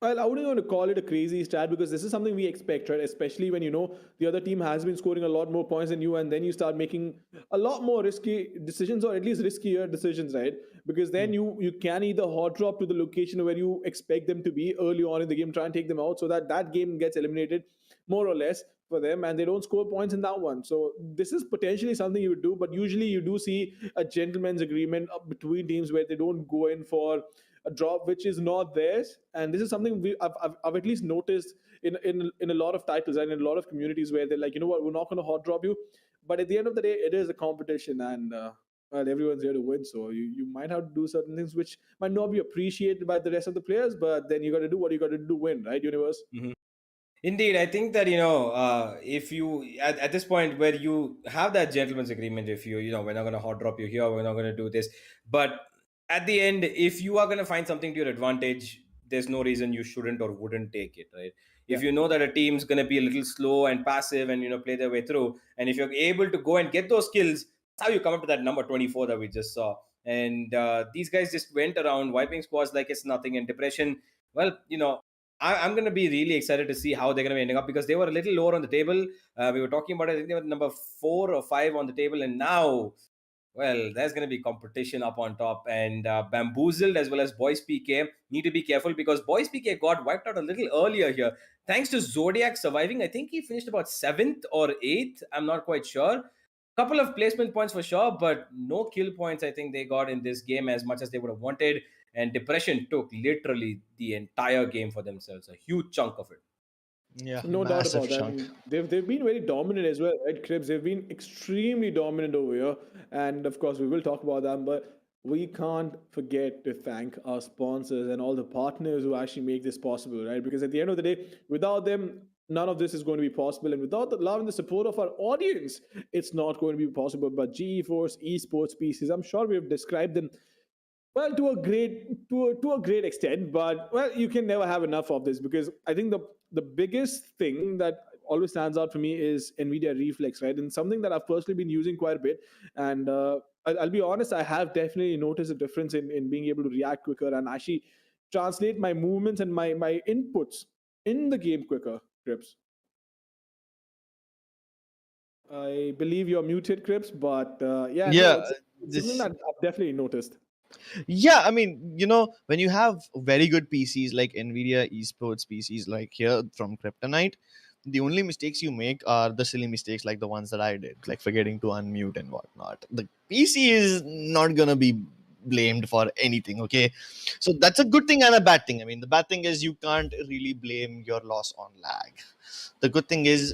Well, I wouldn't want to call it a crazy stat, because this is something we expect, right? Especially when you know the other team has been scoring a lot more points than you, and then you start making a lot more risky decisions, or at least riskier decisions, right? Because then you can either hot drop to the location where you expect them to be early on in the game, try and take them out, so that that game gets eliminated more or less for them, and they don't score points in that one. So this is potentially something you would do, but usually you do see a gentleman's agreement between teams where they don't go in for a drop which is not theirs. And this is something I've at least noticed in a lot of titles and in a lot of communities, where they're like, you know what, we're not going to hot drop you, but at the end of the day, it is a competition, and well, everyone's here to win. So you might have to do certain things which might not be appreciated by the rest of the players, but then you got to do what you got to do, win, right, Universe? Indeed, I think that if you at this point where you have that gentleman's agreement, if we're not going to hot drop you here, we're not going to do this, but at the end, if you are going to find something to your advantage, there's no reason you shouldn't or wouldn't take it, right? If you know that a team's going to be a little slow and passive and play their way through, and if you're able to go and get those skills, that's how you come up to that number 24 that we just saw. And these guys just went around wiping squads like it's nothing. And Depression, well, I'm going to be really excited to see how they're going to be ending up, because they were a little lower on the table. We were talking about it. I think they were number 4 or 5 on the table. And now, well, there's going to be competition up on top. And Bamboozled as well as Boys PK need to be careful, because Boys PK got wiped out a little earlier here. Thanks to Zodiac surviving. I think he finished about 7th or 8th. I'm not quite sure. Couple of placement points for sure, but no kill points I think they got in this game as much as they would have wanted. And Depression took literally the entire game for themselves, a huge chunk of it. Yeah, No doubt massive about that. chunk. And they've been very dominant as well, right, Cribs? They've been extremely dominant over here, and of course we will talk about them. But we can't forget to thank our sponsors and all the partners who actually make this possible, right? Because at the end of the day, without them, none of this is going to be possible, and without the love and the support of our audience, it's not going to be possible. But GeForce Esports pieces, I'm sure we have described them well to a great extent, but well, you can never have enough of this, because I think the biggest thing that always stands out for me is NVIDIA Reflex, right? And something that I've personally been using quite a bit. And I'll be honest, I have definitely noticed a difference in being able to react quicker and actually translate my movements and my inputs in the game quicker, Crips. I believe you're muted, Crips, but yeah, Yeah, no, it's something this. that I've definitely noticed. Yeah, I mean, when you have very good PCs like NVIDIA Esports PCs like here from Kryptonite, the only mistakes you make are the silly mistakes like the ones that I did, like forgetting to unmute and whatnot. The PC is not gonna be blamed for anything, okay? So that's a good thing and a bad thing. I mean, the bad thing is you can't really blame your loss on lag. The good thing is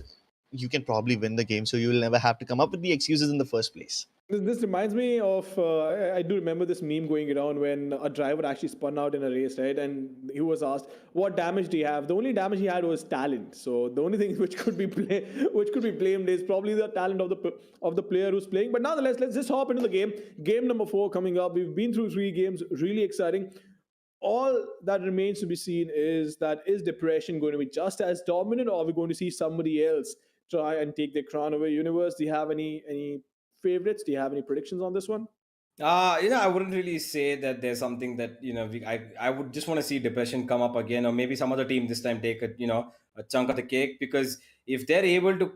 you can probably win the game, so you will never have to come up with the excuses in the first place. This reminds me of I do remember this meme going around when a driver actually spun out in a race, right? And he was asked, "What damage do you have?" The only damage he had was talent. So the only thing which could be blamed is probably the talent of the player who's playing. But nonetheless, let's just hop into the game. Game number 4 coming up. We've been through 3 games, really exciting. All that remains to be seen is depression going to be just as dominant, or are we going to see somebody else try and take the crown away? Universe, do you have any favorites? Do you have any predictions on this one? I wouldn't really say that there's something that I would just want to see depression come up again, or maybe some other team this time take a chunk of the cake, because if they're able to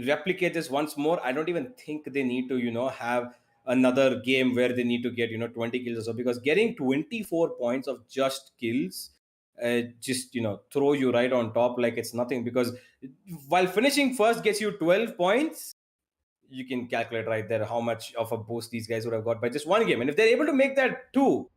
replicate this once more, I don't even think they need to have another game where they need to get 20 kills or so, because getting 24 points of just kills just throw you right on top like it's nothing, because while finishing first gets you 12 points, you can calculate right there how much of a boost these guys would have got by just one game. And if they're able to make that 2,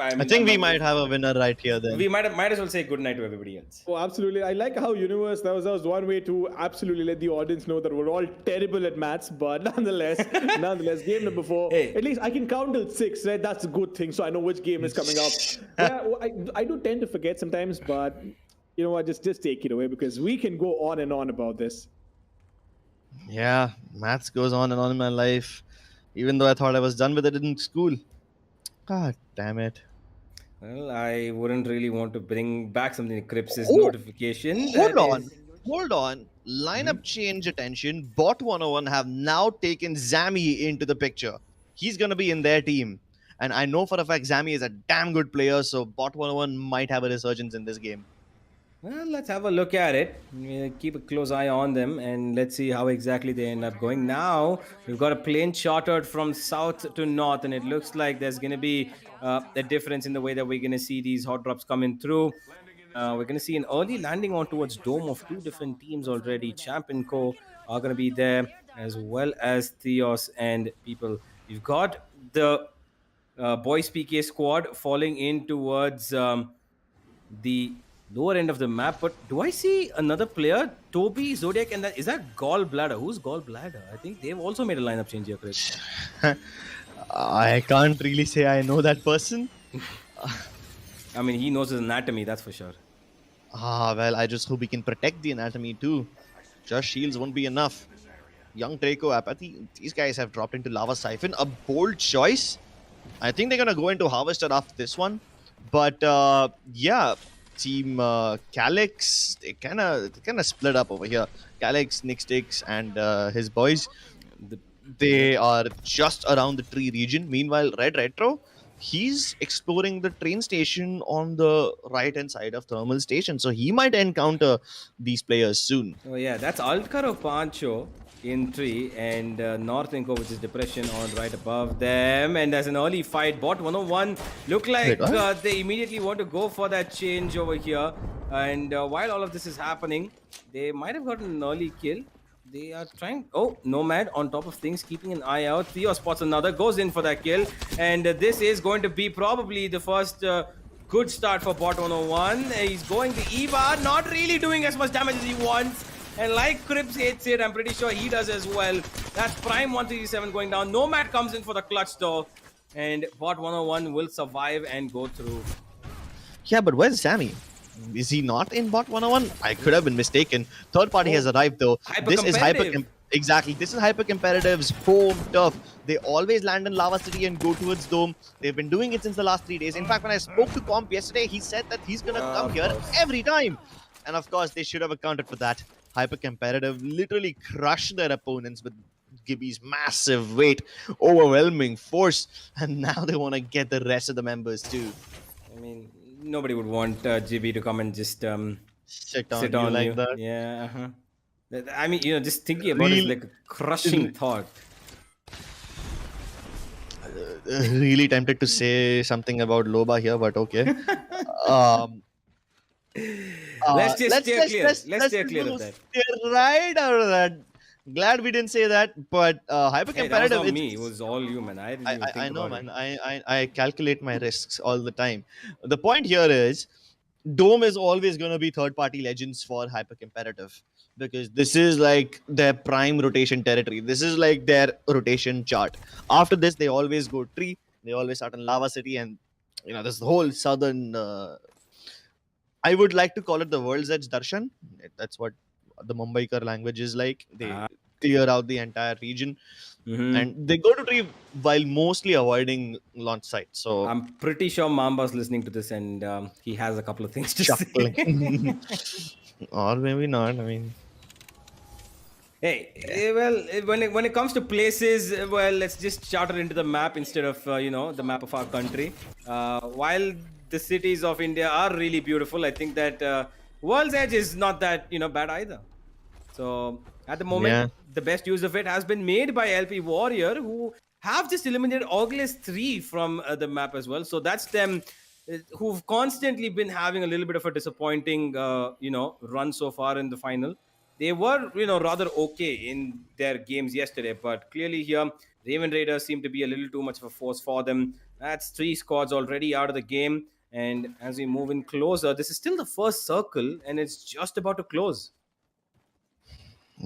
I think we might have a winner right here then. we might as well say good night to everybody else. Oh, absolutely. I like how Universe, that was one way to absolutely let the audience know that we're all terrible at maths, but nonetheless, game number 4, Hey. at least I can count till 6, right? That's a good thing, so I know which game is coming up. Yeah, well, I do tend to forget sometimes, but you know what, just take it away, because we can go on and on about this. Yeah, maths goes on and on in my life, even though I thought I was done with it in school. God damn it. Well, I wouldn't really want to bring back something to Cripps' Oh, notification. Hold that on. is- Hold on. Lineup change attention. Bot 101 have now taken Zami into the picture. He's going to be in their team. And I know for a fact Zami is a damn good player, so Bot 101 might have a resurgence in this game. Well, let's have a look at it. We'll keep a close eye on them, and let's see how exactly they end up going. Now, we've got a plane chartered from south to north, and it looks like there's going to be a difference in the way that we're going to see these hot drops coming through. We're going to see an early landing on towards Dome of 2 different teams already. Champ and Co. are going to be there, as well as Theos and people. We've got the Boys PK squad falling in towards the lower end of the map, but do I see another player? Toby, Zodiac, and is that Gallbladder? Who's Gallbladder? I think they've also made a lineup change here, Chris. I can't really say I know that person. I mean, he knows his anatomy, that's for sure. Well, I just hope he can protect the anatomy too. Just shields won't be enough. Young Draco Apathy, these guys have dropped into Lava Siphon. A bold choice. I think they're going to go into Harvester after this one. But yeah, Team Calyx, they kind of split up over here. Calyx, Nixtix, and his boys, they are just around the tree region. Meanwhile, Red Retro, he's exploring the train station on the right-hand side of Thermal Station. So he might encounter these players soon. Oh yeah, that's Altkaro Pancho in 3, and North Inco, which is Depression, on right above them. And there's an early fight. Bot 101 look like they immediately want to go for that change over here. And while all of this is happening, they might have gotten an early kill. They are trying. Oh, Nomad on top of things, keeping an eye out. Theo spots another, goes in for that kill. And this is going to be probably the first good start for Bot 101. He's going to Eva, not really doing as much damage as he wants. And like Cripps hates it, I'm pretty sure he does as well. That's Prime 137 going down. Nomad comes in for the clutch though. And Bot 101 will survive and go through. Yeah, but where's Sammy? Is he not in Bot 101? I could have been mistaken. Third party has arrived though. This is exactly. This is hyper competitive's home turf. They always land in Lava City and go towards Dome. They've been doing it since the last 3 days. In fact, when I spoke to Comp yesterday, he said that he's gonna come here every time. And of course, they should have accounted for that. Hyper competitive literally crushed their opponents with Gibby's massive weight, overwhelming force, and now they want to get the rest of the members too. I mean, nobody would want GB to come and just Sit on sit you on like you. that. Yeah. I mean, just thinking about it is like a crushing thought. Really tempted to say something about Loba here, but okay. Let's just steer clear. Let's steer clear of that. Steer right out of that. Glad we didn't say that, but hyper Hey, competitive. that was not me. It was all you, man. I didn't even think I know, about man. it. I calculate my risks all the time. The point here is, Dome is always going to be third-party legends for hyper competitive because this is like their prime rotation territory. This is like their rotation chart. After this, they always go tree. They always start in Lava City, and this whole southern. I would like to call it the world's edge darshan. That's what the Mumbaikar language is like. They clear out the entire region, and they go to tree while mostly avoiding launch sites. So I'm pretty sure Mamba's listening to this, and he has a couple of things to say. Or maybe not. I mean, hey, well, when it comes to places, well, let's just charter into the map instead of the map of our country. While the cities of India are really beautiful, I think that World's Edge is not that bad either. So at the moment, the best use of it has been made by LP Warrior, who have just eliminated August 3 from the map as well. So that's them who've constantly been having a little bit of a disappointing run so far in the final. They were rather okay in their games yesterday, but clearly here Raven Raiders seem to be a little too much of a force for them. That's 3 squads already out of the game, and as we move in closer, this is still the first circle and it's just about to close.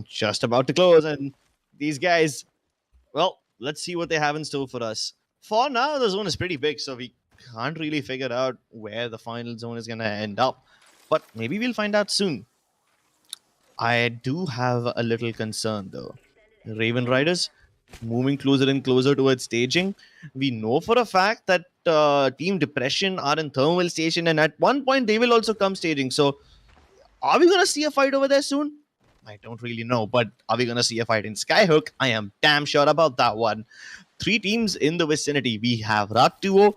Just about to close, and these guys, well, let's see what they have in store for us. For now, the zone is pretty big, so we can't really figure out where the final zone is going to end up, but maybe we'll find out soon. I do have a little concern though. Raven Riders moving closer and closer towards staging. We know for a fact that Team Depression are in Thermal Station, and at one point they will also come staging. So are we going to see a fight over there soon? I don't really know, but are we going to see a fight in Skyhook? I am damn sure about that one. 3 teams in the vicinity. We have Rat2O,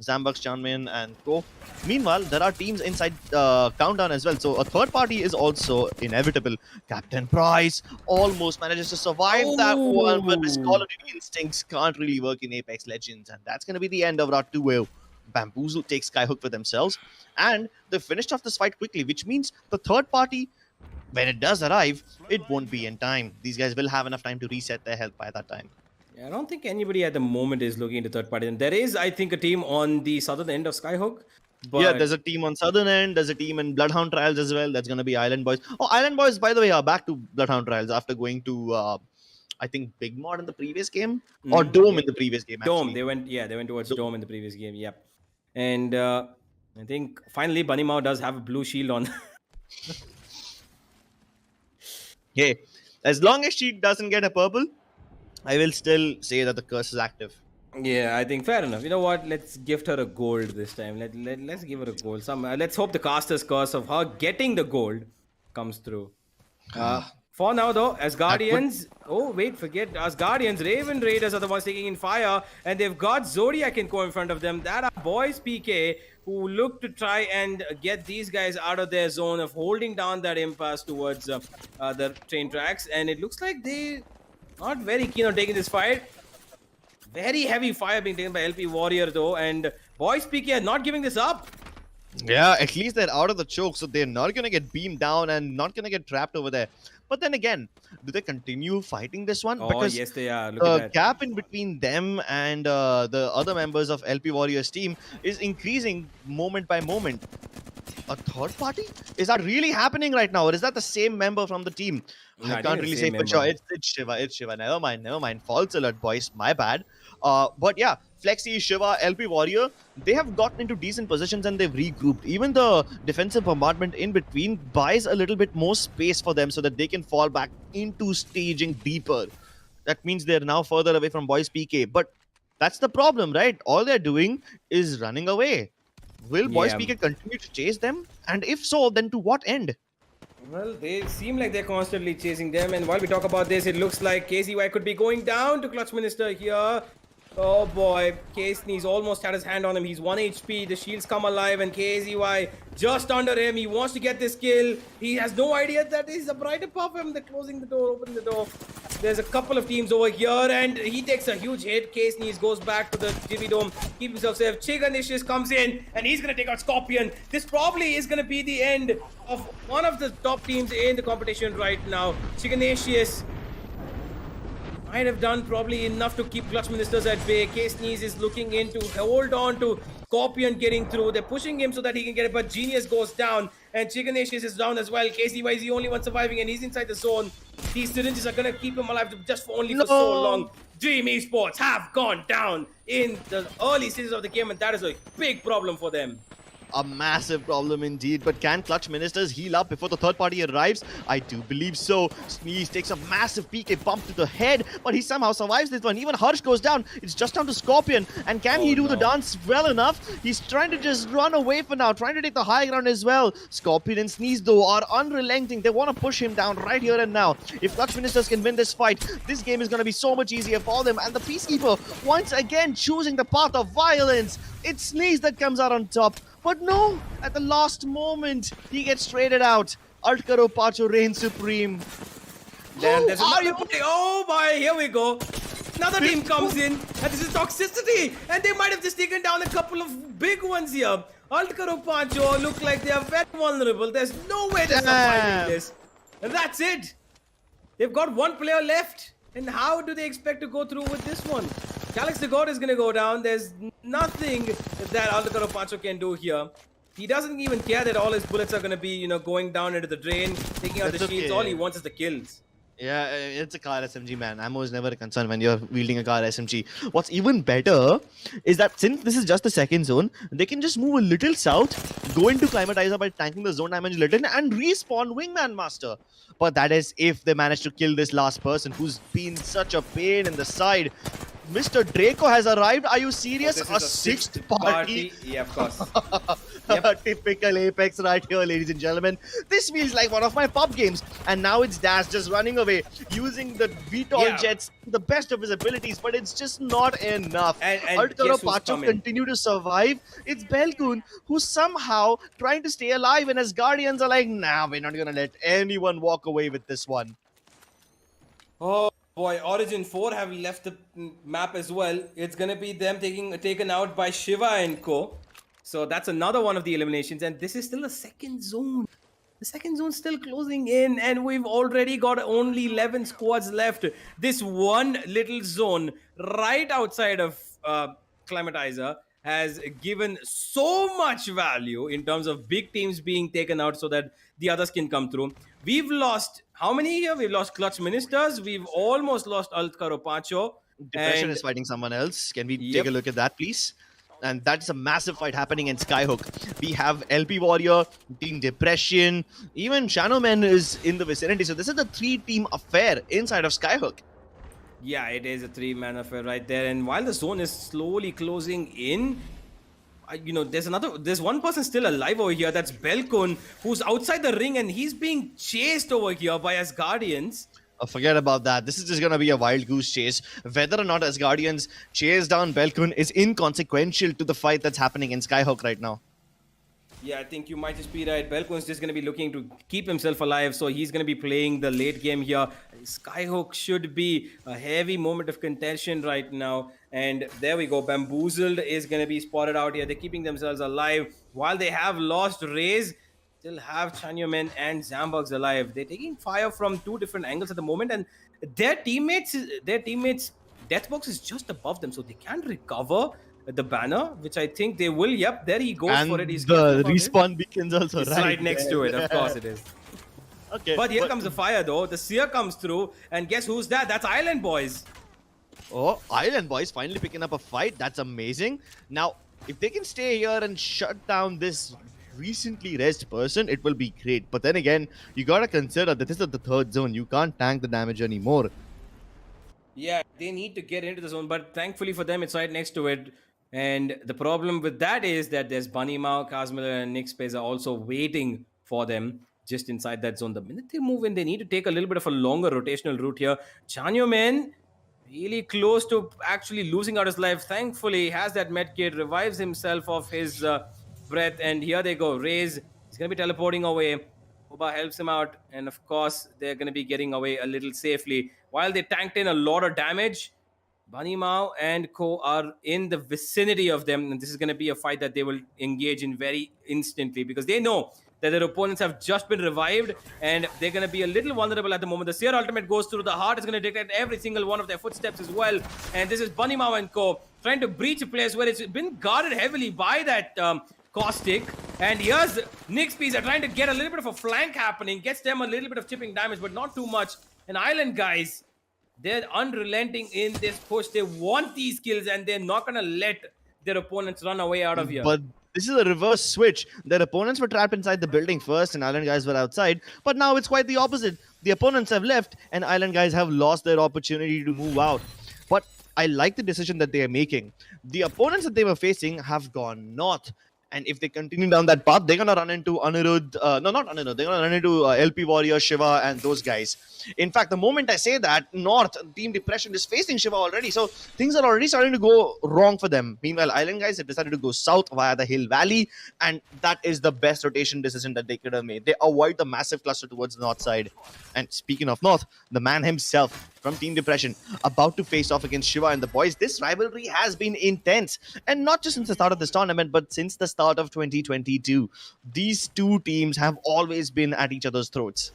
Zambux, Chanmin, and Co. Meanwhile, there are teams inside Countdown as well. So a third party is also inevitable. Captain Price almost manages to survive that one, but his Call of Duty instincts can't really work in Apex Legends. And that's going to be the end of Rat2O. Bamboozle takes Skyhook for themselves. And they finished off this fight quickly, which means the third party, when it does arrive, it won't be in time. These guys will have enough time to reset their health by that time. I don't think anybody at the moment is looking into third party. And there is, I think, a team on the southern end of Skyhook. But yeah, there's a team on southern end. There's a team in Bloodhound Trials as well. That's going to be Island Boys. Oh, Island Boys, by the way, are back to Bloodhound Trials after going to, I think, Big Mod in the previous game. Or Dome in the previous game, actually. Dome. They went towards Dome in the previous game. Yep. And I think, finally, Bunny Mao does have a blue shield on. Hey, as long as she doesn't get a purple, I will still say that the curse is active. Yeah, I think fair enough. You know what? Let's gift her a gold this time. Let's give her a gold. Let's hope the caster's curse of her getting the gold comes through. For now, though, as Guardians... Oh, wait, forget. As Guardians, Raven Raiders are the ones taking in fire. And they've got Zodiac and Co in front of them. That are boys PK who look to try and get these guys out of their zone of holding down that impasse towards the train tracks. And it looks like they not very keen on taking this fight. Very heavy fire being taken by LP Warrior, though. And boys PK are not giving this up. Yeah, at least they're out of the choke, so they're not going to get beamed down and not going to get trapped over there. But then again, do they continue fighting this one? Oh, because yes, they are. Look the at that. gap in between them and the other members of LP Warriors team is increasing moment by moment. A third party? Is that really happening right now? Or is that the same member from the team? No, I can't really say for sure. It's Shiva. It's Shiva. Never mind. False alert, boys. My bad. But yeah, Flexi, Shiva, LP Warrior, they have gotten into decent positions and they've regrouped. Even the defensive bombardment in between buys a little bit more space for them so that they can fall back into staging deeper. That means they're now further away from boys PK. But that's the problem, right? All they're doing is running away. Will Boy Yeah. Speaker continue to chase them? And if so, then to what end? Well, they seem like they're constantly chasing them. And while we talk about this, it looks like KZY could be going down to Clutch Minister here. Oh boy, He's almost had his hand on him. He's 1 HP. The shields come alive, and KZY just under him. He wants to get this kill. He has no idea that he's right above him. They're closing the door, opening the door. There's a couple of teams over here, and he takes a huge hit. Knees goes back to the Jimmy Dome, keep himself safe. Chiganicious comes in, and he's gonna take out Scorpion. This probably is gonna be the end of one of the top teams in the competition right now. Chiganicious might have done probably enough to keep Clutch Ministers at bay. Sneeze is looking in to hold on to Scorpion getting through. They're pushing him so that he can get it, but Genius goes down, and Chiganicious is down as well. KZY is the only one surviving, and he's inside the zone. These syringes are gonna keep him alive just for so long. Dream Esports have gone down in the early stages of the game, and that is a big problem for them. A massive problem indeed, but can Clutch Ministers heal up before the third party arrives? I do believe so. Sneeze takes a massive PK bump to the head, but he somehow survives this one. Even Harsh goes down. It's just down to Scorpion. And can he do the dance well enough? He's trying to just run away for now, trying to take the high ground as well. Scorpion and Sneeze, though, are unrelenting. They want to push him down right here and now. If Clutch Ministers can win this fight, this game is going to be so much easier for them. And the Peacekeeper, once again, choosing the path of violence. It's Sneeze that comes out on top. But no, at the last moment, he gets traded out. Alt Karo Pacho reigns supreme. Then there's another play. Oh boy, here we go. Another team comes in, and this is toxicity. And they might have just taken down a couple of big ones here. Alt Karo Pacho look like they are very vulnerable. There's no way they're surviving this. And that's it. They've got one player left. And how do they expect to go through with this one? Calix the God is going to go down. There's nothing that Altakaro Pacho can do here. He doesn't even care that all his bullets are going to be, going down into the drain, taking out the shields. All he wants is the kills. Yeah, it's a car SMG, man. Ammo is never a concern when you're wielding a car SMG. What's even better is that since this is just the second zone, they can just move a little south, go into Climatizer by tanking the zone damage a little, and respawn Wingman Master. But that is if they manage to kill this last person who's been such a pain in the side. Mr. Draco has arrived. Are you serious? Oh, a sixth party? Yeah, of course. Typical Apex right here, ladies and gentlemen. This feels like one of my pub games. And now it's Dash just running away, using the VTOL jets to the best of his abilities, but it's just not enough. And Altkaro Pacho continue to survive. It's Belkun who's somehow trying to stay alive, and his Guardians are like, nah, we're not gonna let anyone walk away with this one. Oh boy, Origin 4 have left the map as well. It's gonna be them taken out by Shiva and Co. So that's another one of the eliminations, and this is still a second zone. The second zone's still closing in, and we've already got only 11 squads left. This one little zone right outside of Climatizer has given so much value in terms of big teams being taken out so that the others can come through. We've lost, how many here? We've lost Clutch Ministers. We've almost lost Altkaro Pacho. Depression is fighting someone else. Can we take a look at that, please? And that's a massive fight happening in Skyhook. We have LP Warrior, Team Depression, even Shanoman is in the vicinity. So this is a 3-team affair inside of Skyhook. Yeah, it is a 3-man affair right there. And while the zone is slowly closing in, there's one person still alive over here. That's Belkun, who's outside the ring, and he's being chased over here by Asgardians. Forget about that. This is just going to be a wild goose chase. Whether or not Asgardians chase down Belkun is inconsequential to the fight that's happening in Skyhook right now. Yeah, I think you might just be right. Belkun's just going to be looking to keep himself alive, so he's going to be playing the late game here. Skyhook should be a heavy moment of contention right now. And there we go. Bamboozled is going to be spotted out here. They're keeping themselves alive. While they have lost Raze, still have Chanyomen and Zambugs alive. They're taking fire from two different angles at the moment, and their teammates' deathbox is just above them, so they can recover the banner, which I think they will. Yep, there he goes for it. He's the respawn beacons also right next to it. Of course it is. Okay, but here comes the fire though. The Seer comes through, and guess who's that? That's Island Boys. Oh, Island Boys finally picking up a fight. That's amazing. Now, if they can stay here and shut down this recently rest person, it will be great. But then again, you gotta consider that this is the third zone. You can't tank the damage anymore. Yeah, they need to get into the zone, but thankfully for them, it's right next to it. And the problem with that is that there's Bunny Mao, Kazmiller, and Nick Space are also waiting for them just inside that zone. The minute they move in, they need to take a little bit of a longer rotational route here. Chanyo Man really close to actually losing out his life. Thankfully, he has that med kit, revives himself of his breath, and here they go. Raze is going to be teleporting away. Oba helps him out, and of course, they're going to be getting away a little safely. While they tanked in a lot of damage, Bunny Mao and Co are in the vicinity of them, and this is going to be a fight that they will engage in very instantly because they know that their opponents have just been revived and they're going to be a little vulnerable at the moment. The Seer ultimate goes through the heart, is going to dictate every single one of their footsteps as well. And this is Bunny Mao and Co trying to breach a place where it's been guarded heavily by that Caustic. And here's Nick's piece are trying to get a little bit of a flank happening, gets them a little bit of chipping damage, but not too much. And Island guys, they're unrelenting in this push. They want these kills and they're not going to let their opponents run away out of here. But this is a reverse switch. Their opponents were trapped inside the building first and Island guys were outside. But now it's quite the opposite. The opponents have left and Island guys have lost their opportunity to move out. But I like the decision that they are making. The opponents that they were facing have gone north. And if they continue down that path, they're going to run into Anirudh. No, not Anirudh. They're going to run into LP Warrior, Shiva, and those guys. In fact, the moment I say that, North, Team Depression is facing Shiva already. So things are already starting to go wrong for them. Meanwhile, Island guys have decided to go south via the Hill Valley. And that is the best rotation decision that they could have made. They avoid the massive cluster towards the north side. And speaking of North, the man himself from Team Depression about to face off against Shiva and the boys. This rivalry has been intense. And not just since the start of this tournament, but since the start of 2022. These two teams have always been at each other's throats.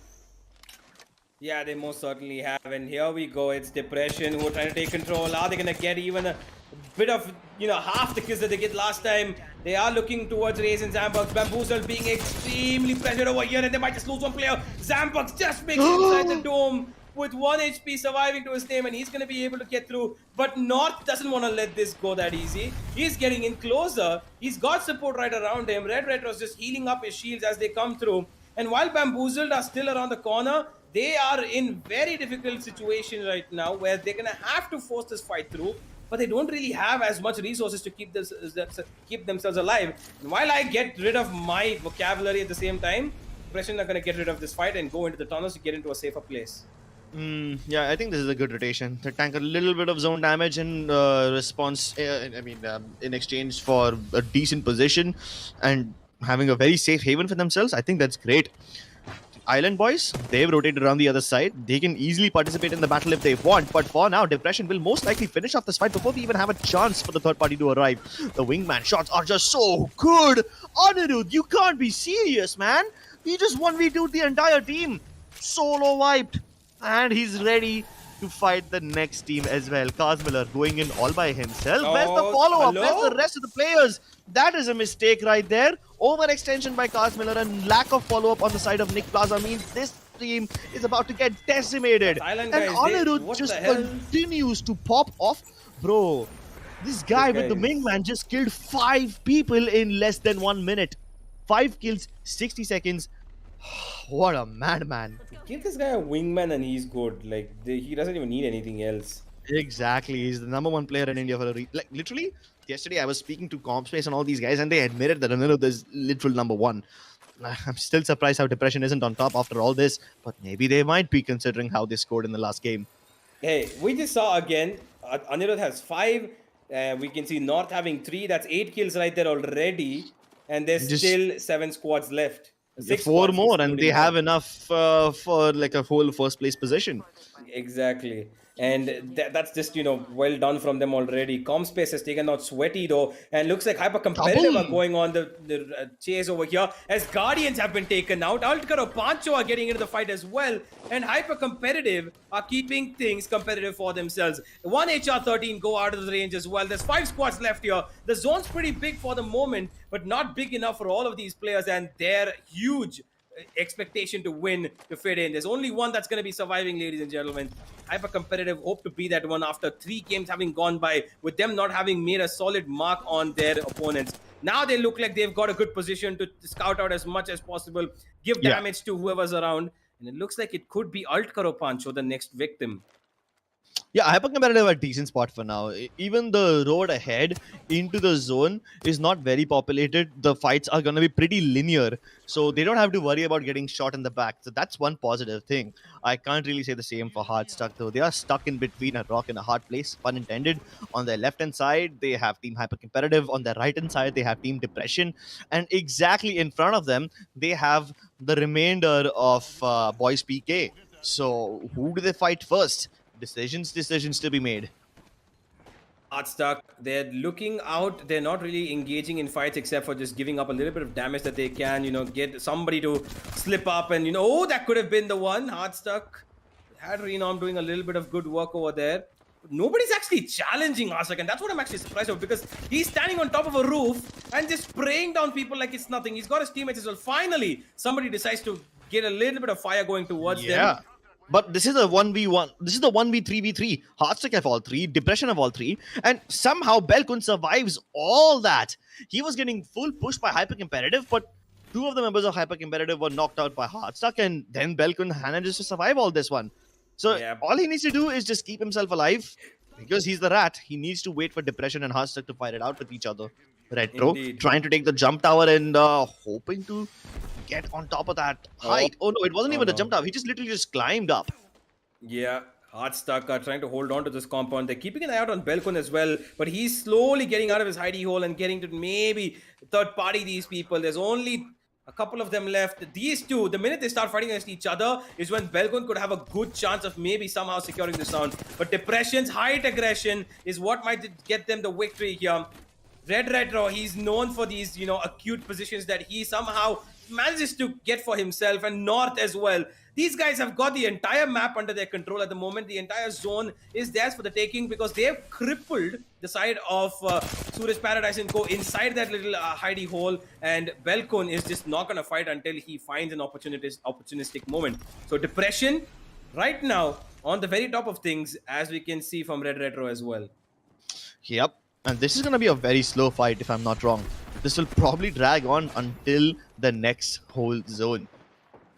Yeah, they most certainly have. And here we go. It's Depression who are trying to take control. Are they going to get even a bit of, half the kills that they get last time? They are looking towards Raze and Zambucks. Bamboozled being extremely pressured over here, and they might just lose one player. Zambucks just makes it inside the dome with 1 HP surviving to his name, and he's going to be able to get through. But North doesn't want to let this go that easy. He's getting in closer. He's got support right around him. Red Retro's just healing up his shields as they come through. And while Bamboozled are still around the corner, they are in very difficult situation right now where they're going to have to force this fight through, but they don't really have as much resources to keep themselves alive. And while I get rid of my vocabulary at the same time, Depression are going to get rid of this fight and go into the tunnels to get into a safer place. Yeah, I think this is a good rotation. They tank a little bit of zone damage in response, in exchange for a decent position and having a very safe haven for themselves. I think that's great. Island boys, they've rotated around the other side. They can easily participate in the battle if they want. But for now, Depression will most likely finish off this fight before we even have a chance for the third party to arrive. The wingman shots are just so good. Anirudh, you can't be serious, man. He just 1v2'd the entire team. Solo wiped. And he's ready to fight the next team as well. Kazmiller going in all by himself. Where's the follow-up? Where's the rest of the players? That is a mistake right there. Overextension by Kazmiller and lack of follow-up on the side of Nick Plaza means this team is about to get decimated. And Anirudh just continues to pop off. Bro, this guy with the wingman just killed 5 people in less than 1 minute. 5 kills, 60 seconds. What a madman. Give this guy a wingman and he's good. Like, he doesn't even need anything else. Exactly. He's the #1 player in India for like literally. Yesterday, I was speaking to CompSpace and all these guys, and they admitted that Anirudh is literal #1. I'm still surprised how Depression isn't on top after all this, but maybe they might be considering how they scored in the last game. Hey, we just saw again, Anirudh has 5. We can see North having 3. That's 8 kills right there already. And there's still 7 squads left. 4 more, and they have enough for like a whole first place position. Exactly. And that's just, well done from them already. CompSpace has taken out Sweaty though, and looks like hyper competitive are going on the chase over here as Guardians have been taken out. Altkar or Pancho are getting into the fight as well, and hyper competitive are keeping things competitive for themselves. 1 HR13 go out of the range as well. There's 5 squads left here. The zone's pretty big for the moment, but not big enough for all of these players, and they're huge expectation to win to fit in. There's only one that's going to be surviving, ladies and gentlemen. Hyper competitive hope to be that one after 3 games having gone by, with them not having made a solid mark on their opponents. Now they look like they've got a good position to scout out as much as possible, give damage to whoever's around, and it looks like it could be Altkar or Pancho, the next victim. Yeah, hyper competitive a decent spot for now. Even the road ahead into the zone is not very populated. The fights are gonna be pretty linear, so they don't have to worry about getting shot in the back. So that's one positive thing. I can't really say the same for hard stuck though. They are stuck in between a rock and a hard place, pun intended. On their left hand side, they have team hyper competitive. On their right hand side, they have team depression, and exactly in front of them, they have the remainder of boys PK. So who do they fight first? Decisions to be made. Hard stuck. They're looking out. They're not really engaging in fights except for just giving up a little bit of damage that they can, get somebody to slip up and, oh, that could have been the one. Hard stuck. Had Renom doing a little bit of good work over there. But nobody's actually challenging Hardstuck, and that's what I'm actually surprised about because he's standing on top of a roof and just spraying down people like it's nothing. He's got his teammates as well. Finally, somebody decides to get a little bit of fire going towards them. But this is a 1v1. This is the 1v3v3. Hardstick have all three, Depression have all three, and somehow Belkun survives all that. He was getting full push by Hyper Competitive, but two of the members of Hyper Competitive were knocked out by Hardstuck, and then Belkun manages to survive all this one. So all he needs to do is just keep himself alive. Because he's the rat, he needs to wait for Depression and Hardstuck to fight it out with each other. Retro trying to take the jump tower and hoping to get on top of that height. Oh no, it wasn't even a jump tower. He just literally just climbed up. Yeah, Hardstuck are trying to hold on to this compound. They're keeping an eye out on Belkun as well, but he's slowly getting out of his hidey hole and getting to maybe third party these people. There's only a couple of them left. These two, the minute they start fighting against each other is when Belkun could have a good chance of maybe somehow securing this round. But Depression's height aggression is what might get them the victory here. Red Retro, he's known for these, acute positions that he somehow manages to get for himself, and North as well. These guys have got the entire map under their control at the moment. The entire zone is theirs for the taking because they have crippled the side of Suraj Paradise and Co. inside that little hidey hole, and Belkun is just not going to fight until he finds an opportunistic moment. So Depression, right now, on the very top of things, as we can see from Red Retro as well. Yep. And this is going to be a very slow fight, if I'm not wrong. This will probably drag on until the next whole zone.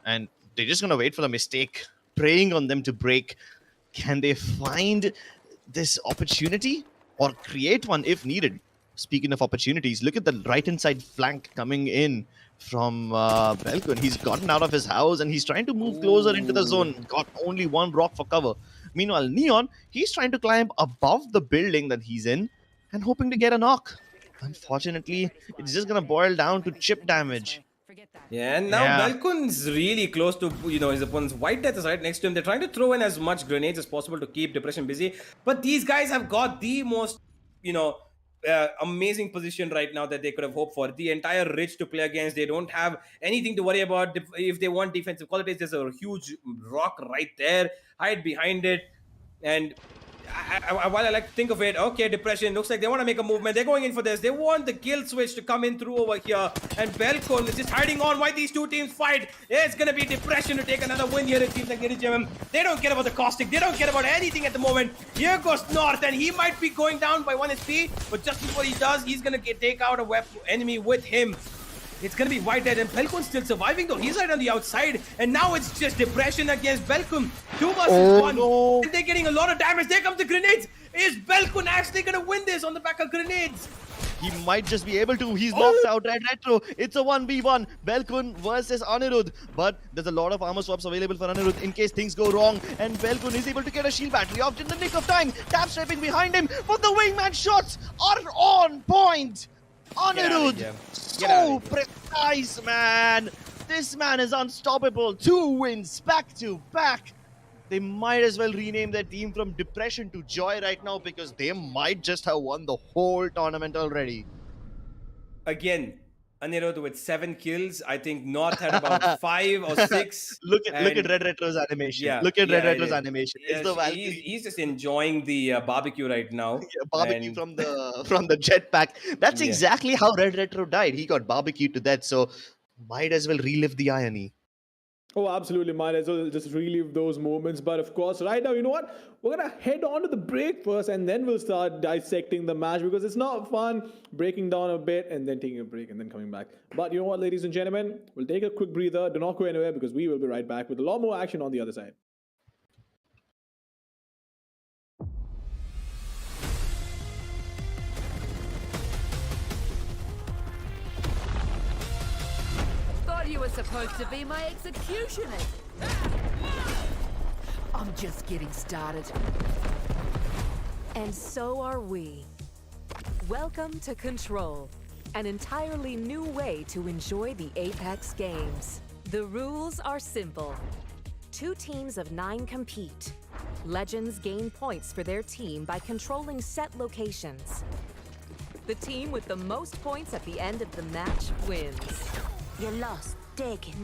And they're just going to wait for the mistake, praying on them to break. Can they find this opportunity or create one if needed? Speaking of opportunities, look at the right-hand side flank coming in from Belkun. He's gotten out of his house and he's trying to move closer into the zone. Got only one rock for cover. Meanwhile, Neon, he's trying to climb above the building that he's in and hoping to get a knock. Unfortunately, it's just going to boil down to chip damage. Yeah, and now Belkun's really close to, his opponent's White Death is right next to him. They're trying to throw in as much grenades as possible to keep Depression busy. But these guys have got the most, amazing position right now that they could have hoped for. The entire ridge to play against. They don't have anything to worry about. If they want defensive qualities, there's a huge rock right there. Hide behind it. And while I like to think of it, okay, Depression, looks like they want to make a movement. They're going in for this. They want the kill switch to come in through over here. And Belkun is just hiding on while these two teams fight. It's going to be Depression to take another win here. It seems like they don't care about the caustic. They don't care about anything at the moment. Here goes North, and he might be going down by 1 HP. But just before he does, he's going to take out a enemy with him. It's going to be White Dead, and Belkun's still surviving though. He's right on the outside, and now it's just Depression against Belkun. 2 versus 1. No. And they're getting a lot of damage. There comes the grenades. Is Belkun actually going to win this on the back of grenades? He might just be able to. He's knocked out Red Retro. It's a 1v1. Belkun versus Anirudh. But there's a lot of armor swaps available for Anirudh in case things go wrong. And Belkun is able to get a shield battery off in the nick of time. Tap striping behind him. But the wingman shots are on point. Anirudh, so precise, man. This man is unstoppable. 2 wins back to back. They might as well rename their team from Depression to Joy right now because they might just have won the whole tournament already. Again, Anirudh with 7 kills. I think North had about 5 or 6. Look at Red Retro's animation. Look at Red Retro's animation. It's the he's just enjoying the barbecue right now. Barbecue from the jetpack. That's exactly how Red Retro died. He got barbecued to death. So might as well relive the irony. Oh, absolutely. Might as well just relive those moments. But of course, right now, you know what? We're going to head on to the break first and then we'll start dissecting the match because it's not fun breaking down a bit and then taking a break and then coming back. But you know what, ladies and gentlemen? We'll take a quick breather. Do not go anywhere because we will be right back with a lot more action on the other side. were supposed to be my executioner. I'm just getting started. And so are we. Welcome to Control, an entirely new way to enjoy the Apex games. The rules are simple. 2 teams of 9 compete. Legends gain points for their team by controlling set locations. The team with the most points at the end of the match wins. You lost. Take it.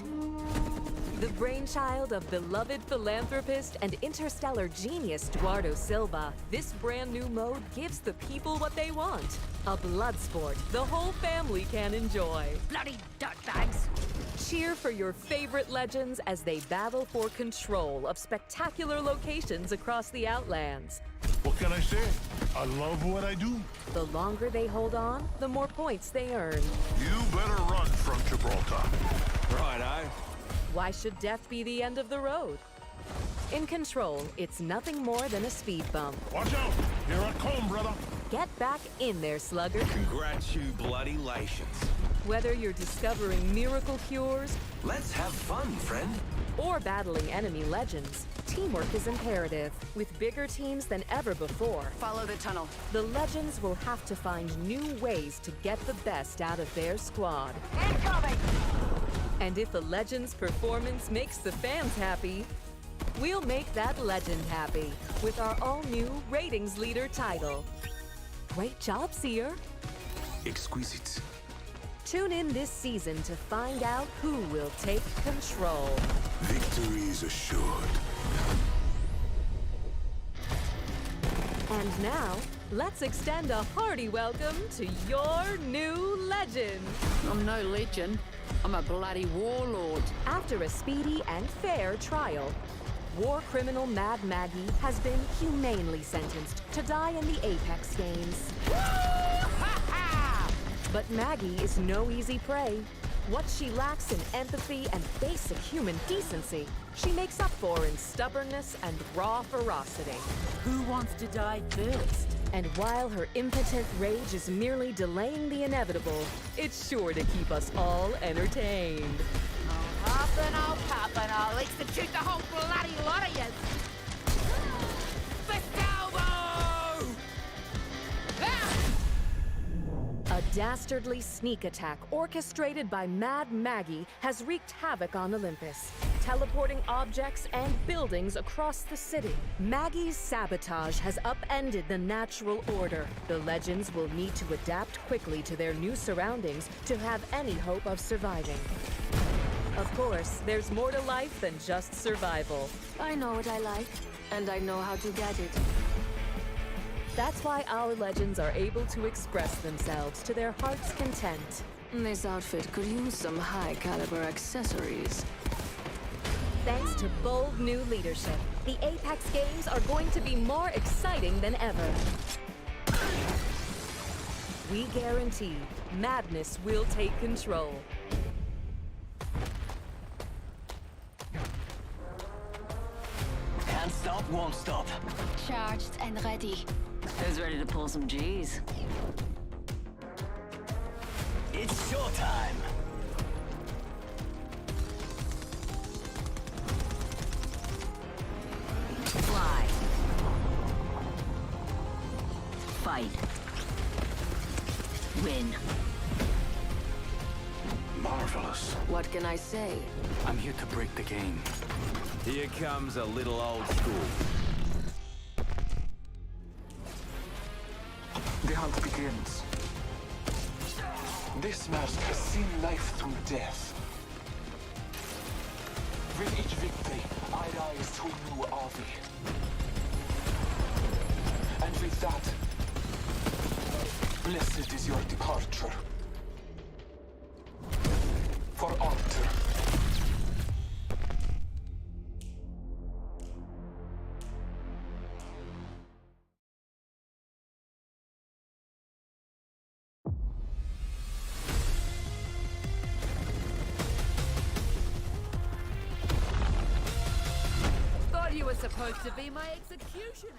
The brainchild of beloved philanthropist and interstellar genius Eduardo Silva, this brand new mode gives the people what they want. A blood sport the whole family can enjoy. Bloody dirtbags. Cheer for your favorite legends as they battle for control of spectacular locations across the Outlands. What can I say? I love what I do. The longer they hold on, the more points they earn. You better run from Gibraltar. Righto. Why should death be the end of the road? In Control, it's nothing more than a speed bump. Watch out! Here I come, brother. Get back in there, slugger. Congratulations. Whether you're discovering miracle cures Let's have fun, friend. or battling enemy legends, teamwork is imperative. With bigger teams than ever before, Follow the tunnel. the legends will have to find new ways to get the best out of their squad. Incoming! And if a legend's performance makes the fans happy, we'll make that legend happy with our all-new Ratings Leader title. Great job, Seer. Exquisite. Tune in this season to find out who will take control. Victory is assured. And now, let's extend a hearty welcome to your new legend. I'm no legend. I'm a bloody warlord. After a speedy and fair trial, war criminal Mad Maggie has been humanely sentenced to die in the Apex games. But Maggie is no easy prey. What she lacks in empathy and basic human decency, she makes up for in stubbornness and raw ferocity. Who wants to die first? And while her impotent rage is merely delaying the inevitable, it's sure to keep us all entertained. I'll huff and I'll puff and I'll execute the whole bloody lot of you. A dastardly sneak attack orchestrated by Mad Maggie has wreaked havoc on Olympus, teleporting objects and buildings across the city. Maggie's sabotage has upended the natural order. The legends will need to adapt quickly to their new surroundings to have any hope of surviving. Of course, there's more to life than just survival. I know what I like, and I know how to get it. That's why our legends are able to express themselves to their heart's content. This outfit could use some high-caliber accessories. Thanks to bold new leadership, the Apex games are going to be more exciting than ever. We guarantee madness will take control. Can't stop, won't stop. Charged and ready. Who's ready to pull some G's? It's showtime. Fly. Fight. Win. Marvelous. What can I say? I'm here to break the game. Here comes a little old school. The hunt begins. This mask has seen life through death. With each victory, I rise to a new army. And with that, blessed is your departure. For Alter. Thought you were supposed to be my executioner.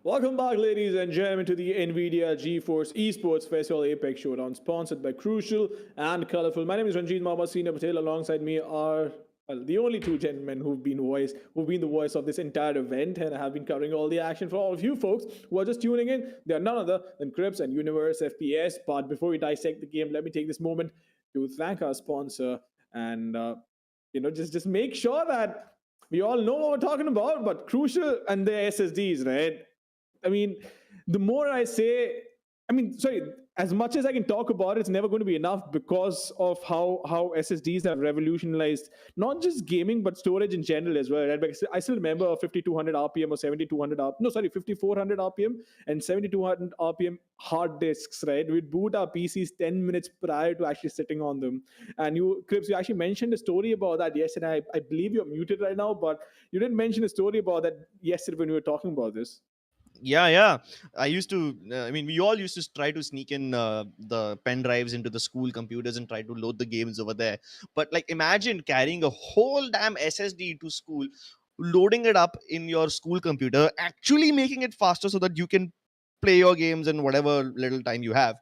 Welcome back, ladies and gentlemen, to the NVIDIA GeForce Esports Festival Apex Showdown, sponsored by Crucial and Colorful. My name is Ranjit Mama, Senior Patel. Alongside me are the only two gentlemen who've been the voice of this entire event and have been covering all the action for all of you folks who are just tuning in. They are none other than Crips and Universe FPS. But before we dissect the game, let me take this moment to thank our sponsor and just make sure that we all know what we're talking about. But Crucial and their SSDs, right? I mean, the more I say, as much as I can talk about it, it's never going to be enough because of how SSDs have revolutionized not just gaming but storage in general as well. Right? Because I still remember 5200 RPM or 5400 RPM and 7200 RPM hard disks. Right, we'd boot our PCs 10 minutes prior to actually sitting on them. And Crips, you actually mentioned a story about that yesterday. I believe you're muted right now, but you didn't mention a story about that yesterday when we were talking about this. Yeah. I used to, we all used to try to sneak in the pen drives into the school computers and try to load the games over there. But like, imagine carrying a whole damn SSD to school, loading it up in your school computer, actually making it faster so that you can play your games in whatever little time you have.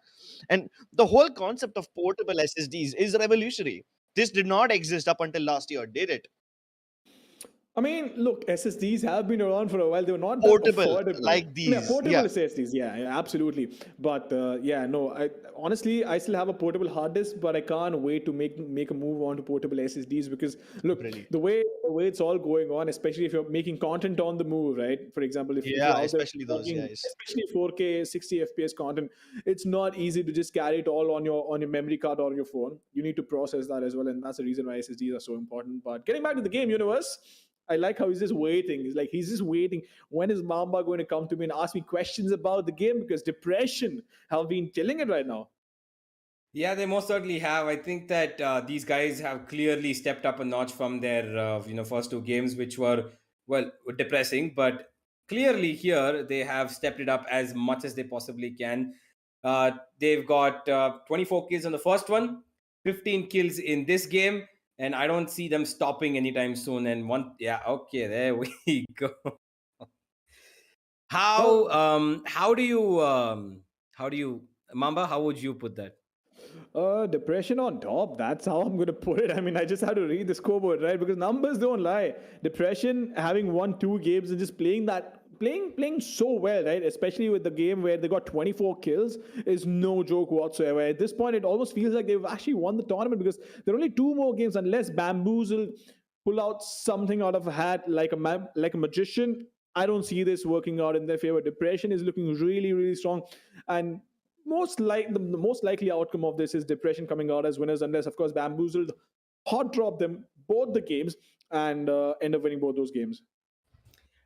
And the whole concept of portable SSDs is revolutionary. This did not exist up until last year, did it? I mean, look, SSDs have been around for a while. They were not Portable, affordable. like these. Yeah, portable SSDs. Yeah, absolutely. But honestly, I still have a portable hard disk, but I can't wait to make a move on to portable SSDs because look, Really? the way it's all going on, especially if you're making content on the move, right? For example, if you're out especially there those making, guys. especially 4K 60 FPS content, it's not easy to just carry it all on your memory card or on your phone. You need to process that as well, and that's the reason why SSDs are so important. But getting back to the game, Universe. I like how he's just waiting. He's just waiting. When is Mamba going to come to me and ask me questions about the game? Because depression have been killing it right now. Yeah, they most certainly have. I think that these guys have clearly stepped up a notch from their first two games, which were depressing. But clearly here they have stepped it up as much as they possibly can. They've got 24 kills on the first one, 15 kills in this game, and I don't see them stopping anytime soon. And there we go. How do you Mamba? How would you put that? Depression on top. That's how I'm going to put it. I mean, I just had to read the scoreboard, right? Because numbers don't lie. Depression, having won 2 games and just playing so well, right? Especially with the game where they got 24 kills is no joke whatsoever. At this point, it almost feels like they've actually won the tournament because there are only 2 more games unless Bamboozle pull out something out of a hat like a magician. I don't see this working out in their favor. Depression is looking really, really strong, and the most likely outcome of this is Depression coming out as winners, unless of course Bamboozled hot drop them both the games and end up winning both those games.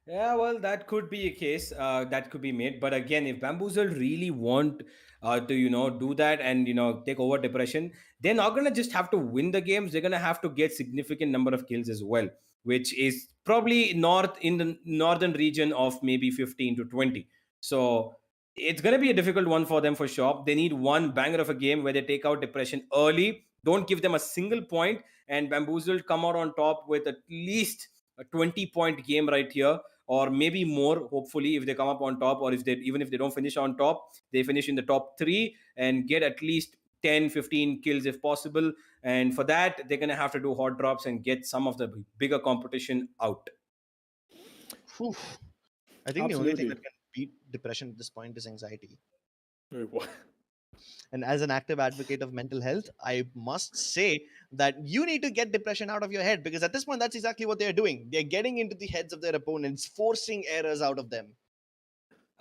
Yeah, well, that could be a case that could be made. But again, if Bamboozled really want to do that and take over Depression, they're not gonna just have to win the games. They're gonna have to get significant number of kills as well, which is probably in the northern region of maybe 15 to 20. So it's gonna be a difficult one for them for sure. They need one banger of a game where they take out Depression early, don't give them a single point, and Bamboozled come out on top with at least a 20-point game right here, or maybe more, hopefully, if they come up on top, or even if they don't finish on top, they finish in the top 3 and get at least 10-15 kills if possible. And for that, they're going to have to do hot drops and get some of the bigger competition out. Whew. I think the only thing that can beat depression at this point is anxiety. Wait, what? And as an active advocate of mental health, I must say that you need to get depression out of your head, because at this point, that's exactly what they're doing. They're getting into the heads of their opponents, forcing errors out of them.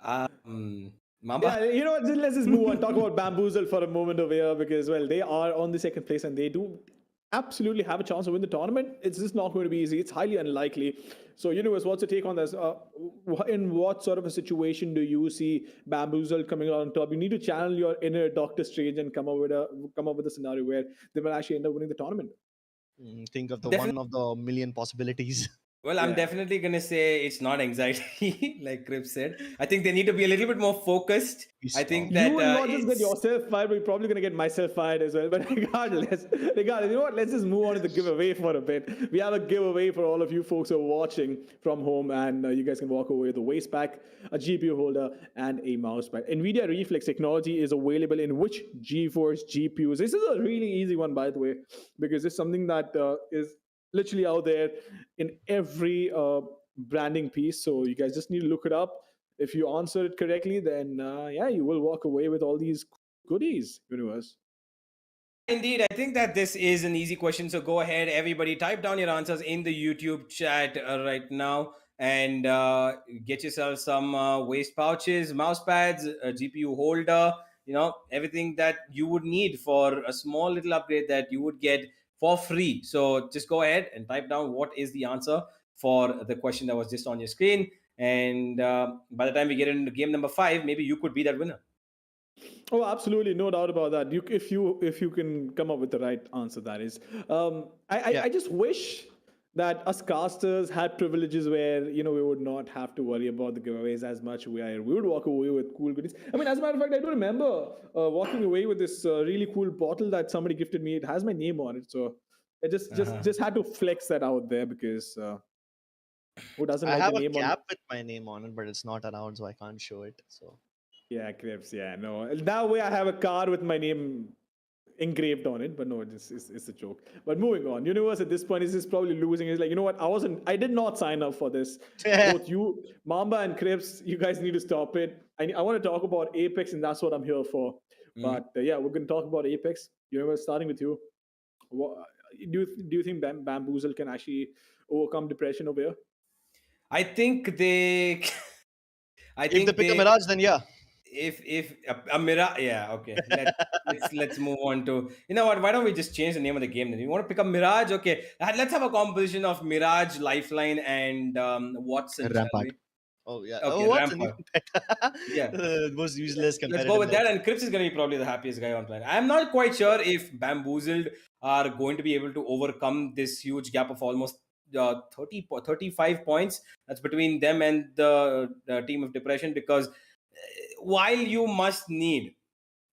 Mamba? Yeah, you know what? Let's just move on. Talk about Bamboozle for a moment over here, because, well, they are on the second place and they do absolutely have a chance to win the tournament. It's just not going to be easy. It's highly unlikely. So, Universe, what's your take on this? In what sort of a situation do you see Bamboozle coming out on top? You need to channel your inner Doctor Strange and come up with a scenario where they will actually end up winning the tournament. Think of one of the million possibilities. Well, I'm Yeah. definitely gonna say it's not anxiety, like Crip said. I think they need to be a little bit more focused. I think Stop. You that will not just get it's yourself fired, but you're probably going to get myself fired as well. But regardless, you know what? Let's just move on to the giveaway for a bit. We have a giveaway for all of you folks who are watching from home, and you guys can walk away with a waist pack, a GPU holder, and a mouse pad. NVIDIA Reflex technology is available in which GeForce GPUs? This is a really easy one, by the way, because it's something that is literally out there in every branding piece. So you guys just need to look it up. If you answer it correctly, then yeah, you will walk away with all these goodies, universe. indeed. I think that this is an easy question. So go ahead, everybody, type down your answers in the YouTube chat right now, and get yourself some waist pouches, mouse pads, a GPU holder. You know, everything that you would need for a small little upgrade that you would get for free. So just go ahead and type down what is the answer for the question that was just on your screen. And by the time we get into game number 5, maybe you could be that winner. Oh, absolutely, no doubt about that. If you can come up with the right answer, that is. Yeah. I just wish that us casters had privileges where we would not have to worry about the giveaways as much. We would walk away with cool goodies. I mean, as a matter of fact, I do remember walking away with this really cool bottle that somebody gifted me. It has my name on it, so I just had to flex that out there because who doesn't I like the have a name on? cap with my name on it, but it's not around, so I can't show it. So Yeah, Crips. Yeah, no. That way I have a card with my name engraved on it, but no, it's a joke. But moving on, Universe at this point is just probably losing. It's like, you know what? I did not sign up for this. Both you, Mamba and Crips, you guys need to stop it. I want to talk about Apex, and that's what I'm here for. But yeah, we're going to talk about Apex. Universe, starting with you. What, do you think Bamboozle can actually overcome depression over here? I think they. I if they think pick a they. Mirage, then yeah. If a Mirage, yeah, okay. Let's move on to, you know what? Why don't we just change the name of the game then? You want to pick up Mirage? Okay, let's have a composition of Mirage, Lifeline, and Watson, shall Rampart. we? Oh yeah. Oh, Okay, what's an Rampart. even better? Yeah. The most useless Let's competitive go with mode. that. And Crips is going to be probably the happiest guy on planet. I'm not quite sure if Bamboozled are going to be able to overcome this huge gap of almost 35 points that's between them and the team of Depression, because while you must need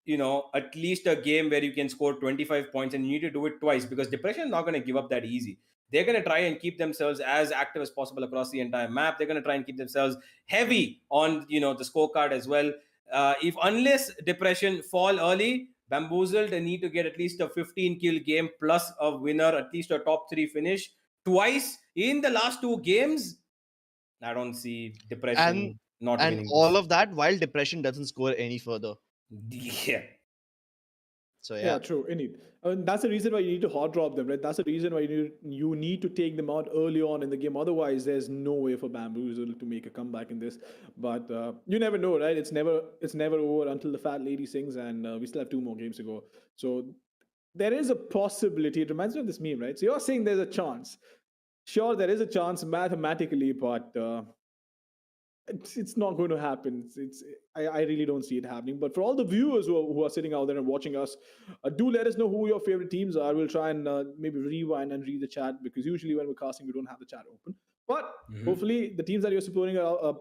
at least a game where you can score 25 points, and you need to do it twice, because Depression is not going to give up that easy. They're going to try and keep themselves as active as possible across the entire map. They're going to try and keep themselves heavy on the scorecard as well. If unless Depression fall early, Bamboozled need to get at least a 15 kill game plus a winner, at least a top 3 finish twice in the last 2 games. I don't see Depression not And winning all this. of that while Depression doesn't score any further. Yeah. So Yeah, true. Indeed. That's the reason why you need to hot drop them, right? That's the reason why you need to take them out early on in the game. Otherwise, there's no way for Bamboozle to make a comeback in this. But you never know, right? It's never over until the fat lady sings, and we still have 2 more games to go. So there is a possibility. It reminds me of this meme, right? So you're saying there's a chance. Sure, there is a chance mathematically, but it's not going to happen. I really don't see it happening. But for all the viewers who are sitting out there and watching us, do let us know who your favorite teams are. We'll try and maybe rewind and read the chat, because usually when we're casting, we don't have the chat open. But hopefully the teams that you're supporting are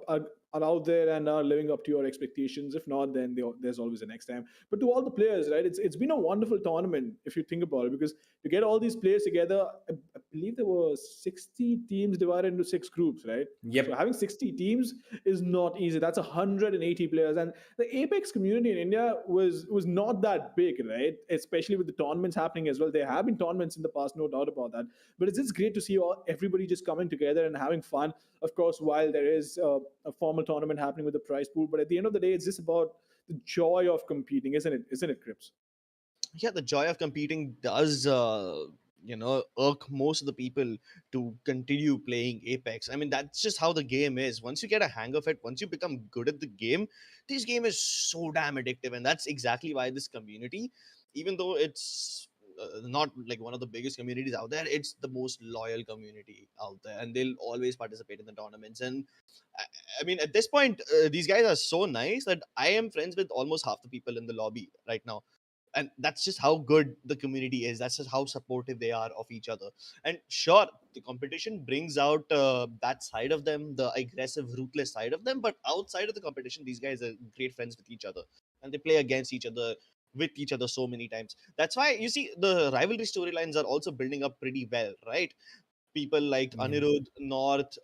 out there and are living up to your expectations. If not, then there's always a next time. But to all the players, right? It's been a wonderful tournament if you think about it, because to get all these players together, I believe there were 60 teams divided into 6 groups, right? Yep. So having 60 teams is not easy. That's 180 players, and the Apex community in India was not that big, right? Especially with the tournaments happening as well. There have been tournaments in the past, no doubt about that. But it's just great to see everybody just coming together and having fun. Of course, while there is a formal tournament happening with the prize pool, but at the end of the day, it's just about the joy of competing, isn't it? Isn't it, Crips? yeah, the joy of competing does irk most of the people to continue playing Apex. I mean, that's just how the game is. Once you get a hang of it, once you become good at the game, this game is so damn addictive. And that's exactly why this community, even though it's not like one of the biggest communities out there, it's the most loyal community out there, and they'll always participate in the tournaments. And i, I mean, at this point, these guys are so nice that I am friends with almost half the people in the lobby right now. And that's just how good the community is. That's just how supportive they are of each other. And sure, the competition brings out that side of them, the aggressive, ruthless side of them. But outside of the competition, these guys are great friends with each other, and they play against each other, with each other so many times. That's why you see the rivalry storylines are also building up pretty well, right? People like Anirudh, North,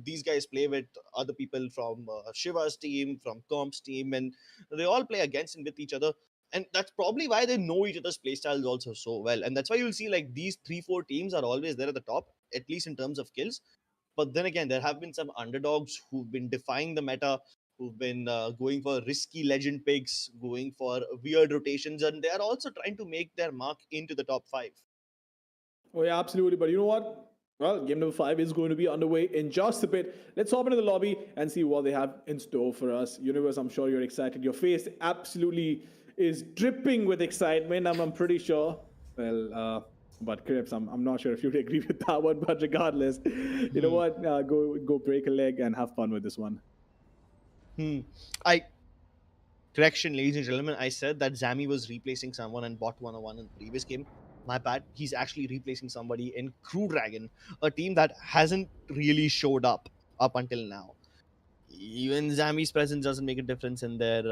these guys play with other people from Shiva's team, from Comp's team, and they all play against and with each other. And that's probably why they know each other's playstyles also so well. And that's why you'll see like these 3, 4 teams are always there at the top, at least in terms of kills. But then again, there have been some underdogs who've been defying the meta, who've been going for risky legend picks, going for weird rotations, and they are also trying to make their mark into the top 5. Oh, yeah, absolutely. But you know what? Well, game number 5 is going to be underway in just a bit. Let's hop into the lobby and see what they have in store for us. Universe, I'm sure you're excited. Your face absolutely is dripping with excitement, I'm pretty sure. Well, but Crips, I'm not sure if you'd agree with that one, but regardless, you know what? Go break a leg and have fun with this one. I Correction, ladies and gentlemen, I said that Zami was replacing someone in Bot 101 in the previous game. My bad. He's actually replacing somebody in Crew Dragon, a team that hasn't really showed up until now. Even Zami's presence doesn't make a difference in their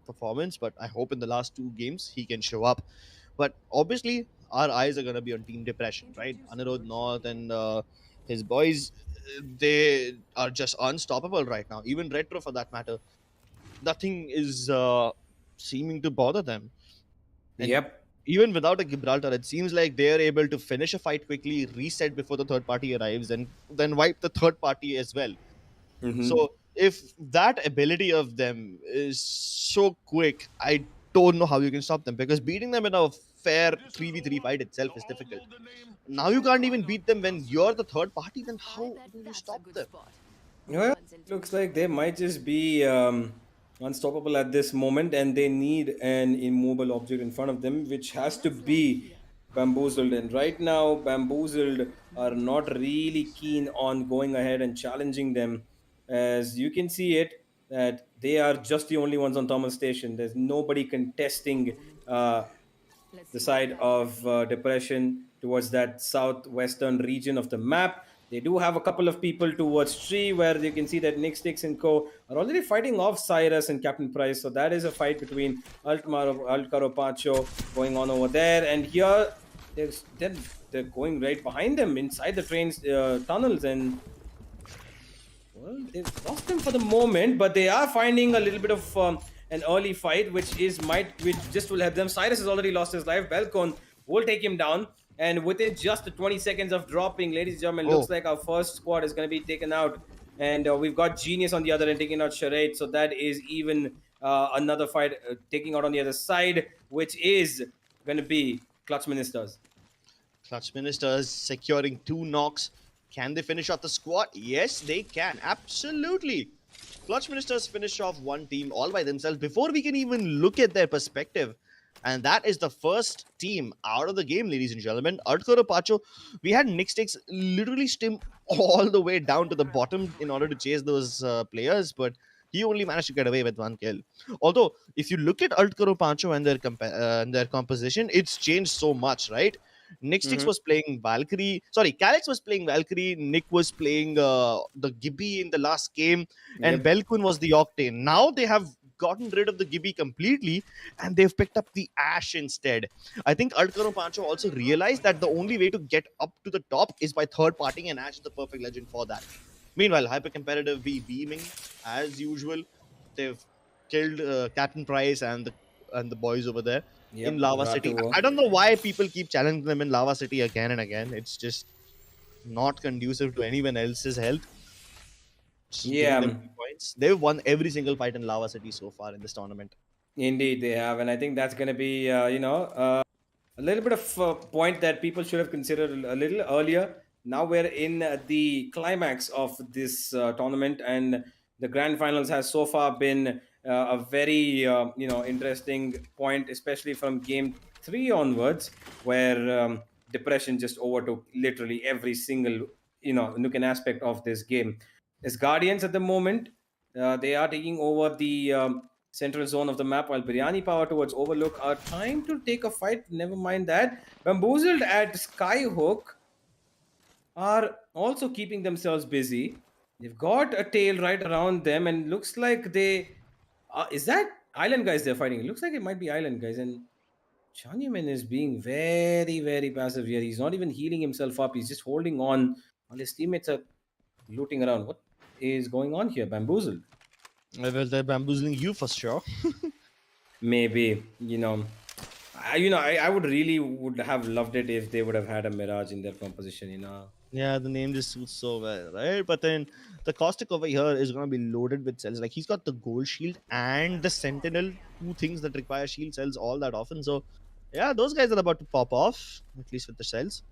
performance, but I hope in the last 2 games he can show up. But obviously, our eyes are going to be on Team Depression, right? Anirudh North and his boys, they are just unstoppable right now. Even Retro, for that matter, nothing is seeming to bother them. And Yep. even without a Gibraltar, it seems like they are able to finish a fight quickly, reset before the third party arrives, and then wipe the third party as well. So if that ability of them is so quick, I don't know how you can stop them, because beating them in a fair 3v3 fight itself is difficult. Now you can't even beat them when you're the third party, then how do you stop them? Well, looks like they might just be unstoppable at this moment, and they need an immobile object in front of them, which has to be Bamboozled. And right now, Bamboozled are not really keen on going ahead and challenging them, as you can see it that they are just the only ones on thermal station. There's nobody contesting the side of Depression towards that southwestern region of the map. They do have a couple of people towards Tree, where you can see that Nick Sticks and Co are already fighting off Cyrus and Captain Price. So that is a fight between Altcaro Pacho going on over there. And here they're going right behind them inside the train's tunnels. And well, they've lost them for the moment, but they are finding a little bit of an early fight, which just will help them. Cyrus has already lost his life. Belcon will take him down. And within just the 20 seconds of dropping, ladies and gentlemen, looks like our first squad is going to be taken out. And we've got Genius on the other end taking out Charade. So that is even another fight taking out on the other side, which is going to be Clutch Ministers. Clutch Ministers securing 2 knocks. Can they finish off the squad? Yes, they can. Absolutely. Clutch Ministers finish off one team all by themselves before we can even look at their perspective. And that is the first team out of the game, ladies and gentlemen. Arturo Pacho, we had Nick Sticks literally stim all the way down to the bottom in order to chase those players, but he only managed to get away with 1 kill. Although, if you look at Arturo Pacho and their composition, it's changed so much, right? Nick Sticks was playing Valkyrie. Sorry, Calyx was playing Valkyrie. Nick was playing the Gibby in the last game. And Belkun was the Octane. Now they have gotten rid of the Gibby completely, and they've picked up the Ash instead. I think Altcaro Pancho also realized that the only way to get up to the top is by third partying, and Ash is the perfect legend for that. Meanwhile, hyper competitive V beaming as usual. They've killed Captain Price and the boys over there in Lava City. I don't know why people keep challenging them in Lava City again and again. It's just not conducive to anyone else's health. Points. They've won every single fight in Lava City so far in this tournament. Indeed, they have, and I think that's going to be, a little bit of a point that people should have considered a little earlier. Now we're in the climax of this tournament, and the grand finals has so far been a very, interesting point, especially from game 3 onwards, where Depression just overtook literally every single, nook and aspect of this game. As Guardians at the moment, they are taking over the central zone of the map, while Biryani Power towards Overlook are trying to take a fight. Never mind that. Bamboozled at Skyhook are also keeping themselves busy. They've got a tail right around them, and looks like they. Is that Island guys they're fighting? It looks like it might be Island guys, and Chanyaman is being very, very passive here. He's not even healing himself up. He's just holding on while his teammates are looting around. What is going on here? Bamboozled. Well, they're bamboozling you for sure. Maybe, I would really would have loved it if they would have had a Mirage in their composition. Yeah, the name just suits so well, right? But then the Caustic over here is going to be loaded with cells. Like, he's got the Gold Shield and the Sentinel, two things that require shield cells all that often. So, yeah, those guys are about to pop off, at least with the cells.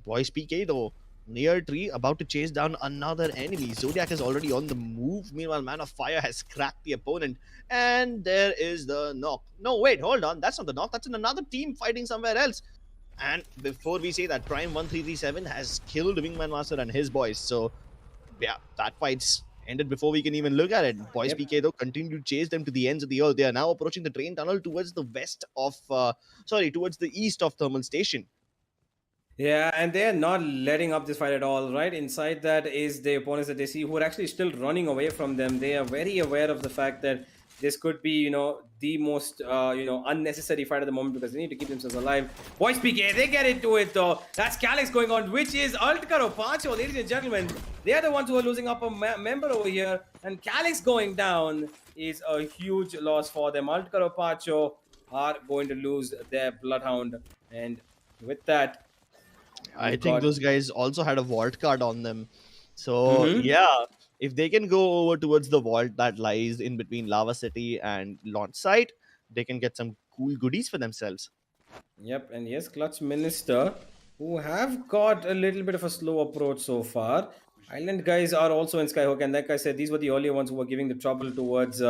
Boys PK, though, near tree, about to chase down another enemy. Zodiac is already on the move. Meanwhile, Man of Fire has cracked the opponent. And there is the knock. No, wait, hold on. That's not the knock. That's in another team fighting somewhere else. And before we say that, Prime 1337 has killed Wingman Master and his boys. So, yeah, that fight's ended before we can even look at it. Boys PK, though, continue to chase them to the ends of the earth. They are now approaching the train tunnel towards the towards the east of Thermal Station. Yeah, and they're not letting up this fight at all, right? Inside that is the opponents that they see who are actually still running away from them. They are very aware of the fact that this could be, the most, unnecessary fight at the moment because they need to keep themselves alive. Boys PK, they get into it though. That's Calyx going on, which is Altkaro Pancho, ladies and gentlemen. They are the ones who are losing up a member over here. And Calyx going down is a huge loss for them. Altkaro Pancho are going to lose their Bloodhound. And with that, I think those guys also had a vault card on them. So, yeah, if they can go over towards the vault that lies in between Lava City and launch site, they can get some cool goodies for themselves. Yep, and yes, Clutch Minister, who have got a little bit of a slow approach so far. Island guys are also in Skyhook, and like I said, these were the earlier ones who were giving the trouble towards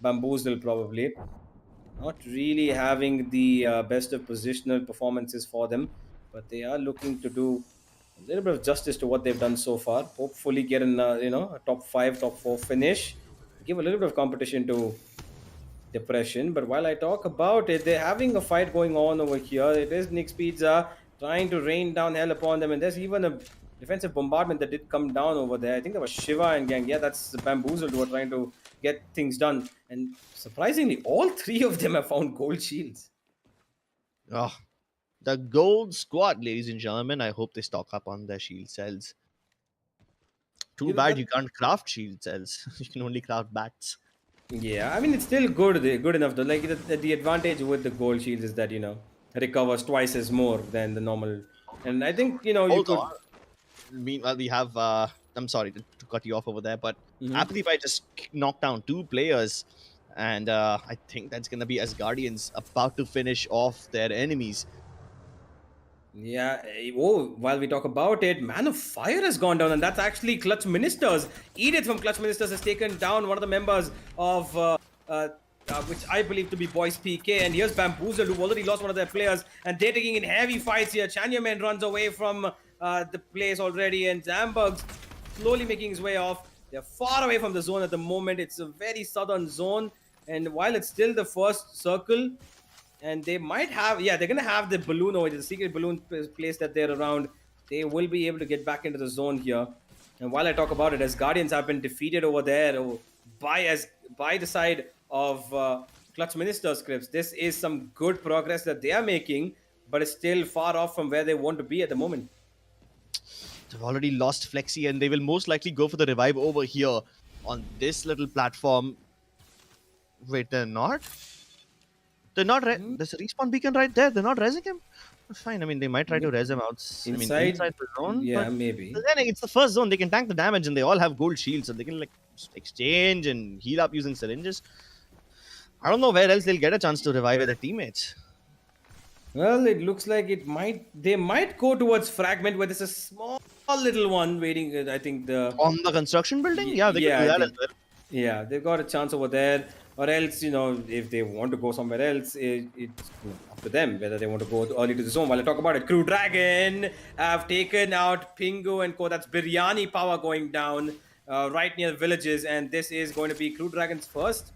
Bamboozle, probably. Not really having the best of positional performances for them, but they are looking to do a little bit of justice to what they've done so far. Hopefully get in, a top 5, top 4 finish. Give a little bit of competition to Depression. But while I talk about it, they're having a fight going on over here. It is Nick Pizza trying to rain down hell upon them. And there's even a defensive bombardment that did come down over there. I think there was Shiva and gang. Yeah, that's Bamboozled who are trying to get things done. And surprisingly, all three of them have found gold shields. Oh, the gold squad, ladies and gentlemen. I hope they stock up on their shield cells. Too bad you can't craft shield cells. You can only craft bats. Yeah, I mean, it's still good enough though. Like, the advantage with the gold shields is that, recovers twice as more than the normal. And I think, you could... Meanwhile, we have, I'm sorry to cut you off over there, but Apathy just knocked down 2 players. And I think that's going to be as Guardians about to finish off their enemies. Yeah, while we talk about it, Man of Fire has gone down, and that's actually Clutch Ministers. Edith from Clutch Ministers has taken down one of the members of, which I believe to be Boys PK. And here's Bamboozled, who already lost one of their players, and they're taking in heavy fights here. Chanyaman runs away from the place already, and Zamburg's slowly making his way off. They're far away from the zone at the moment. It's a very southern zone, and while it's still the first circle, and they might have, they're going to have the balloon over the secret balloon place that they're around. They will be able to get back into the zone here. And while I talk about it, as Guardians have been defeated over there by the side of Clutch Minister scripts, this is some good progress that they are making, but it's still far off from where they want to be at the moment. They've already lost Flexi, and they will most likely go for the revive over here on this little platform. Wait, they're not? They're not. There's a respawn beacon right there. They're not resing him. Fine. I mean, they might try to res him out. Inside the zone. Yeah, maybe. But then it's the first zone. They can tank the damage, and they all have gold shields, so they can exchange and heal up using syringes. I don't know where else they'll get a chance to revive their teammates. Well, it looks like they might go towards Fragment, where there's a small little one waiting. I think on the construction building. Yeah, they can do that as well. Yeah, they've got a chance over there. Or else, if they want to go somewhere else, it's up to them whether they want to go early to the zone. While I talk about it, Crew Dragon have taken out Pingu and Co. That's Biryani Power going down right near the villages. And this is going to be Crew Dragon's first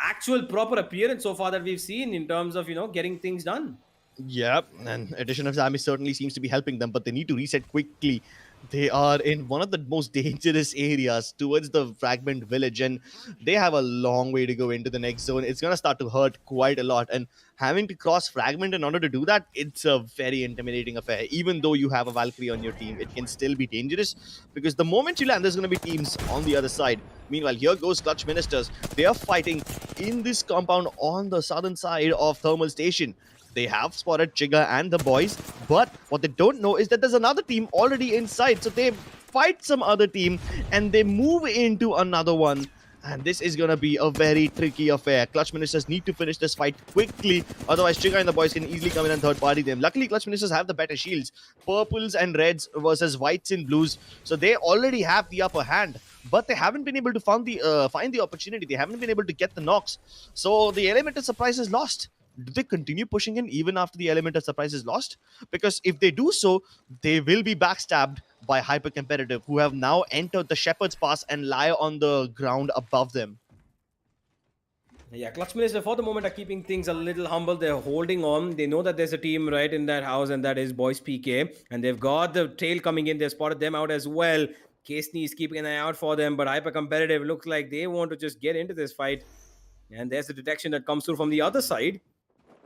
actual proper appearance so far that we've seen in terms of, getting things done. Yeah, and addition of Zami certainly seems to be helping them, but they need to reset quickly. They are in one of the most dangerous areas towards the fragment village, and they have a long way to go into the next zone. It's gonna start to hurt quite a lot, and having to cross fragment in order to do that, it's a very intimidating affair. Even though you have a Valkyrie on your team, it can still be dangerous because the moment you land, there's gonna be teams on the other side. Meanwhile, here goes Clutch Ministers. They are fighting in this compound on the southern side of Thermal Station. They have spotted Chigga and the boys, but what they don't know is that there's another team already inside. So they fight some other team and they move into another one. And this is going to be a very tricky affair. Clutch Ministers need to finish this fight quickly. Otherwise, Chigga and the boys can easily come in and third party them. Luckily, Clutch Ministers have the better shields. Purples and reds versus whites and blues. So they already have the upper hand. But they haven't been able to find the opportunity. They haven't been able to get the knocks. So the element of surprise is lost. Do they continue pushing in even after the element of surprise is lost? Because if they do so, they will be backstabbed by Hyper Competitive, who have now entered the Shepherd's Pass and lie on the ground above them. Yeah, Clutch Minister for the moment are keeping things a little humble. They're holding on. They know that there's a team right in that house, and that is Boys PK. And they've got the tail coming in. They've spotted them out as well. Kasney is keeping an eye out for them, but Hyper Competitive looks like they want to just get into this fight. And there's the detection that comes through from the other side.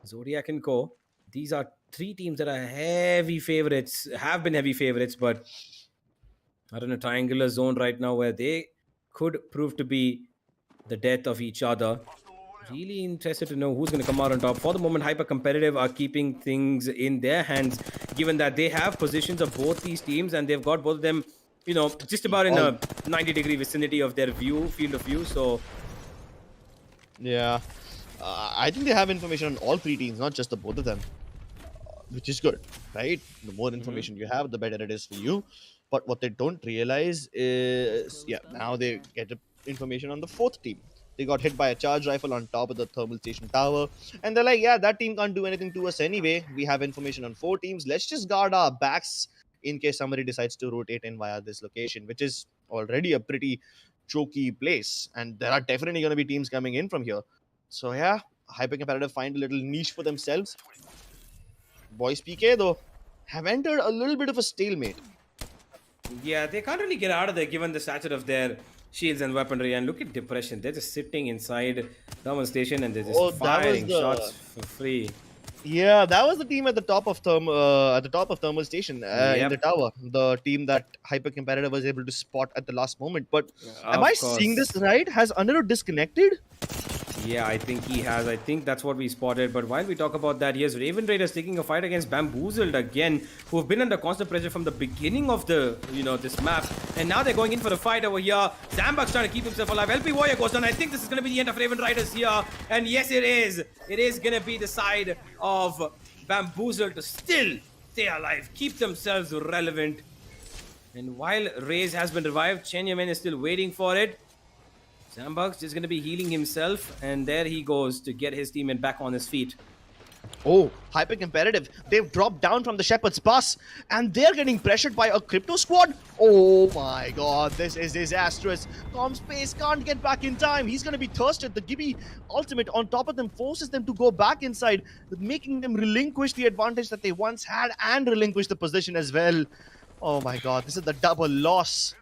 Zodiac and Co. These are three teams that are heavy favorites, have been heavy favorites, but are in a triangular zone right now where they could prove to be the death of each other. Really interested to know who's going to come out on top. For the moment, Hyper Competitive are keeping things in their hands, given that they have positions of both these teams and they've got both of them, just about in a 90-degree vicinity of their field of view. So, yeah. I think they have information on all three teams, not just the both of them, which is good, right? The more information you have, the better it is for you. But what they don't realize is, now they get information on the fourth team. They got hit by a charge rifle on top of the thermal station tower. And they're like, yeah, that team can't do anything to us anyway. We have information on 4 teams. Let's just guard our backs in case somebody decides to rotate in via this location, which is already a pretty choky place. And there are definitely going to be teams coming in from here. So yeah, Hyper Competitive find a little niche for themselves. Boys PK though have entered a little bit of a stalemate. Yeah, they can't really get out of there given the stature of their shields and weaponry. And look at Depression. They're just sitting inside Thermal Station and they're just firing shots for free. Yeah, that was the team at the top of Thermal Station in the tower. The team that Hyper Competitive was able to spot at the last moment. But am I seeing this right? Has Anirudh disconnected? Yeah, I think he has. I think that's what we spotted. But while we talk about that, here's Raven Raiders taking a fight against Bamboozled again, who have been under constant pressure from the beginning of the, this map. And now they're going in for a fight over here. Zambak's trying to keep himself alive. LP Warrior goes down. I think this is going to be the end of Raven Raiders here. And yes, it is. It is going to be the side of Bamboozled to still stay alive, keep themselves relevant. And while Raze has been revived, Chen Yamen is still waiting for it. Zambak's just going to be healing himself, and there he goes to get his teammate back on his feet. Oh, Hyper Competitive. They've dropped down from the Shepherd's Pass, and they're getting pressured by a Crypto squad. Oh my god, this is disastrous. Comspace can't get back in time. He's going to be thirsted. The Gibby ultimate on top of them forces them to go back inside, making them relinquish the advantage that they once had and relinquish the position as well. Oh my god, this is the double loss.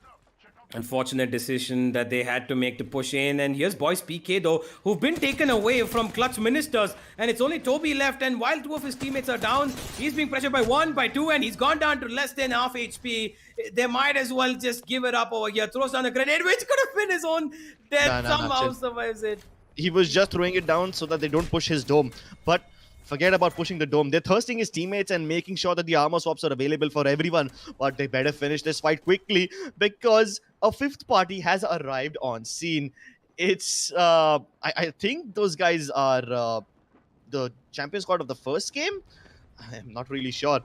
Unfortunate decision that they had to make to push in. And here's Boys PK though, who've been taken away from Clutch Ministers. And it's only Toby left. And while 2 of his teammates are down, he's being pressured by 1, by 2, and he's gone down to less than half HP. They might as well just give it up over here. Throws down a grenade, which could have been his own death. Somehow survives it. He was just throwing it down so that they don't push his dome. But forget about pushing the dome. They're thirsting his teammates and making sure that the armor swaps are available for everyone. But they better finish this fight quickly because a 5th party has arrived on scene. It's, I think those guys are the champion squad of the first game. I'm not really sure.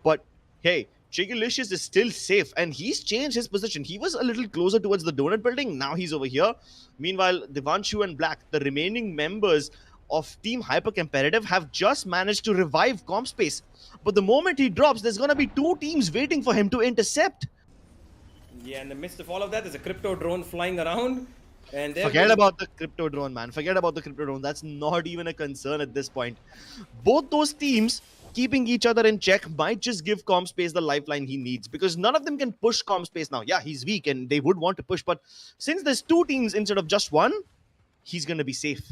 But hey, Chigalicious is still safe and he's changed his position. He was a little closer towards the donut building. Now he's over here. Meanwhile, Devanshu and Black, the remaining members of Team Hyper Competitive, have just managed to revive Compspace. But the moment he drops, there's going to be 2 teams waiting for him to intercept. Yeah, in the midst of all of that, there's a crypto drone flying around. And Forget about the crypto drone, man. Forget about the crypto drone. That's not even a concern at this point. Both those teams keeping each other in check might just give ComSpace the lifeline he needs, because none of them can push ComSpace now. Yeah, he's weak and they would want to push, but since there's two teams instead of just one, he's going to be safe.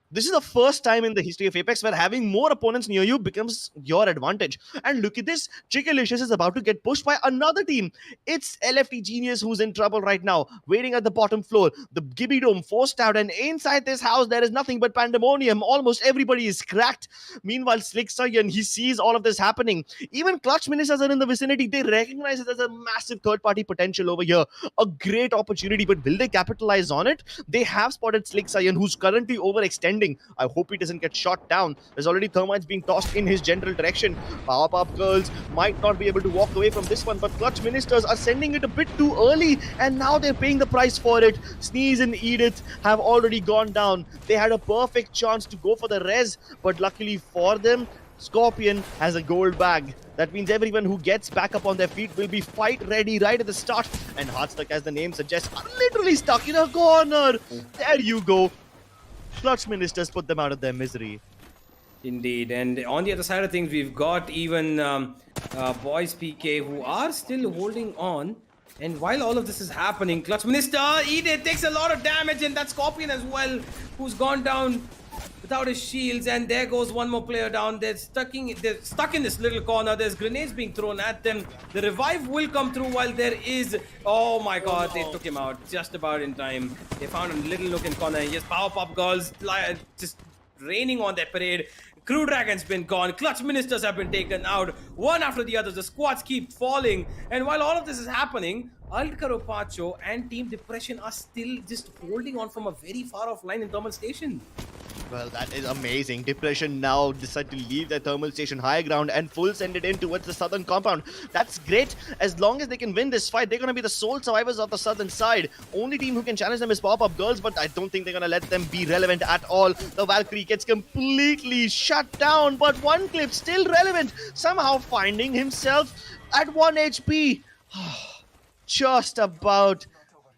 This is the first time in the history of Apex where having more opponents near you becomes your advantage. And look at this. Chickalicious is about to get pushed by another team. It's LFT Genius who's in trouble right now, waiting at the bottom floor. The Gibby Dome forced out, and inside this house, there is nothing but pandemonium. Almost everybody is cracked. Meanwhile, Slick Sayan, he sees all of this happening. Even Clutch Ministers are in the vicinity. They recognize it as a massive third-party potential over here. A great opportunity, but will they capitalize on it? They have spotted Slick Sayan, who's currently overextending. I hope he doesn't get shot down. There's already thermites being tossed in his general direction. Powerpuff Girls might not be able to walk away from this one, but Clutch Ministers are sending it a bit too early, and now they're paying the price for it. Sneeze and Edith have already gone down. They had a perfect chance to go for the res, but luckily for them, Scorpion has a gold bag. That means everyone who gets back up on their feet will be fight ready right at the start. And Heartstuck, as the name suggests, are literally stuck in a corner. There you go. Clutch Ministers put them out of their misery. Indeed. And on the other side of things, we've got even Boys PK who are still holding on. And while all of this is happening, Clutch Minister, Edith takes a lot of damage, and that Scorpion as well, who's gone down without his shields. And there goes one more player down. They're stuck in this little corner. There's grenades being thrown at them. The revive will come through while there is... Oh my god, they took him out just about in time. They found a little nook in corner. Yes, Powerpuff Girls just raining on their parade. Crew Dragon's been gone. Clutch Ministers have been taken out. One after the other. The squads keep falling. And while all of this is happening, Alcaro Pacho and Team Depression are still just holding on from a very far off line in Thermal Station. Well, that is amazing. Depression now decide to leave their thermal station high ground and full send it in towards the southern compound. That's great. As long as they can win this fight, they're going to be the sole survivors of the southern side. Only team who can challenge them is Pop-Up Girls, but I don't think they're going to let them be relevant at all. The Valkyrie gets completely shut down, but one clip still relevant. Somehow finding himself at 1 HP. Just about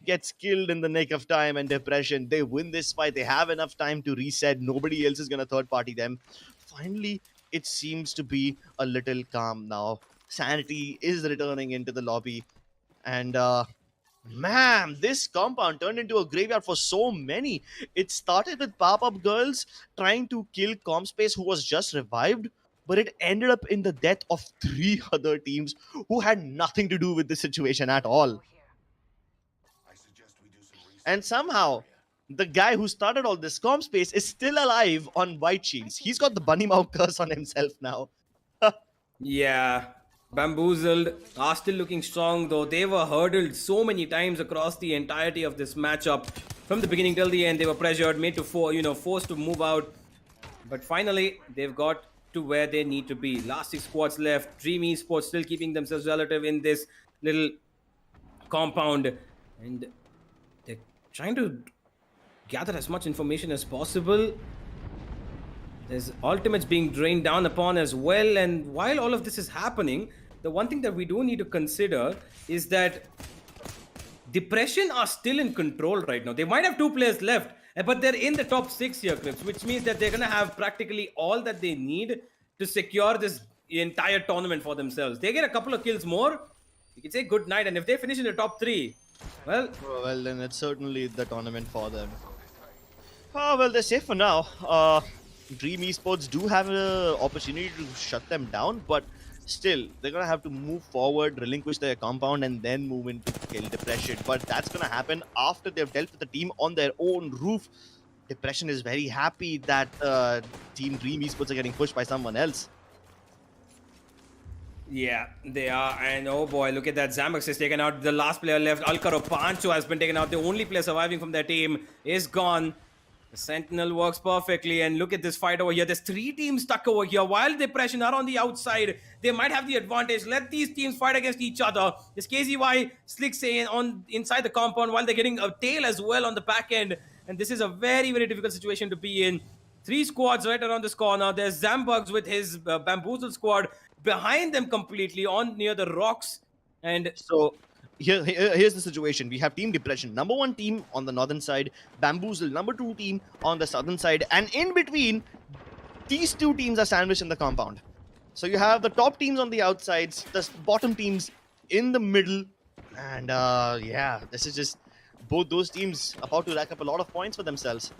gets killed in the nick of time, and Depression, they win this fight. They have enough time to reset. Nobody else is going to third party them. Finally, it seems to be a little calm now. Sanity is returning into the lobby. And man, this compound turned into a graveyard for so many. It started with Pop-Up Girls trying to kill ComSpace, who was just revived, but it ended up in the death of 3 other teams who had nothing to do with the situation at all. And somehow, the guy who started all this ComSpace is still alive on White Shields. He's got the Bunny Mouth curse on himself now. Yeah, Bamboozled are still looking strong, though they were hurdled so many times across the entirety of this matchup. From the beginning till the end, they were pressured, made to forced to move out. But finally, they've got to where they need to be. Last 6 squads left. Dream Esports still keeping themselves relative in this little compound. And they're trying to gather as much information as possible. There's ultimates being drained down upon as well. And while all of this is happening, the one thing that we do need to consider is that Depression are still in control right now. They might have 2 players left, but they're in the top 6 here, Crips, which means that they're going to have practically all that they need to secure this entire tournament for themselves. They get a couple of kills more, you can say good night. And if they finish in the top 3, well, then it's certainly the tournament for them. Oh, well, they're safe for now. Dream Esports do have an opportunity to shut them down, but still, they're going to have to move forward, relinquish their compound, and then move into kill Depression. But that's going to happen after they've dealt with the team on their own roof. Depression is very happy that Team Dream Esports are getting pushed by someone else. Yeah, they are. And oh boy, look at that. Zambax is taken out. The last player left, Alcaro Pancho, has been taken out. The only player surviving from their team is gone. The Sentinel works perfectly, and look at this fight over here. There's 3 teams stuck over here. While Depression are on the outside, they might have the advantage. Let these teams fight against each other. There's KZY, Slick saying on inside the compound while they're getting a tail as well on the back end. And this is a very, very difficult situation to be in. 3 squads right around this corner. There's Zambugs with his Bamboozle squad behind them completely on near the rocks. And so here's the situation. We have Team Depression, number 1 team on the northern side, Bamboozle, number 2 team on the southern side, and in between, these 2 teams are sandwiched in the compound. So you have the top teams on the outsides, the bottom teams in the middle, and yeah, this is just both those teams about to rack up a lot of points for themselves.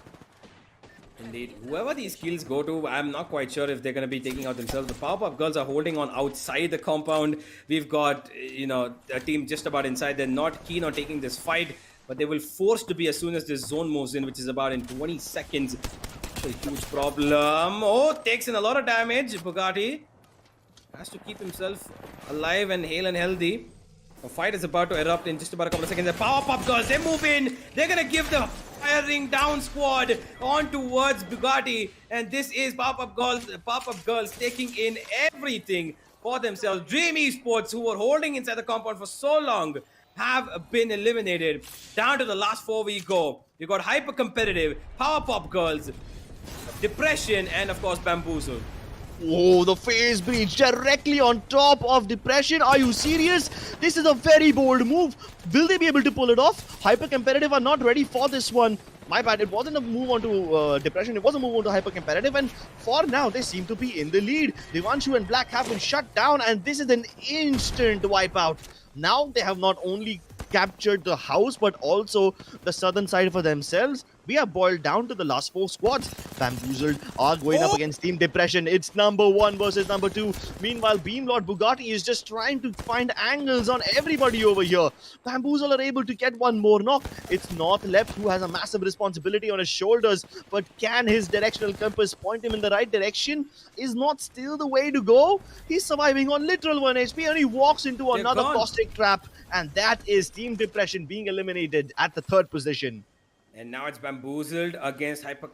Indeed. Whoever these kills go to, I'm not quite sure if they're going to be taking out themselves. The Powerpuff Girls are holding on outside the compound. We've got, a team just about inside. They're not keen on taking this fight, but they will force to be as soon as this zone moves in, which is about in 20 seconds. It's a huge problem. Oh, takes in a lot of damage. Bugatti has to keep himself alive and hale and healthy. The fight is about to erupt in just about a couple of seconds. The Powerpuff Girls, they move in. They're going to give the firing down squad on towards Bugatti. And this is Powerpuff Girls taking in everything for themselves. Dream Esports, who were holding inside the compound for so long, have been eliminated. Down to the last 4 we go. We got Hyper Competitive, Powerpuff Girls, Depression, and of course Bamboozle. Oh, the phase breach directly on top of Depression. Are you serious? This is a very bold move. Will they be able to pull it off? Hyper Competitive are not ready for this one. My bad, it wasn't a move onto Depression, it was a move onto Hyper Competitive, and for now they seem to be in the lead. Devanshu and Black have been shut down, and this is an instant wipeout. Now they have not only captured the house but also the southern side for themselves. We are boiled down to the last 4 squads. Bamboozled are going up against Team Depression. It's number 1 versus number 2. Meanwhile, Beamlord Bugatti is just trying to find angles on everybody over here. Bamboozle are able to get one more knock. It's North Left who has a massive responsibility on his shoulders. But can his directional compass point him in the right direction? Is North still the way to go? He's surviving on literal 1 HP and he walks into another caustic trap. And that is Team Depression being eliminated at the 3rd position. And now it's Bamboozled against Hyper...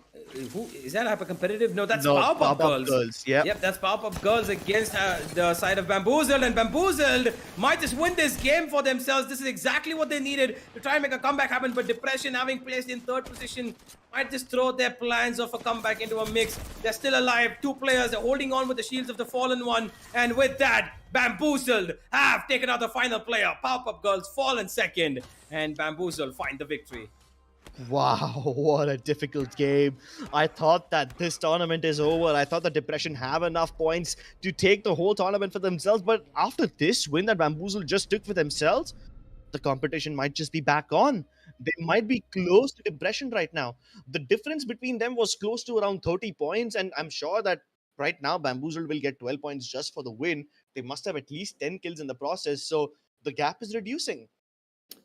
who is that? Hyper Competitive? No, that's No, Powerpuff Girls. Yep, that's Powerpuff Girls against the side of Bamboozled. And Bamboozled might just win this game for themselves. This is exactly what they needed to try and make a comeback happen. But Depression, having placed in 3rd position, might just throw their plans of a comeback into a mix. They're still alive. 2 players are holding on with the shields of the Fallen One. And with that, Bamboozled have taken out the final player. Powerpuff Girls fall in 2nd. And Bamboozled find the victory. Wow, what a difficult game. I thought that this tournament is over. I thought that Depression have enough points to take the whole tournament for themselves. But after this win that Bamboozle just took for themselves, the competition might just be back on. They might be close to Depression right now. The difference between them was close to around 30 points. And I'm sure that right now Bamboozle will get 12 points just for the win. They must have at least 10 kills in the process. So the gap is reducing.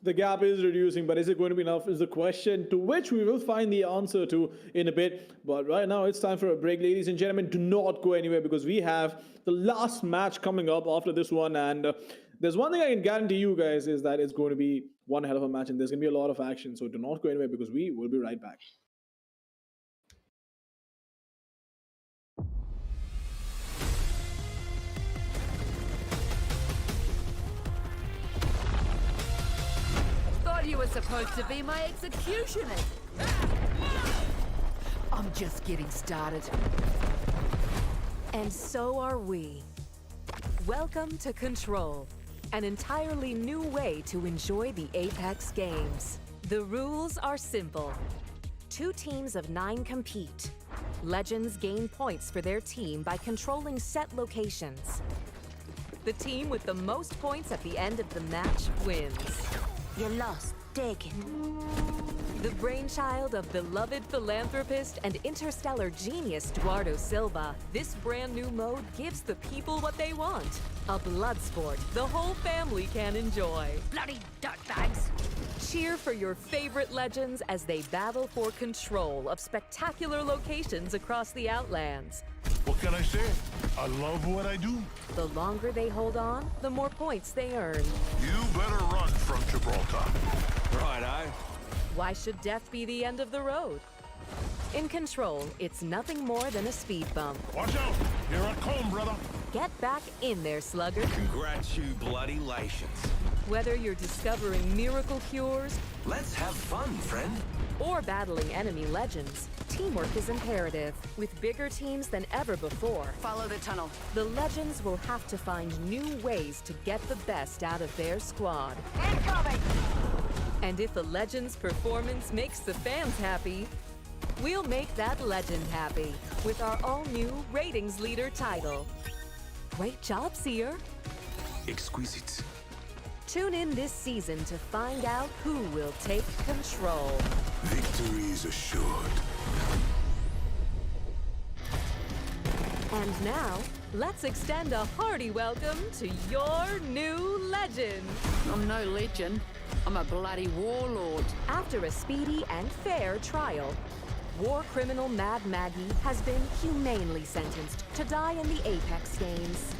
The gap is reducing, but is it going to be enough is the question, to which we will find the answer to in a bit. But right now it's time for a break, ladies and gentlemen. Do not go anywhere because we have the last match coming up after this one. And there's one thing I can guarantee you guys is that it's going to be one hell of a match and there's going to be a lot of action. So do not go anywhere because we will be right back. You were supposed to be my executioner. I'm just getting started. And so are we. Welcome to Control, an entirely new way to enjoy the Apex games. The rules are simple. 2 teams of 9 compete. Legends gain points for their team by controlling set locations. The team with the most points at the end of the match wins. You lost. Taken. The brainchild of beloved philanthropist and interstellar genius Eduardo Silva, this brand new mode gives the people what they want. A blood sport the whole family can enjoy. Bloody dirtbags. Cheer for your favorite legends as they battle for control of spectacular locations across the Outlands. What can I say? I love what I do. The longer they hold on, the more points they earn. You better run from Gibraltar. Righto. Why should death be the end of the road? In Control, it's nothing more than a speed bump. Watch out! Here I come, brother. Get back in there, slugger. Congratulations. Whether you're discovering miracle cures, Let's have fun, friend. or battling enemy legends, teamwork is imperative. With bigger teams than ever before, Follow the tunnel. the legends will have to find new ways to get the best out of their squad. Incoming! And if a legend's performance makes the fans happy, we'll make that legend happy with our all-new Ratings Leader title. Great job, Seer. Exquisite. Tune in this season to find out who will take control. Victory is assured. And now, let's extend a hearty welcome to your new legend. I'm no legend. I'm a bloody warlord. After a speedy and fair trial, war criminal Mad Maggie has been humanely sentenced to die in the Apex Games.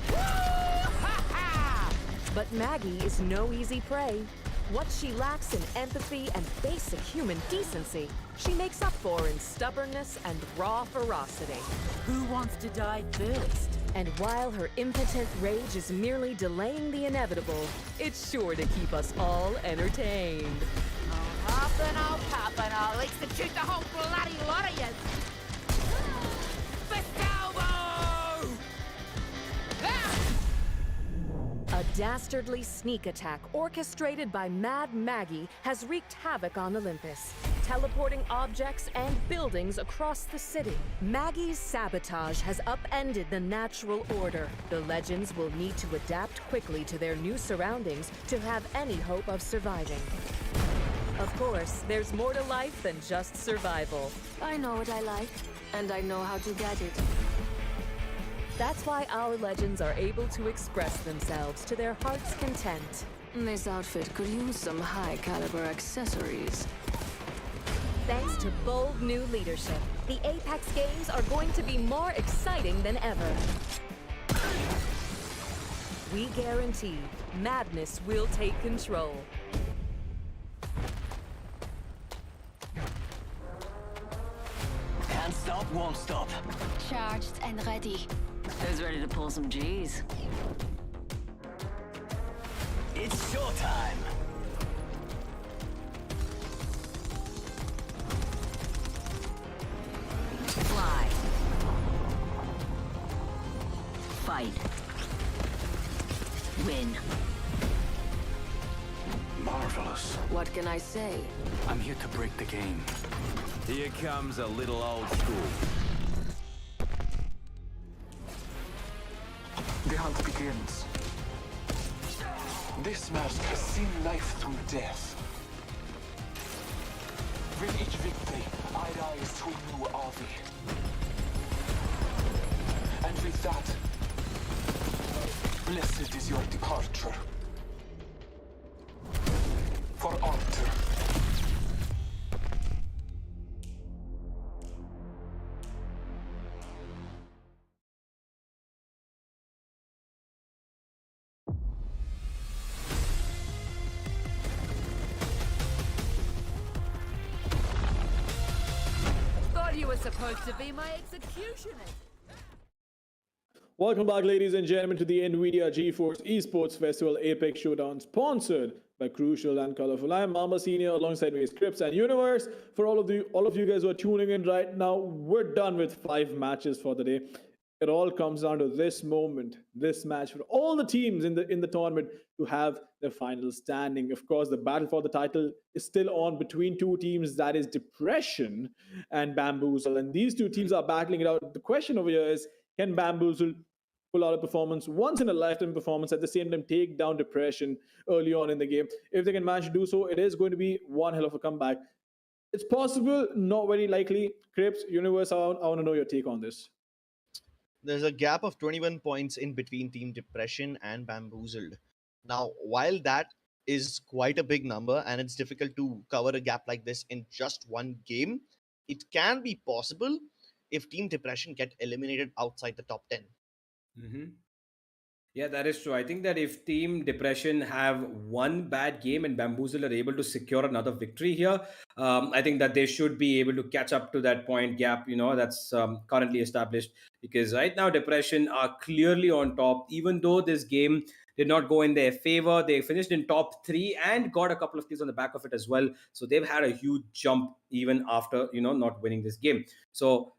But Maggie is no easy prey. What she lacks in empathy and basic human decency, she makes up for in stubbornness and raw ferocity. Who wants to die first? And while her impotent rage is merely delaying the inevitable, it's sure to keep us all entertained. Half and I'll pop and I'll execute the whole bloody lot of you. Festalbo! Ah! A dastardly sneak attack orchestrated by Mad Maggie has wreaked havoc on Olympus, teleporting objects and buildings across the city. Maggie's sabotage has upended the natural order. The legends will need to adapt quickly to their new surroundings to have any hope of surviving. Of course, there's more to life than just survival. I know what I like, and I know how to get it. That's why our legends are able to express themselves to their heart's content. This outfit could use some high-caliber accessories. Thanks to bold new leadership, the Apex Games are going to be more exciting than ever. We guarantee madness will take control. Can't stop, won't stop. Charged and ready. Who's ready to pull some G's? It's showtime. Fly. Fight. Win. Marvelous. What can I say? I'm here to break the game. Here comes a little old school. The hunt begins. This mask has seen life through death. With each victory, I rise to a new army. And with that, blessed is your departure. For Arthur. Thought you were supposed to be my executioner. Welcome back, ladies and gentlemen, to the NVIDIA GeForce Esports Festival Apex Showdown, sponsored by Crucial and Colorful. I'm Mamba Senior, alongside me is Crips and Universe. For all of you guys who are tuning in right now, we're done with 5 matches for the day. It all comes down to this moment, this match for all the teams in the tournament to have their final standing. Of course, the battle for the title is still on between 2 teams, that is Depression and Bamboozle, and these 2 teams are battling it out. The question over here is, can Bamboozle pull out a performance, once in a lifetime performance, at the same time take down Depression early on in the game? If they can manage to do so, it is going to be one hell of a comeback. It's possible, not very likely. Crips, Universe, I want to know your take on this. There's a gap of 21 points in between Team Depression and Bamboozled. Now, while that is quite a big number and it's difficult to cover a gap like this in just one game, it can be possible if Team Depression get eliminated outside the top 10. Mm-hmm. Yeah, that is true. I think that if Team Depression have one bad game and Bamboozle are able to secure another victory here, I think that they should be able to catch up to that point gap, that's currently established. Because right now, Depression are clearly on top, even though this game did not go in their favor. They finished in top 3 and got a couple of kills on the back of it as well. So they've had a huge jump even after, not winning this game. So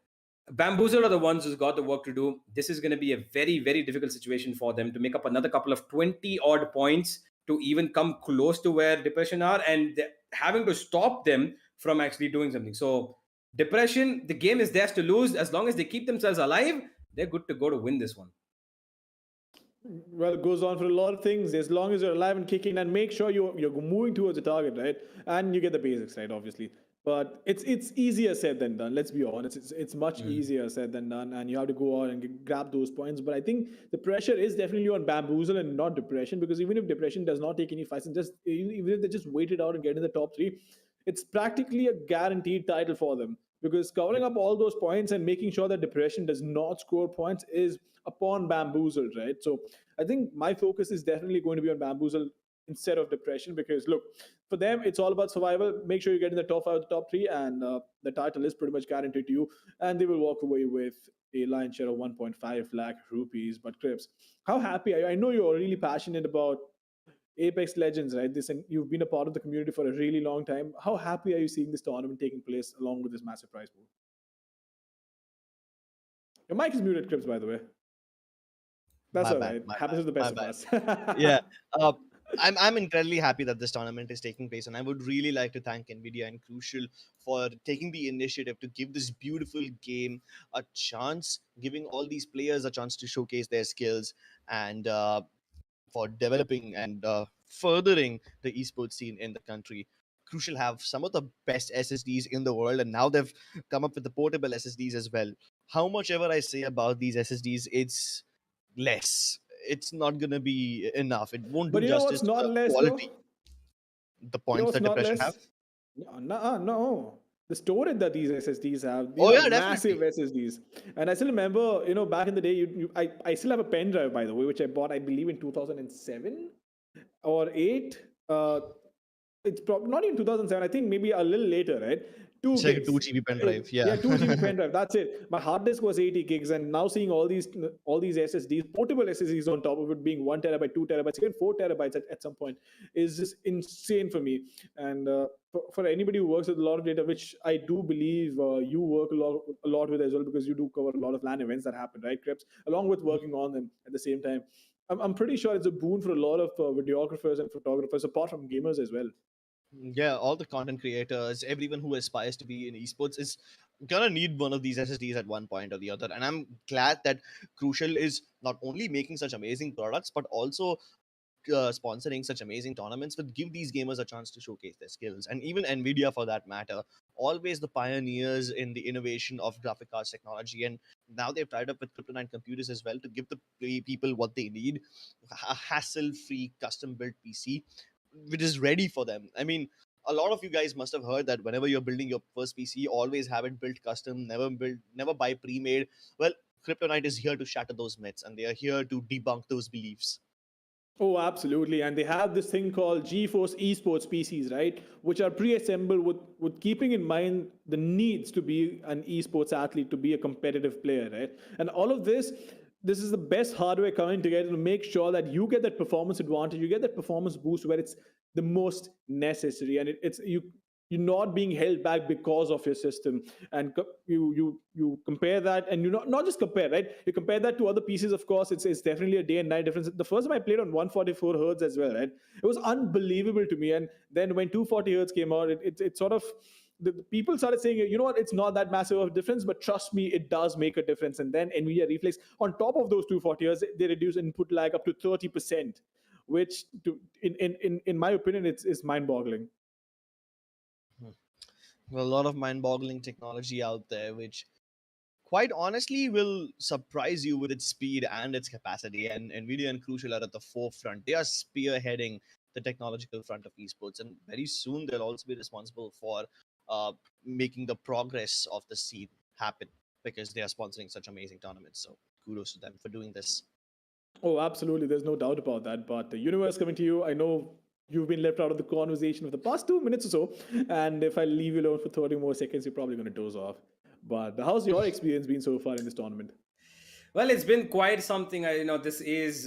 Bamboozled are the ones who's got the work to do. This is going to be a very, very difficult situation for them to make up another couple of 20 odd points to even come close to where Depression are, and having to stop them from actually doing something. So, Depression, the game is theirs to lose. As long as they keep themselves alive, they're good to go to win this one. Well, it goes on for a lot of things. As long as you're alive and kicking, and make sure you're moving towards the target, right? And you get the basics right, obviously. But it's easier said than done. Let's be honest. It's much easier said than done, and you have to go out and grab those points. But I think the pressure is definitely on Bamboozle and not Depression, because even if Depression does not take any fights and even if they just wait it out and get in the top 3, it's practically a guaranteed title for them, because covering up all those points and making sure that Depression does not score points is upon Bamboozle, right? So I think my focus is definitely going to be on Bamboozle instead of Depression, because look, for them it's all about survival. Make sure you get in the top 5 or the top 3, and the title is pretty much guaranteed to you, and they will walk away with a lion share of 1.5 lakh rupees. But Crips, how happy are you? I know you're really passionate about Apex Legends, right? This, and you've been a part of the community for a really long time. How happy are you seeing this tournament taking place along with this massive prize pool? Your mic is muted, Crips, by the way. That's all right. Happens to the best of us. Yeah. I'm incredibly happy that this tournament is taking place, and I would really like to thank NVIDIA and Crucial for taking the initiative to give this beautiful game a chance, giving all these players a chance to showcase their skills, and for developing and furthering the esports scene in the country. Crucial have some of the best SSDs in the world, and now they've come up with the portable SSDs as well. How much ever I say about these SSDs, it's less. It's not gonna be enough. It won't do justice to the quality. The points that Depression have. No. The storage that these SSDs have, Oh yeah, massive definitely. SSDs. And I still remember, back in the day, I still have a pen drive, by the way, which I bought, I believe, in 2007 or 8. It's probably not in 2007. I think maybe a little later, right? It's like a 2 GB pen drive. Yeah, 2 GB pen drive. That's it. My hard disk was 80 gigs, and now seeing all these SSDs, portable SSDs on top of it, being 1 terabyte, 2 terabytes, even 4 terabytes at some point, is just insane for me. And for anybody who works with a lot of data, which I do believe you work a lot with as well, because you do cover a lot of LAN events that happen, right, Crips? Along with working on them at the same time, I'm pretty sure it's a boon for a lot of videographers and photographers, apart from gamers as well. Yeah, all the content creators, everyone who aspires to be in esports is gonna need one of these SSDs at one point or the other. And I'm glad that Crucial is not only making such amazing products, but also sponsoring such amazing tournaments that give these gamers a chance to showcase their skills. And even NVIDIA, for that matter, always the pioneers in the innovation of graphic cards technology. And now they've tied up with Kryptonite Computers as well to give the people what they need, a hassle-free custom-built PC which is ready for them. I mean, a lot of you guys must have heard that whenever you're building your first PC, always have it built custom, never buy pre-made. Well, Kryptonite is here to shatter those myths, and they are here to debunk those beliefs. Oh, absolutely. And they have this thing called GeForce Esports PCs, right? Which are pre-assembled with keeping in mind the needs to be an esports athlete, to be a competitive player, right? And all of this is the best hardware coming together to make sure that you get that performance advantage, you get that performance boost where it's the most necessary, and you're not being held back because of your system. And you compare that, and you not just compare, right? You compare that to other PCs. Of course, it's definitely a day and night difference. The first time I played on 144 hertz as well, right? It was unbelievable to me. And then when 240 hertz came out, it sort of, the people started saying, you know what, it's not that massive of a difference, but trust me, it does make a difference. And then NVIDIA Reflex, on top of those 240 hertz, they reduce input lag up to 30%, which in my opinion, it's mind-boggling. Well, a lot of mind-boggling technology out there, which quite honestly will surprise you with its speed and its capacity. And NVIDIA and Crucial are at the forefront. They are spearheading the technological front of esports, and very soon they'll also be responsible for making the progress of the scene happen, because they are sponsoring such amazing tournaments. So kudos to them for doing this. Oh, absolutely. There's no doubt about that. But the universe coming to you, I know you've been left out of the conversation for the past 2 minutes or so. And if I leave you alone for 30 more seconds, you're probably going to doze off. But how's your experience been so far in this tournament? Well, it's been quite something. This is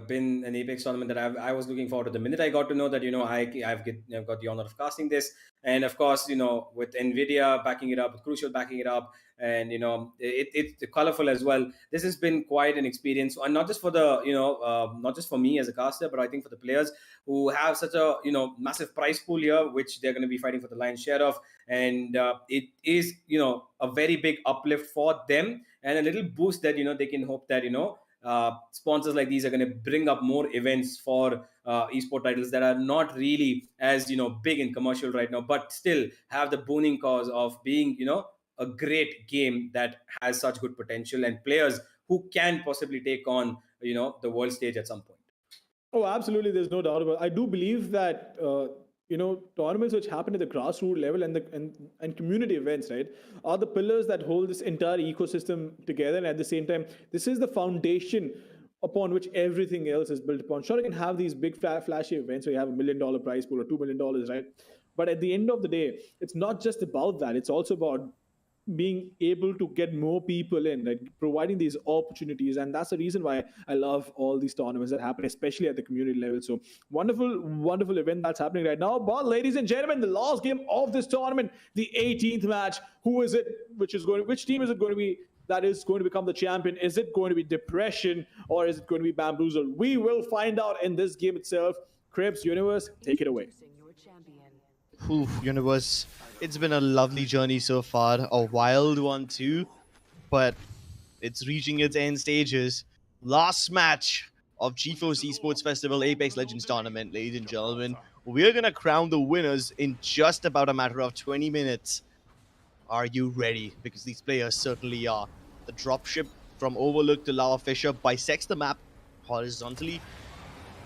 been an Apex tournament that I was looking forward to. The minute I got to know that, I've got the honor of casting this, and of course, with NVIDIA backing it up, with Crucial backing it up, and it's colorful as well. This has been quite an experience, and not just for not just for me as a caster, but I think for the players who have such a massive prize pool here, which they're going to be fighting for the lion's share of, and it is a very big uplift for them and a little boost that they can hope that sponsors like these are going to bring up more events for esport titles that are not really as big and commercial right now, but still have the booming cause of being a great game that has such good potential and players who can possibly take on the world stage at some point. Oh, absolutely. There's no doubt about it. I do believe that tournaments which happen at the grassroots level and community events, right, are the pillars that hold this entire ecosystem together. And at the same time, this is the foundation upon which everything else is built upon. Sure, you can have these big flashy events where you have $1 million prize pool or $2 million, right? But at the end of the day, it's not just about that. It's also about being able to get more people in, like providing these opportunities. And that's the reason why I love all these tournaments that happen, especially at the community level. So wonderful event that's happening right now. But ladies and gentlemen, the last game of this tournament, the 18th match, which team is it going to be that is going to become the champion? Is it going to be Depression or is it going to be Bamboozle? We will find out in this game itself. Krebs Universe, take it away. Universe, it's been a lovely journey so far, a wild one too, but it's reaching its end stages. Last match of GeForce Esports Festival Apex Legends Tournament, ladies and gentlemen. We're gonna crown the winners in just about a matter of 20 minutes. Are you ready? Because these players certainly are. The dropship from Overlook to Lava Fissure bisects the map horizontally,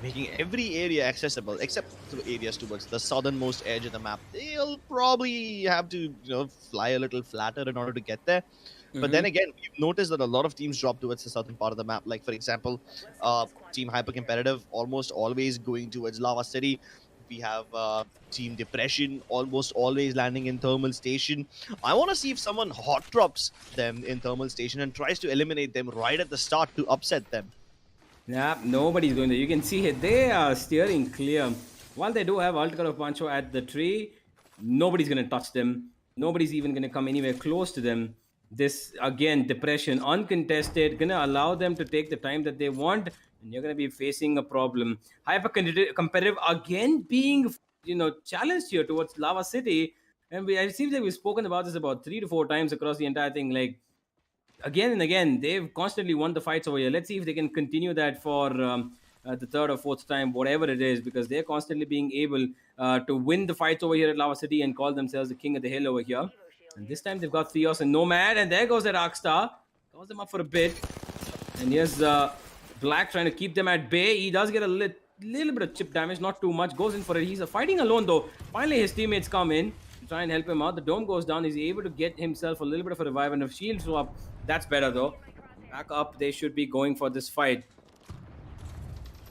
making every area accessible except the areas towards the southernmost edge of the map. They'll probably have to, fly a little flatter in order to get there. But then again, you've noticed that a lot of teams drop towards the southern part of the map. Like, for example, Team Hyper Competitive almost always going towards Lava City. We have Team Depression almost always landing in Thermal Station. I want to see if someone hot drops them in Thermal Station and tries to eliminate them right at the start to upset them. Yeah, nobody's going there. You can see it. They are steering clear. While they do have Ultra of Pancho at the tree, nobody's going to touch them. Nobody's even going to come anywhere close to them. This, again, Depression, uncontested, going to allow them to take the time that they want, and you're going to be facing a problem. Hyper competitive, again, being, challenged here towards Lava City. And it seems like we've spoken about this about 3 to 4 times across the entire thing. Like, again and again, they've constantly won the fights over here. Let's see if they can continue that for the third or fourth time, whatever it is, because they're constantly being able to win the fights over here at Lava City and call themselves the king of the hill over here. And this time they've got Theos and Nomad, and there goes that Arcstar. Calls them up for a bit. And here's Black trying to keep them at bay. He does get a little bit of chip damage, not too much. Goes in for it. He's fighting alone though. Finally his teammates come in to try and help him out. The dome goes down. He's able to get himself a little bit of a revive and a shield swap. That's better though. Back up, they should be going for this fight.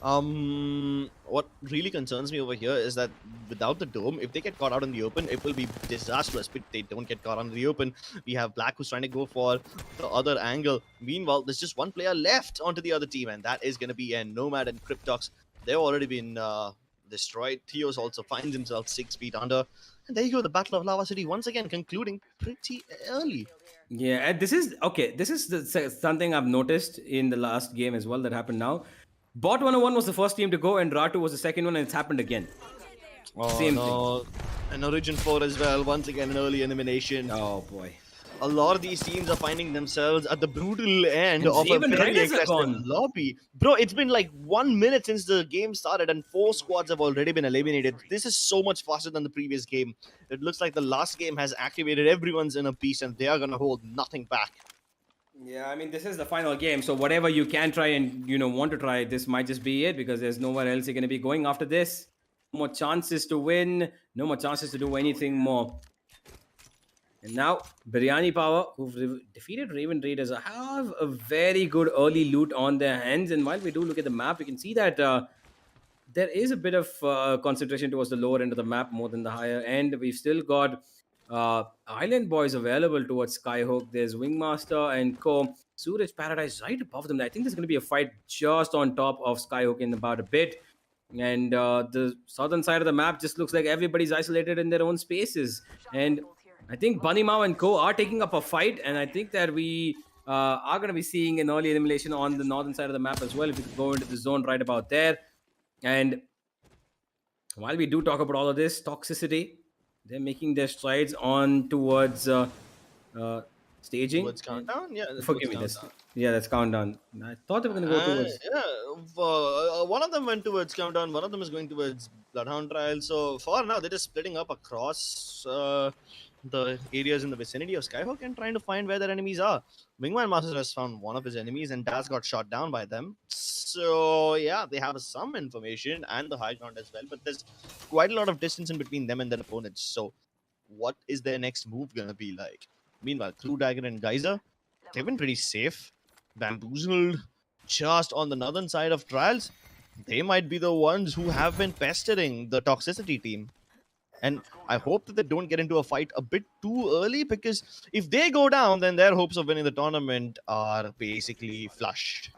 What really concerns me over here is that without the dome, if they get caught out in the open, it will be disastrous. But they don't get caught out in the open. We have Black who's trying to go for the other angle. Meanwhile, there's just one player left onto the other team, and that is going to be a Nomad and Cryptox. They've already been destroyed. Theos also finds himself 6 feet under. And there you go, the Battle of Lava City once again concluding pretty early. Yeah, and this is something I've noticed in the last game as well that happened now. Bot 101 was the first team to go and Ratu was the second one, and it's happened again. Same thing. And Origin 4 as well, once again an early elimination. Oh boy. A lot of these teams are finding themselves at the brutal end of a very aggressive lobby. Bro, it's been like 1 minute since the game started and 4 squads have already been eliminated. This is so much faster than the previous game. It looks like the last game has activated everyone's inner peace and they are going to hold nothing back. Yeah, I mean, this is the final game. So whatever you can try and, want to try, this might just be it because there's nowhere else you're going to be going after this. No more chances to win. No more chances to do anything more. And now, Biryani Power, who've defeated Raven Raiders, have a very good early loot on their hands. And while we do look at the map, we can see that there is a bit of concentration towards the lower end of the map more than the higher end. We've still got Island Boys available towards Skyhook. There's Wingmaster and Co. Suraj Paradise right above them. I think there's going to be a fight just on top of Skyhook in about a bit. And the southern side of the map just looks like everybody's isolated in their own spaces. And I think Bunny Mao and Co. are taking up a fight. And I think that we are going to be seeing an early elimination on the northern side of the map as well. If we could go into the zone right about there. And while we do talk about all of this toxicity, they're making their strides on towards staging. Towards countdown? Yeah, Forgive me. towards countdown. Yeah, that's countdown. I thought they were going to go towards. One of them went towards countdown. One of them is going towards Bloodhound Trial. So for now, they're just splitting up across the areas in the vicinity of Skyhook and trying to find where their enemies are. Wingman Master has found one of his enemies, and Daz got shot down by them. So yeah, they have some information and the high ground as well, but there's quite a lot of distance in between them and their opponents. So what is their next move gonna be like? Meanwhile, Crew Dagger and Geyser, they've been pretty safe. Bamboozled just on the northern side of Trials. They might be the ones who have been pestering the Toxicity team. And I hope that they don't get into a fight a bit too early, because if they go down, then their hopes of winning the tournament are basically flushed.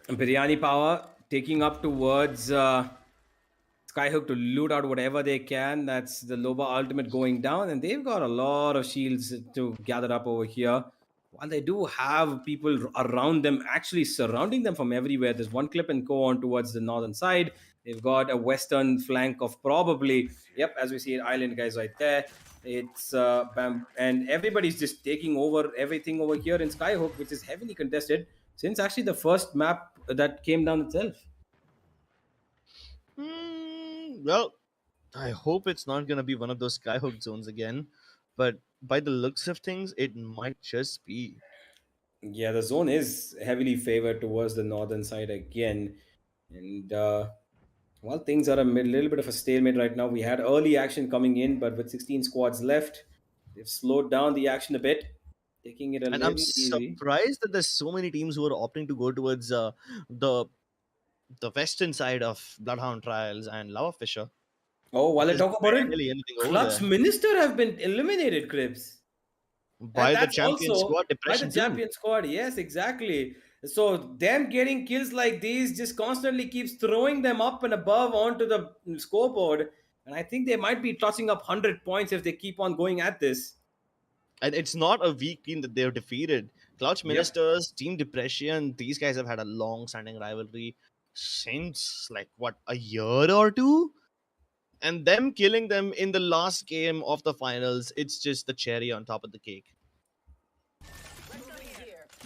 Biryani Power taking up towards Skyhook to loot out whatever they can. That's the Loba ultimate going down, and they've got a lot of shields to gather up over here. While they do have people around them actually surrounding them from everywhere. There's one clip and go on towards the northern side. They've got a western flank of probably, yep, as we see it, Island Guys right there. It's and everybody's just taking over everything over here in Skyhook, which is heavily contested since actually the first map that came down itself. Well, I hope it's not going to be one of those Skyhook zones again, but by the looks of things, it might just be. Yeah, the zone is heavily favored towards the northern side again. And well, things are a little bit of a stalemate right now. We had early action coming in, but with 16 squads left, they've slowed down the action a bit, taking it a And little I'm easy. surprised that there's so many teams who are opting to go towards the western side of Bloodhound Trials and Lava Fisher. Oh, while I There's talk about it, barely anything over Clutch there. Minister have been eliminated, Crips. By And the that's champion also squad, by the Depression too. champion squad. Yes, exactly. So them getting kills like these just constantly keeps throwing them up and above onto the scoreboard. And I think they might be touching up 100 points if they keep on going at this. And it's not a weak team that they've defeated. Clutch Ministers, Team Depression, these guys have had a long-standing rivalry since like what, a year or two? And them killing them in the last game of the finals, it's just the cherry on top of the cake.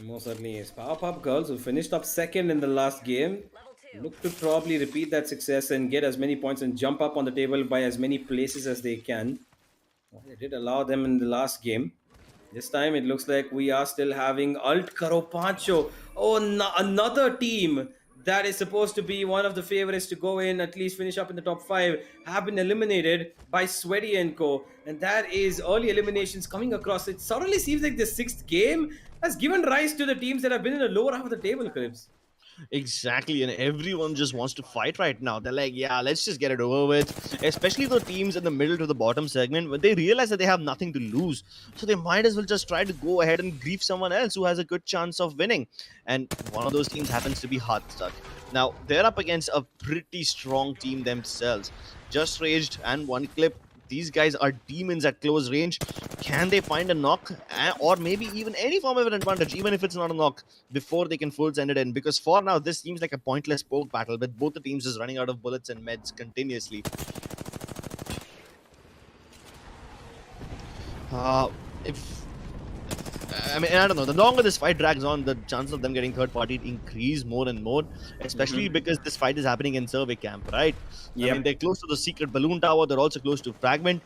Most certainly is. Powerpuff Girls, who finished up second in the last game, look to probably repeat that success and get as many points and jump up on the table by as many places as they can. Well, they did allow them in the last game. This time it looks like we are still having Alt Karo Pancho. Oh, another team that is supposed to be one of the favorites to go in, at least finish up in the top 5, have been eliminated by Sweaty & Co. And that is early eliminations coming across. It suddenly seems like the 6th game has given rise to the teams that have been in the lower half of the table, Crips. Exactly, and everyone just wants to fight right now. They're like, yeah, let's just get it over with. Especially the teams in the middle to the bottom segment, when they realize that they have nothing to lose. So they might as well just try to go ahead and grief someone else who has a good chance of winning. And one of those teams happens to be Heartstuck. Now, they're up against a pretty strong team themselves. Just Raged and one clip. These guys are demons at close range. Can they find a knock or maybe even any form of an advantage, even if it's not a knock, before they can full send it in? Because for now, this seems like a pointless poke battle with both the teams just running out of bullets and meds continuously. I don't know. The longer this fight drags on, the chances of them getting third party increase more and more, especially because this fight is happening in survey camp, right? I mean, they're close to the secret balloon tower. They're also close to fragment.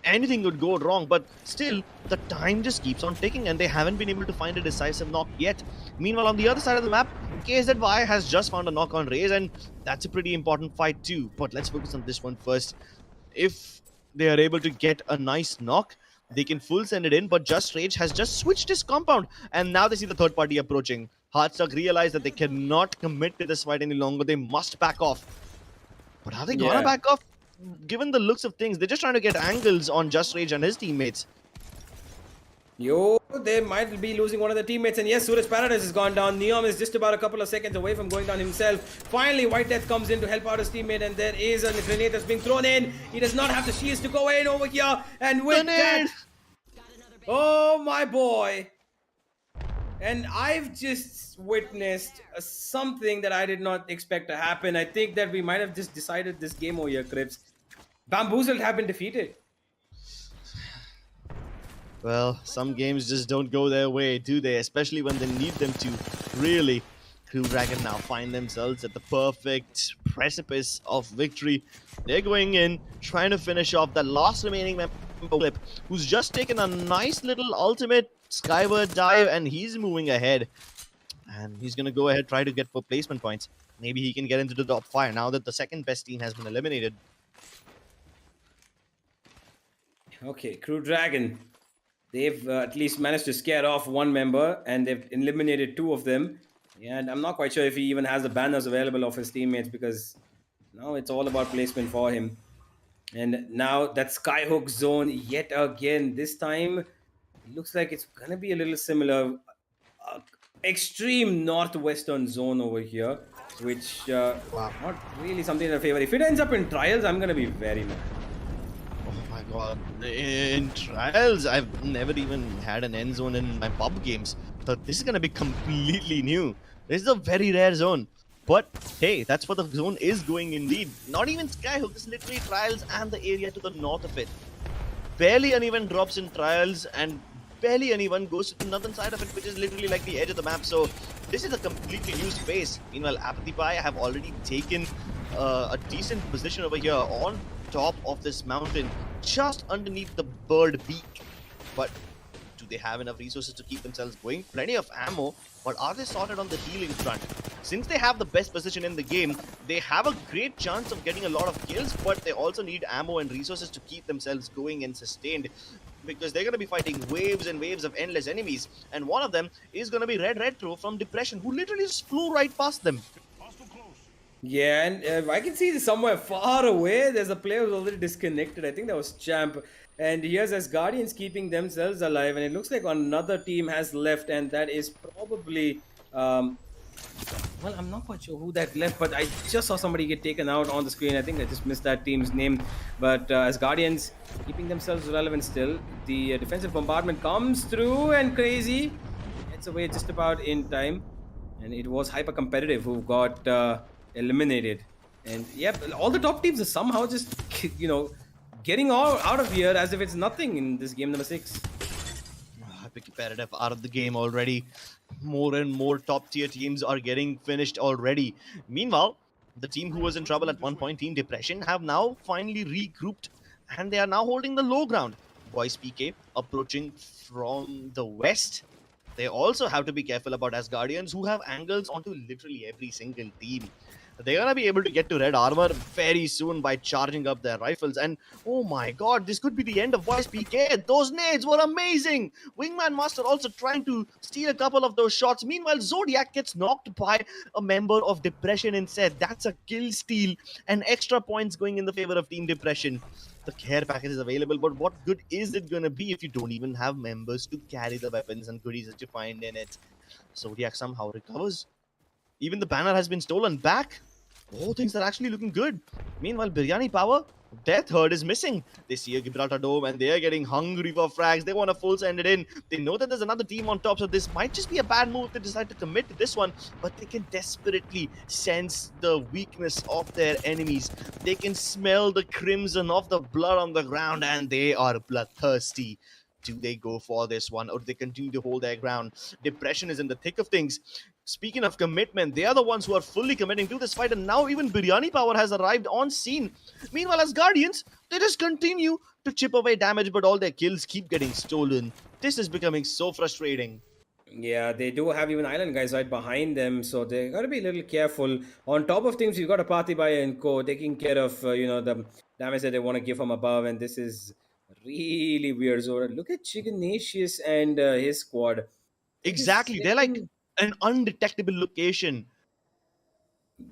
Anything could go wrong, but still, the time just keeps on ticking, and they haven't been able to find a decisive knock yet. Meanwhile, on the other side of the map, KZY has just found a knock on Raze, and that's a pretty important fight too. But let's focus on this one first. If they are able to get a nice knock, they can full send it in, but Just Rage has just switched his compound, and now they see the third party approaching. Heartstuck realize that they cannot commit to this fight any longer. They must back off. But are they gonna back off? given the looks of things, they're just trying to get angles on Just Rage and his teammates. Yo, they might be losing one of their teammates. And yes, Suraj Paradise has gone down. Neom is just about a couple of seconds away from going down himself. Finally, White Death comes in to help out his teammate. And there is a grenade that's being thrown in. He does not have the shields to go in over here. And with that... Oh, my boy. And I've just witnessed something that I did not expect to happen. I think that we might have just decided this game over here, Crips. Bamboozled have been defeated. Well, some games just don't go their way, do they? Especially when they need them to. Really, Crew Dragon now find themselves at the perfect precipice of victory. They're going in, trying to finish off the last remaining member, Flip, who's just taken a nice little ultimate skyward dive, and he's moving ahead. And he's going to go ahead, try to get for placement points. Maybe he can get into the top 5 now that the second best team has been eliminated. Okay, Crew Dragon. They've at least managed to scare off one member, and they've eliminated 2 of them. And I'm not quite sure if he even has the banners available of his teammates, because now it's all about placement for him. And now that skyhook zone yet again. This time, it looks like it's going to be a little similar. Extreme northwestern zone over here, which not really something in our favor. If it ends up in trials, I'm going to be very mad. Oh my god, in trials, I've never even had an end zone in my pub games. So this is going to be completely new. This is a very rare zone. But hey, that's what the zone is going indeed. Not even Skyhook, this is literally trials and the area to the north of it. Barely anyone drops in trials and barely anyone goes to the northern side of it, which is literally like the edge of the map. So this is a completely new space. Meanwhile, Apathy Pie have already taken a decent position over here on top of this mountain, just underneath the bird beak. But do they have enough resources to keep themselves going? Plenty of ammo, but are they sorted on the healing front? Since they have the best position in the game, they have a great chance of getting a lot of kills, but they also need ammo and resources to keep themselves going and sustained, because they're going to be fighting waves and waves of endless enemies, and one of them is going to be Red Retro from Depression, who literally just flew right past them. Yeah, and I can see somewhere far away, there's a player who's already disconnected. I think that was Champ. And here's as Guardians keeping themselves alive, and it looks like another team has left, and that is probably... well, I'm not quite sure who that left, but I just saw somebody get taken out on the screen. I think I just missed that team's name. But as Guardians keeping themselves relevant still, the defensive bombardment comes through, and Crazy gets away just about in time. And it was Hyper Competitive who got eliminated. And yep, all the top teams are somehow just, getting out of here as if it's nothing in this game number 6. Hyper Competitive out of the game already. More and more top tier teams are getting finished already. Meanwhile, the team who was in trouble at one point, Team Depression, have now finally regrouped, and they are now holding the low ground. Boys PK approaching from the west. They also have to be careful about Asgardians, who have angles onto literally every single team. They're gonna be able to get to red armor very soon by charging up their rifles. And oh my god, this could be the end of Boys PK. Those nades were amazing. Wingman Master also trying to steal a couple of those shots. Meanwhile, Zodiac gets knocked by a member of Depression instead. That's a kill steal, and extra points going in the favor of Team Depression. The care package is available, but what good is it gonna be if you don't even have members to carry the weapons and goodies that you find in it? Zodiac somehow recovers. Even the banner has been stolen back. Oh, things are actually looking good. Meanwhile, Biryani Power, Death Herd is missing. They see a Gibraltar Dome and they are getting hungry for frags. They want to full send it in. They know that there's another team on top, so this might just be a bad move if they decide to commit to this one. But they can desperately sense the weakness of their enemies. They can smell the crimson of the blood on the ground, and they are bloodthirsty. Do they go for this one, or do they continue to hold their ground? Depression is in the thick of things. Speaking of commitment, they are the ones who are fully committing to this fight, and now even Biryani Power has arrived on scene. Meanwhile, as Guardians, they just continue to chip away damage, but all their kills keep getting stolen. This is becoming so frustrating. Yeah, they do have even island guys right behind them, so they got to be a little careful. On top of things, you've got a Party Buyer and Co. taking care of, the damage that they want to give from above, and this is really weird. So look at Chiganatius and his squad. Exactly, they're like an undetectable location.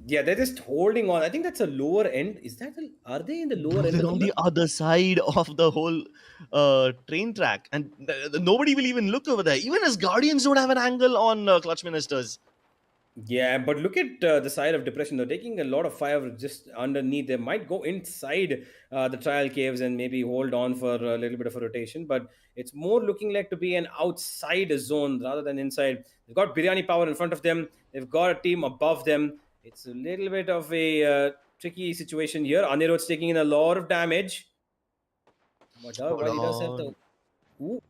Yeah, they're just holding on. I think that's a lower end. Are they in the lower No, end they're of the on map? the other side of the whole train track, and nobody will even look over there. Even as Guardians don't have an angle on Clutch Ministers. Yeah, but look at the side of depression. They're taking a lot of fire just underneath. They might go inside the trial caves and maybe hold on for a little bit of a rotation, but it's more looking like to be an outside zone rather than inside. They've got biryani power in front of them. They've got a team above them. It's a little bit of a tricky situation here. Anirudh's taking in a lot of damage, but Hold while he does have the on. ooh.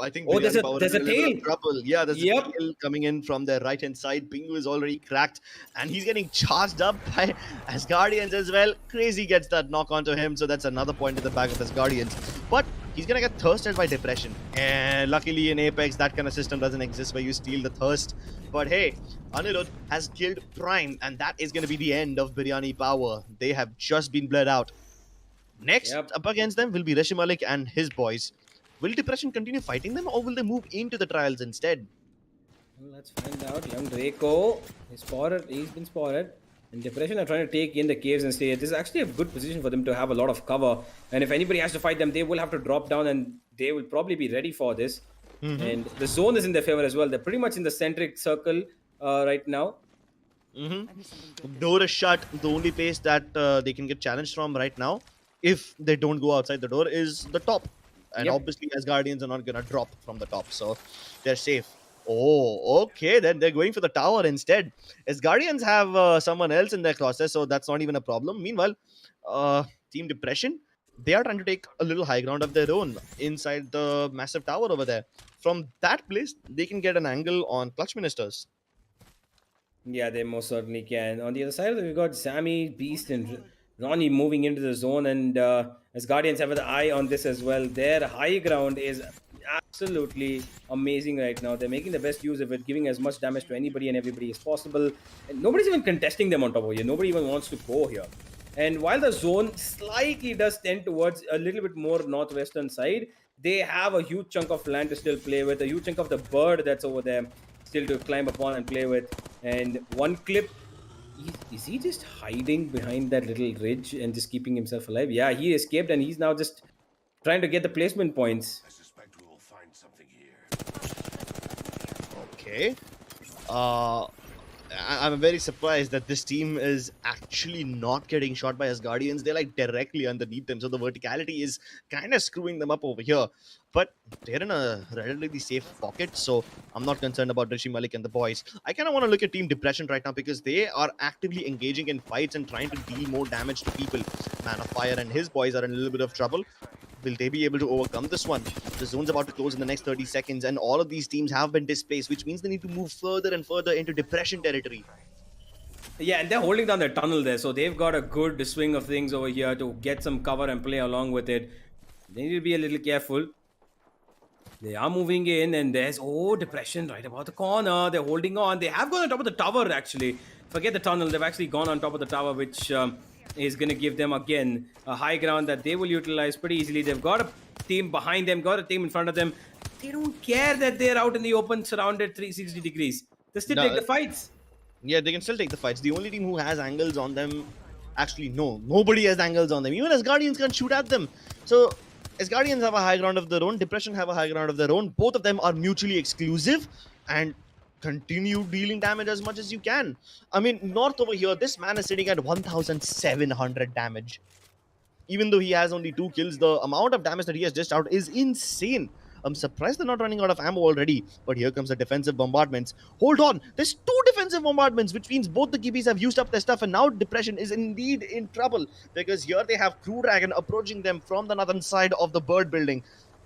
I think Oh, Biryani Power is there's in a a little bit tail. of trouble. Yeah, there's a Yep. tail coming in from their right hand side. Pingu is already cracked, and he's getting charged up by Asgardians as well. Crazy gets that knock onto him, so that's another point in the back of Asgardians. But he's gonna get thirsted by depression, and luckily in Apex that kind of system doesn't exist where you steal the thirst. But hey, Anirudh has killed Prime, and that is gonna be the end of Biryani Power. They have just been bled out. Next Yep. up against them will be Reshi Malik and his boys. Will Depression continue fighting them, or will they move into the trials instead? Well, let's find out. Young Draco is spotted. He's been spotted. And Depression are trying to take in the caves and stay. This is actually a good position for them to have a lot of cover. And if anybody has to fight them, they will have to drop down and they will probably be ready for this. And the zone is in their favor as well. They're pretty much in the centric circle right now. Door is shut. The only place that they can get challenged from right now, if they don't go outside the door, is the top. And Yep. obviously, as Guardians are not gonna drop from the top, so they're safe. Oh, okay. Then they're going for the tower instead. As Guardians have someone else in their crosses, so that's not even a problem. Meanwhile, Team Depression, they are trying to take a little high ground of their own inside the massive tower over there. From that place, they can get an angle on Clutch Ministers. Yeah, they most certainly can. On the other side, we've got Sammy, Beast, and Ronnie moving into the zone. And as Guardians have an eye on this as well, their high ground is absolutely amazing right now. They're making the best use of it, giving as much damage to anybody and everybody as possible. And nobody's even contesting them on top of here. Nobody even wants to go here. And while the zone slightly does tend towards a little bit more northwestern side, they have a huge chunk of land to still play with, a huge chunk of the bird that's over there still to climb upon and play with. And one clip, is he just hiding behind that little ridge and just keeping himself alive? Yeah, he escaped and he's now just trying to get the placement points. I suspect we will find something here. Okay. I'm very surprised that this team is actually not getting shot by Asgardians. They're like directly underneath them, so the verticality is kind of screwing them up over here. But they're in a relatively safe pocket, so I'm not concerned about Rishi Malik and the boys. I kind of want to look at Team Depression right now because they are actively engaging in fights and trying to deal more damage to people. Man of Fire and his boys are in a little bit of trouble. Will they be able to overcome this one? The zone's about to close in the next 30 seconds, and all of these teams have been displaced, which means they need to move further and further into Depression territory. Yeah, and they're holding down their tunnel there, so they've got a good swing of things over here to get some cover and play along with it. They need to be a little careful. They are moving in, and there's Depression right about the corner. They're holding on. They have gone on top of the tower actually. Forget the tunnel. They've actually gone on top of the tower, which is going to give them again a high ground that they will utilize pretty easily. They've got a team behind them, got a team in front of them. They don't care that they're out in the open, surrounded 360 degrees. They still take the fights. Yeah, they can still take the fights. The only team who has angles on them, actually, no, nobody has angles on them. Even as Guardians can shoot at them. So, as Guardians have a high ground of their own, Depression have a high ground of their own. Both of them are mutually exclusive and continue dealing damage as much as you can. I mean, North over here, this man is sitting at 1,700 damage. Even though he has only 2 kills, the amount of damage that he has dished out is insane. I'm surprised they're not running out of ammo already. But here comes the defensive bombardments. Hold on, there's 2 defensive bombardments, which means both the Gibbies have used up their stuff, and now Depression is indeed in trouble because here they have Crew Dragon approaching them from the northern side of the bird building.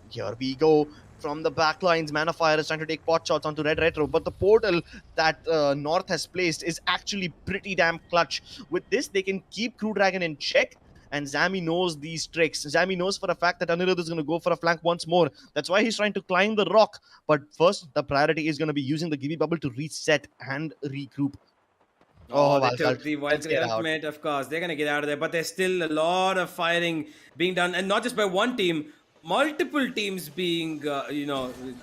Here we go. From the back lines, Man of Fire is trying to take pot shots onto Red Retro, but the portal that North has placed is actually pretty damn clutch. With this, they can keep Crew Dragon in check, and Zami knows these tricks. Zami knows for a fact that Anirudh is going to go for a flank once more. That's why he's trying to climb the rock. But first, the priority is going to be using the Gibby Bubble to reset and regroup. They took the Valkyrie ultimate, of course. They're going to get out of there, but there's still a lot of firing being done, and not just by one team. multiple teams being,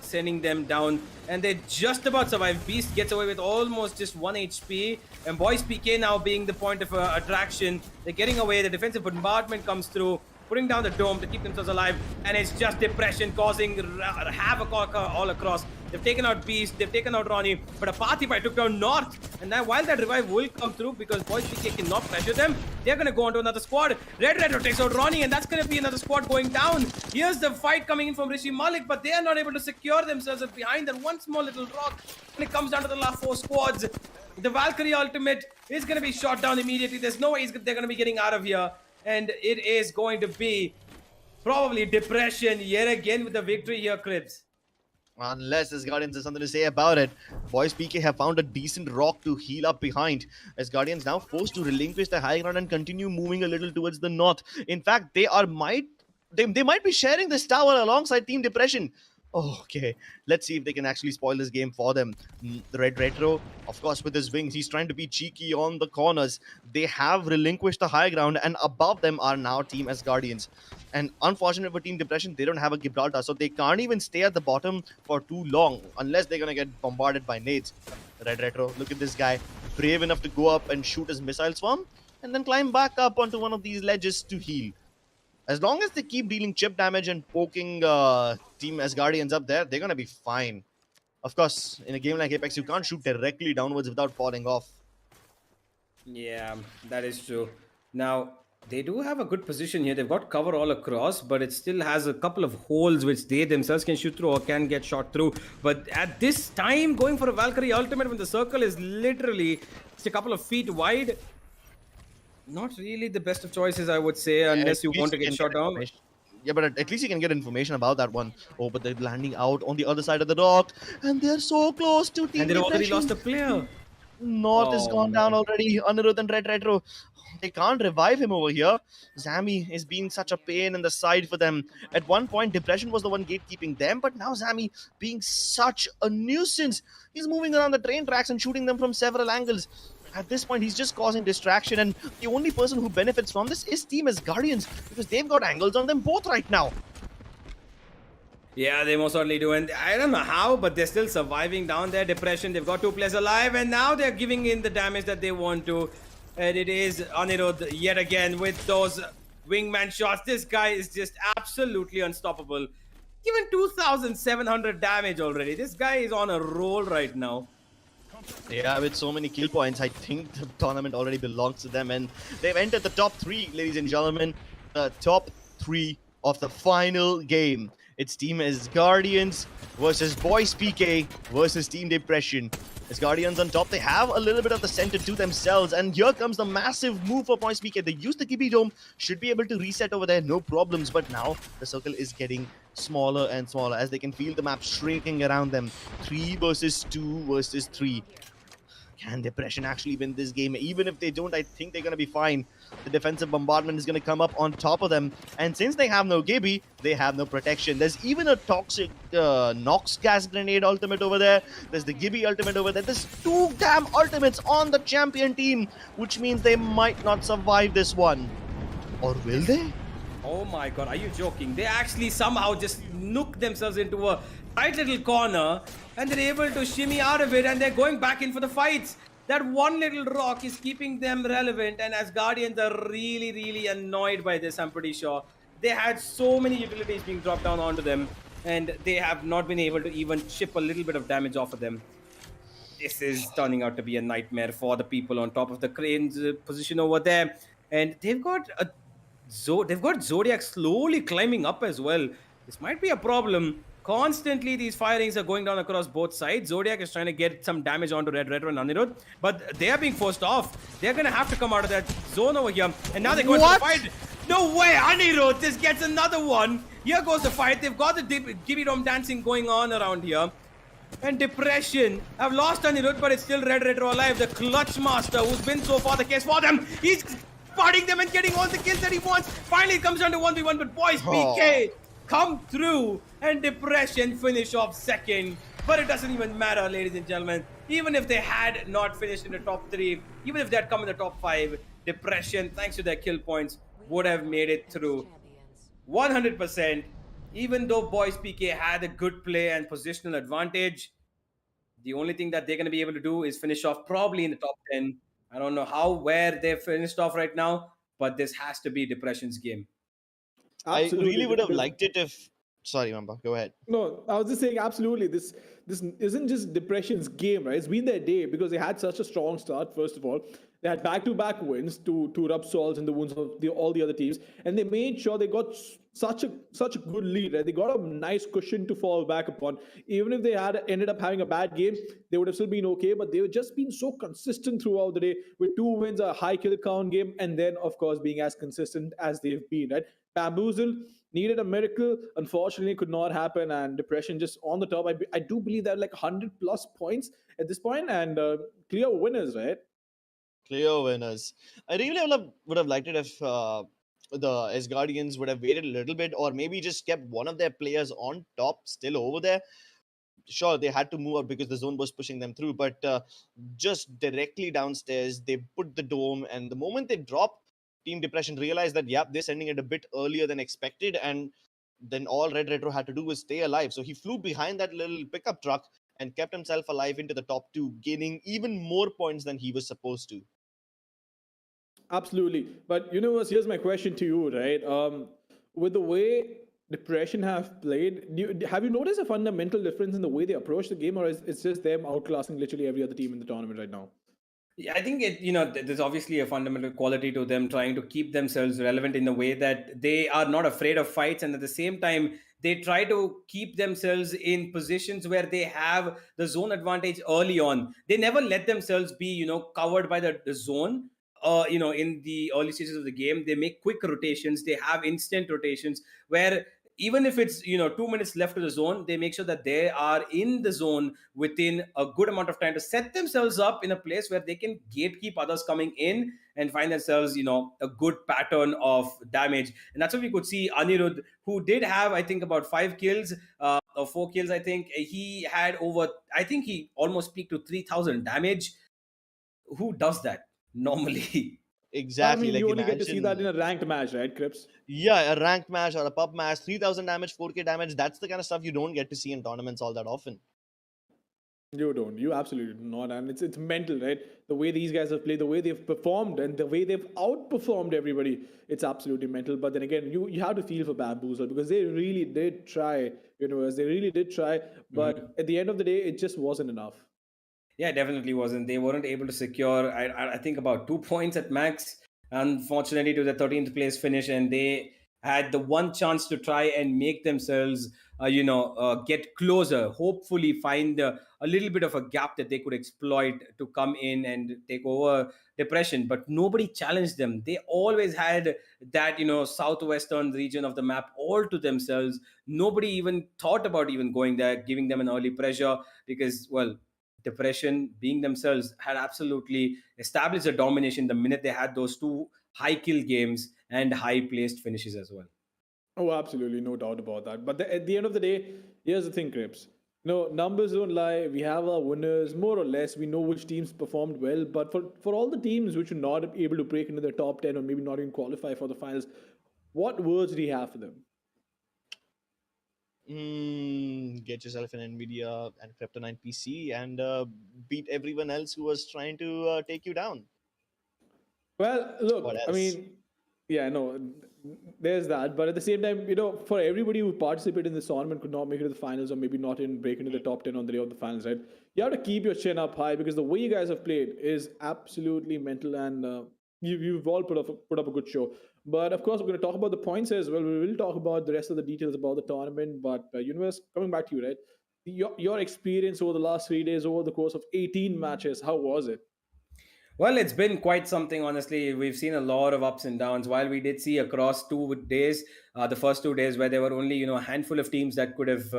sending them down, and they just about survive. Beast gets away with almost just 1 HP, and Boys PK now being the point of attraction. They're getting away. The defensive bombardment comes through, putting down the dome to keep themselves alive, and it's just depression causing havoc all across. They've taken out Beast, they've taken out Ronnie, but a Pathipai took down North, and now while that revive will come through because Boys PK cannot pressure them, they're going to go on to another squad. Red Retro takes out Ronnie, and that's going to be another squad going down. Here's the fight coming in from Rishi Malik, but they are not able to secure themselves behind that one small little rock, and it comes down to the last 4 squads. The Valkyrie ultimate is going to be shot down immediately. There's no way they're going to be getting out of here. And it is going to be probably depression yet again with the victory here, Cribs. Unless as Guardians has something to say about it. Boys PK have found a decent rock to heal up behind. As Guardians now forced to relinquish the high ground and continue moving a little towards the north. In fact, they might be sharing this tower alongside Team Depression. Oh, okay, let's see if they can actually spoil this game for them. The Red Retro, of course, with his wings, he's trying to be cheeky on the corners. They have relinquished the high ground, and above them are now Team as Guardians. And unfortunate for Team Depression, they don't have a Gibraltar, so they can't even stay at the bottom for too long, unless they're going to get bombarded by nades. Red Retro, look at this guy, brave enough to go up and shoot his missile swarm, and then climb back up onto one of these ledges to heal. As long as they keep dealing chip damage and poking Team as Guardians up there, they're going to be fine. Of course, in a game like Apex, you can't shoot directly downwards without falling off. Yeah, that is true. Now, they do have a good position here. They've got cover all across, but it still has a couple of holes which they themselves can shoot through or can get shot through. But at this time, going for a Valkyrie ultimate when the circle is literally just a couple of feet wide, not really the best of choices, I would say, unless you want to get shot down. Yeah, but at least you can get information about that one. Oh, but they're landing out on the other side of the dock, and they're so close to Team And they've already Depression. lost a player. North is gone down already. Anirudh and Red Retro. They can't revive him over here. Zami is being such a pain in the side for them. At one point, Depression was the one gatekeeping them, but now Zami being such a nuisance. He's moving around the train tracks and shooting them from several angles. At this point, he's just causing distraction, and the only person who benefits from this is Team as Guardians, because they've got angles on them both right now. Yeah, they most certainly do, and I don't know how, but they're still surviving down there. Depression, they've got 2 players alive, and now they're giving in the damage that they want to. And it is Anirudh yet again with those wingman shots. This guy is just absolutely unstoppable. Given 2,700 damage already. This guy is on a roll right now. Yeah, with so many kill points, I think the tournament already belongs to them, and they've entered the top 3, ladies and gentlemen. The top 3 of the final game. It's Team as Guardians versus Boys PK versus Team Depression. As Guardians on top, they have a little bit of the center to themselves, and here comes the massive move for Boys PK. They use the Gibby Dome, should be able to reset over there, no problems, but now the circle is getting smaller and smaller as they can feel the map shrinking around them. 3 versus 2 versus 3. Can Depression actually win this game? Even if they don't, I think they're going to be fine. The defensive bombardment is going to come up on top of them. And since they have no Gibby, they have no protection. There's even a toxic Nox gas grenade ultimate over there. There's the Gibby ultimate over there. There's 2 damn ultimates on the champion team, which means they might not survive this one. Or will they? Oh my god, are you joking? They actually somehow just nook themselves into a tight little corner, and they're able to shimmy out of it, and they're going back in for the fights. That one little rock is keeping them relevant, and as Guardians are really annoyed by this, I'm pretty sure. They had so many utilities being dropped down onto them, and they have not been able to even chip a little bit of damage off of them. This is turning out to be a nightmare for the people on top of the crane's position over there, and they've got Zodiac slowly climbing up as well. This might be a problem. Constantly, these firings are going down across both sides. Zodiac is trying to get some damage onto Red Retro and Anirudh, but they are being forced off. They're going to have to come out of that zone over here. And now they're going to fight. No way, Anirudh just gets another one. Here goes the fight. They've got the Gibby Dome dancing going on around here. And Depression have lost Anirudh, but it's still Red Retro alive. The Clutch Master, who's been so far the case for them. He's spotting them and getting all the kills that he wants. Finally, it comes down to 1v1, but Boys PK come through, and Depression finish off second. But it doesn't even matter, ladies and gentlemen. Even if they had not finished in the top 3, even if they had come in the top 5, Depression, thanks to their kill points, would have made it through 100%. Even though Boys PK had a good play and positional advantage, the only thing that they're going to be able to do is finish off probably in the top 10. I don't know where they finished off right now, but this has to be Depression's game. I Absolutely, really would have because liked it if. Sorry, Mamba, go ahead. no, I was just saying absolutely. This isn't just Depression's game, right? It's been their day because they had such a strong start. First of all, they had back-to-back wins to rub salt in the wounds of all the other teams, and they made sure they got such a good lead. Right? They got a nice cushion to fall back upon. Even if they had ended up having a bad game, they would have still been okay. But they were just been so consistent throughout the day with 2 wins, a high kill count game, and then of course being as consistent as they've been. Right? Bamboozle needed a miracle. Unfortunately, could not happen, and Depression just on the top. I do believe they're like 100 plus points at this point, and clear winners, right? Clear winners. I really would have liked it if the S Guardians would have waited a little bit, or maybe just kept one of their players on top still over there. Sure, they had to move out because the zone was pushing them through, but just directly downstairs, they put the dome, and the moment they drop, Team Depression realized that, yeah, they're sending it a bit earlier than expected, and then all Red Retro had to do was stay alive. So he flew behind that little pickup truck and kept himself alive into the top two, gaining even more points than he was supposed to. Absolutely. But Universe, here's my question to you, right? With the way Depression have played, have you noticed a fundamental difference in the way they approach the game, or is it's just them outclassing literally every other team in the tournament right now? Yeah, I think there's obviously a fundamental quality to them trying to keep themselves relevant in the way that they are not afraid of fights, and at the same time they try to keep themselves in positions where they have the zone advantage early on. They never let themselves be covered by the zone. In the early stages of the game, they make quick rotations. They have instant rotations where even if it's 2 minutes left to the zone, they make sure that they are in the zone within a good amount of time to set themselves up in a place where they can gatekeep others coming in and find themselves a good pattern of damage. And that's what we could see Anirudh, who did have, I think, about 5 kills or 4 kills. I think he had over, I think he almost peaked to 3,000 damage. Who does that normally? I Exactly, mean, like you only get to see that in imagine. a ranked match, right, Crips? Yeah, a ranked match or a pub match, 3000 damage, 4K damage. That's the kind of stuff you don't get to see in tournaments all that often. You don't. You absolutely do not, and it's mental, right? The way these guys have played, the way they've performed, and the way they've outperformed everybody, it's absolutely mental. But then again, you have to feel for Bamboozle because they really did try, Universe. They really did try, but at the end of the day, it just wasn't enough. Yeah, definitely wasn't. They weren't able to secure, I think, about 2 points at max. Unfortunately, to the 13th place finish, and they had the one chance to try and make themselves, get closer. Hopefully, find a little bit of a gap that they could exploit to come in and take over Depression. But nobody challenged them. They always had that southwestern region of the map all to themselves. Nobody even thought about even going there, giving them an early pressure because, well, Depression, being themselves, had absolutely established a domination the minute they had those two high kill games and high placed finishes as well. Oh, absolutely, no doubt about that. But at the end of the day, here's the thing, Crips. No, numbers don't lie. We have our winners, more or less. We know which teams performed well. But for all the teams which were not able to break into the top 10 or maybe not even qualify for the finals, what words do you have for them? Get yourself an NVIDIA and Kryptonite PC and beat everyone else who was trying to take you down. Well, What look, I else? mean, yeah, no, there's that. But at the same time, for everybody who participated in this tournament could not make it to the finals or maybe not even break into the top 10 on the day of the finals, right? You have to keep your chin up high because the way you guys have played is absolutely mental, and you've all put up a good show. But of course, we're going to talk about the points as well. We will talk about the rest of the details about the tournament. But Universe, coming back to you, right? Your experience over the last 3 days, over the course of 18 matches, how was it? Well, it's been quite something, honestly. We've seen a lot of ups and downs. While we did see across 2 days, the first 2 days, where there were only, a handful of teams that could have,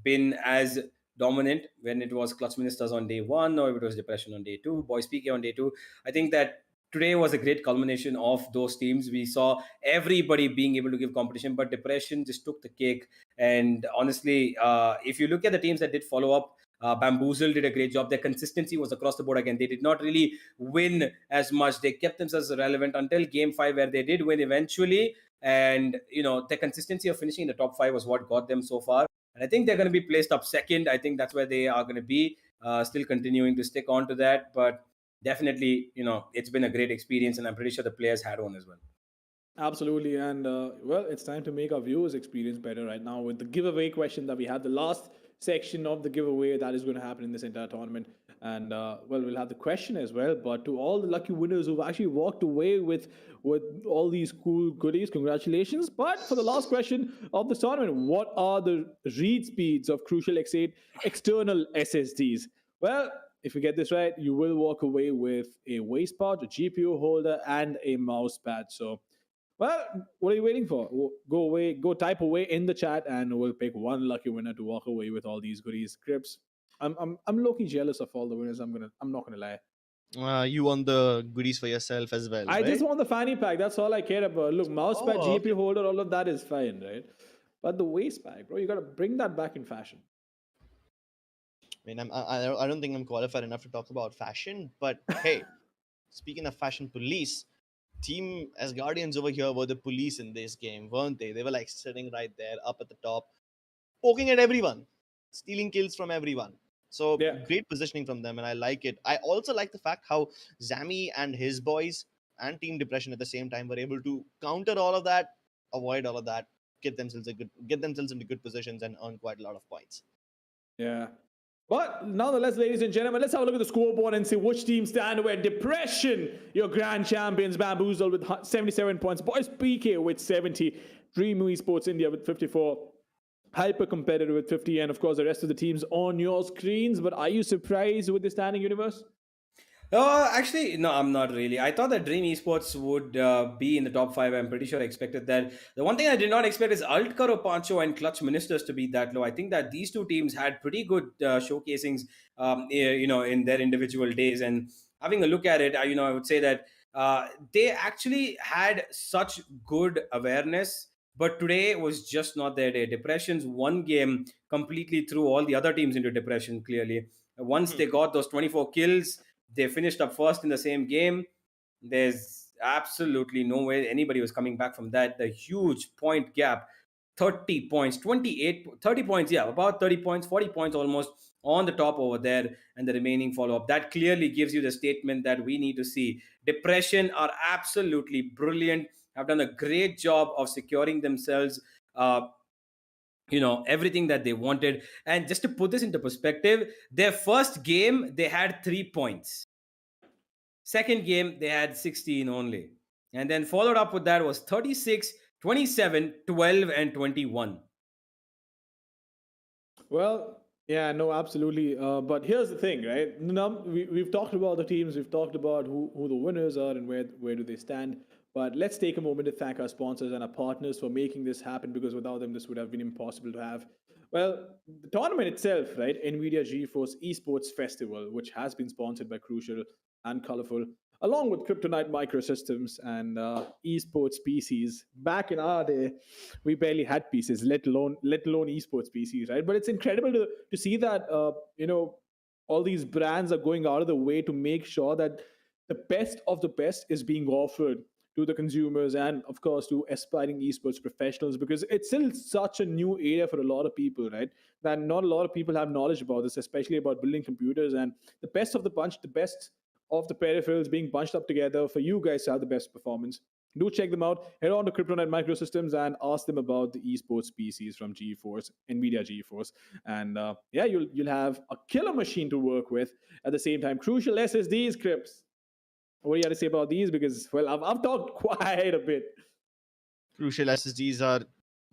been as dominant when it was Clutch Ministers on day one, or if it was Depression on day two, Boys PK on day two. I think that today was a great culmination of those teams. We saw everybody being able to give competition, but Depression just took the cake. And honestly, if you look at the teams that did follow up, Bamboozle did a great job. Their consistency was across the board again. They did not really win as much. They kept themselves relevant until game five, where they did win eventually. And their consistency of finishing in the top 5 was what got them so far. And I think they're going to be placed up second. I think that's where they are going to be, still continuing to stick on to that. But definitely, it's been a great experience, and I'm pretty sure the players had one as well. Absolutely. And well, it's time to make our viewers' experience better right now with the giveaway question that we have. The last section of the giveaway that is going to happen in this entire tournament. And well, we'll have the question as well. But to all the lucky winners who've actually walked away with all these cool goodies, congratulations. But for the last question of the tournament, what are the read speeds of Crucial X8 external SSDs? Well, if you get this right, you will walk away with a waist pouch, a GPU holder, and a mouse pad. So, well, what are you waiting for? Go type away in the chat, and we'll pick one lucky winner to walk away with all these goodies. Crips, I'm low-key jealous of all the winners. I'm not gonna lie. You want the goodies for yourself as well, I right? just want the fanny pack. That's all I care about. Look, mouse pad, GPU holder, all of that is fine, right? But the waist pack, bro, you gotta bring that back in fashion. I mean, I don't think I'm qualified enough to talk about fashion, but hey, speaking of fashion police, Team as Guardians over here were the police in this game, weren't they? They were like sitting right there up at the top, poking at everyone, stealing kills from everyone. So great positioning from them, and I like it. I also like the fact how Zami and his boys and Team Depression at the same time were able to counter all of that, avoid all of that, get themselves into good positions and earn quite a lot of points. Yeah. But nonetheless, ladies and gentlemen, let's have a look at the scoreboard and see which team stand where. Depression, your grand champions, Bamboozled with 77 points. Boys PK with 70. Dream Esports India with 54. Hyper Competitive with 50. And of course, the rest of the teams on your screens. But are you surprised with the standing universe? Actually, no, I'm not really. I thought that Dream Esports would be in the top 5. I'm pretty sure I expected that. The one thing I did not expect is Altkaro Pancho and Clutch Ministers to be that low. I think that these two teams had pretty good showcasings, in their individual days. And having a look at it, I would say that they actually had such good awareness. But today was just not their day. Depression's one game completely threw all the other teams into depression, clearly. Once they got those 24 kills, they finished up first in the same game. There's absolutely no way anybody was coming back from that. The huge point gap, 30 points, 30 points, about 30 points, 40 points almost on the top over there, and the remaining follow-up. That clearly gives you the statement that we need to see. Depression are absolutely brilliant, have done a great job of securing themselves everything that they wanted. And just to put this into perspective, their first game they had 3 points, second game they had 16 only, and then followed up with that was 36, 27, 12, and 21. Well, yeah, no, absolutely. But here's the thing, right? We've talked about the teams, we've talked about who the winners are and where do they stand. But let's take a moment to thank our sponsors and our partners for making this happen, because without them, this would have been impossible to have. Well, the tournament itself, right? NVIDIA GeForce Esports Festival, which has been sponsored by Crucial and Colorful, along with Kryptonite Microsystems and esports PCs. Back in our day, we barely had PCs, let alone esports PCs, right? But it's incredible to see that all these brands are going out of the way to make sure that the best of the best is being offered to the consumers and, of course, to aspiring esports professionals, because it's still such a new area for a lot of people, right? That not a lot of people have knowledge about this, especially about building computers, and the best of the bunch, the best of the peripherals being bunched up together for you guys to have the best performance. Do check them out. Head on to Kryptonite Microsystems and ask them about the esports PCs from GeForce, NVIDIA GeForce, and you'll have a killer machine to work with at the same time. Crucial SSDs, Crips. What do you have to say about these? Because, well, I've talked quite a bit. Crucial SSDs are,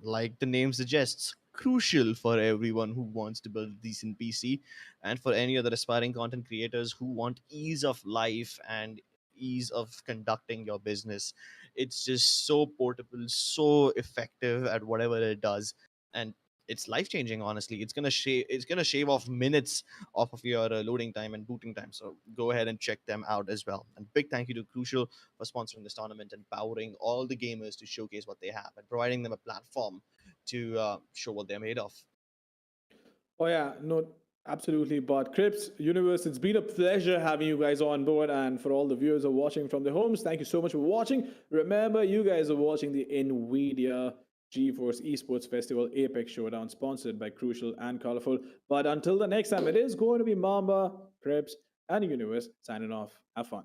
like the name suggests, crucial for everyone who wants to build a decent PC, and for any other aspiring content creators who want ease of life and ease of conducting your business. It's just so portable, so effective at whatever it does, and it's life changing. Honestly, it's gonna shave off minutes off of your loading time and booting time. So go ahead and check them out as well. And big thank you to Crucial for sponsoring this tournament and powering all the gamers to showcase what they have and providing them a platform to show what they're made of. Oh yeah, no, Absolutely. But Crips, Universe, it's been a pleasure having you guys on board. And for all the viewers who are watching from their homes, thank you so much for watching. Remember, you guys are watching the NVIDIA GeForce Esports Festival Apex Showdown, sponsored by Crucial and Colorful. But until the next time, it is going to be Mamba, Crips, and Universe signing off. Have fun.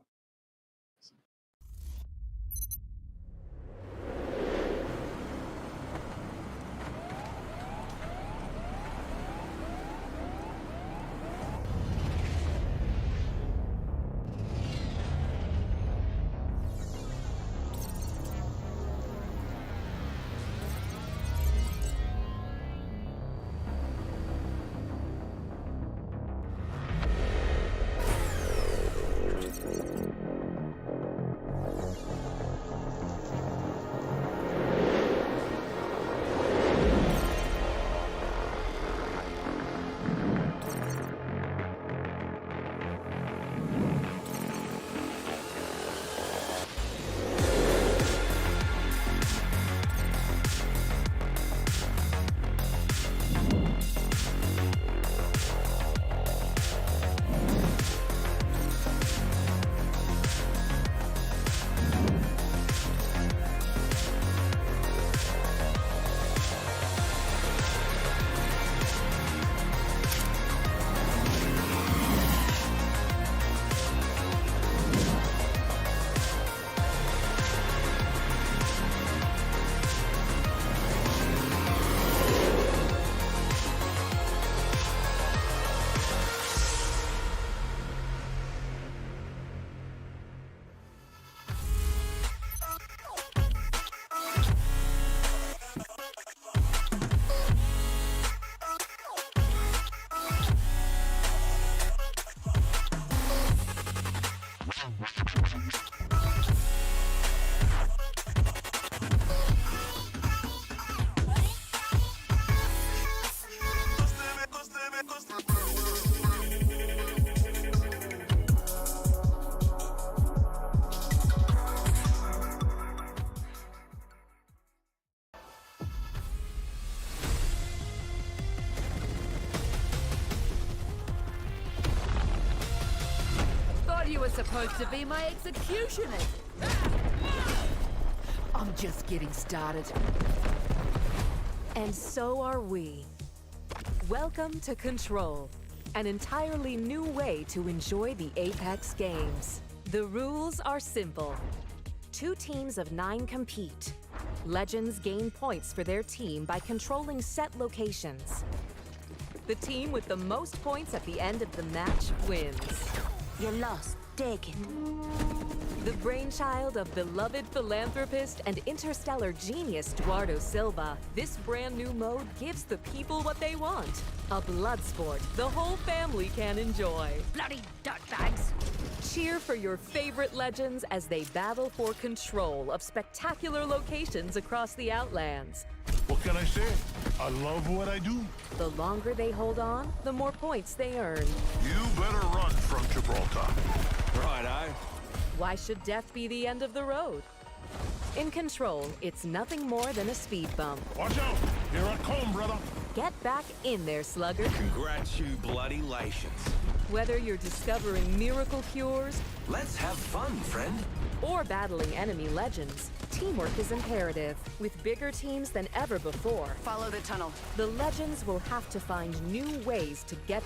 You were supposed to be my executioner. I'm just getting started. And so are we. Welcome to Control, an entirely new way to enjoy the Apex games. The rules are simple. 2 teams of 9 compete. Legends gain points for their team by controlling set locations. The team with the most points at the end of the match wins. You lost. Take it. The brainchild of beloved philanthropist and interstellar genius Eduardo Silva, this brand new mode gives the people what they want. A blood sport the whole family can enjoy. Bloody dirtbags. Cheer for your favorite legends as they battle for control of spectacular locations across the Outlands. What can I say? I love what I do. The longer they hold on, the more points they earn. You better run from Gibraltar. Righto. Why should death be the end of the road? In Control, it's nothing more than a speed bump. Watch out! Here I come, brother. Get back in there, slugger. Congrats you bloody lations. Whether you're discovering miracle cures Let's have fun, friend. or battling enemy legends, teamwork is imperative. With bigger teams than ever before, Follow the tunnel. the legends will have to find new ways to get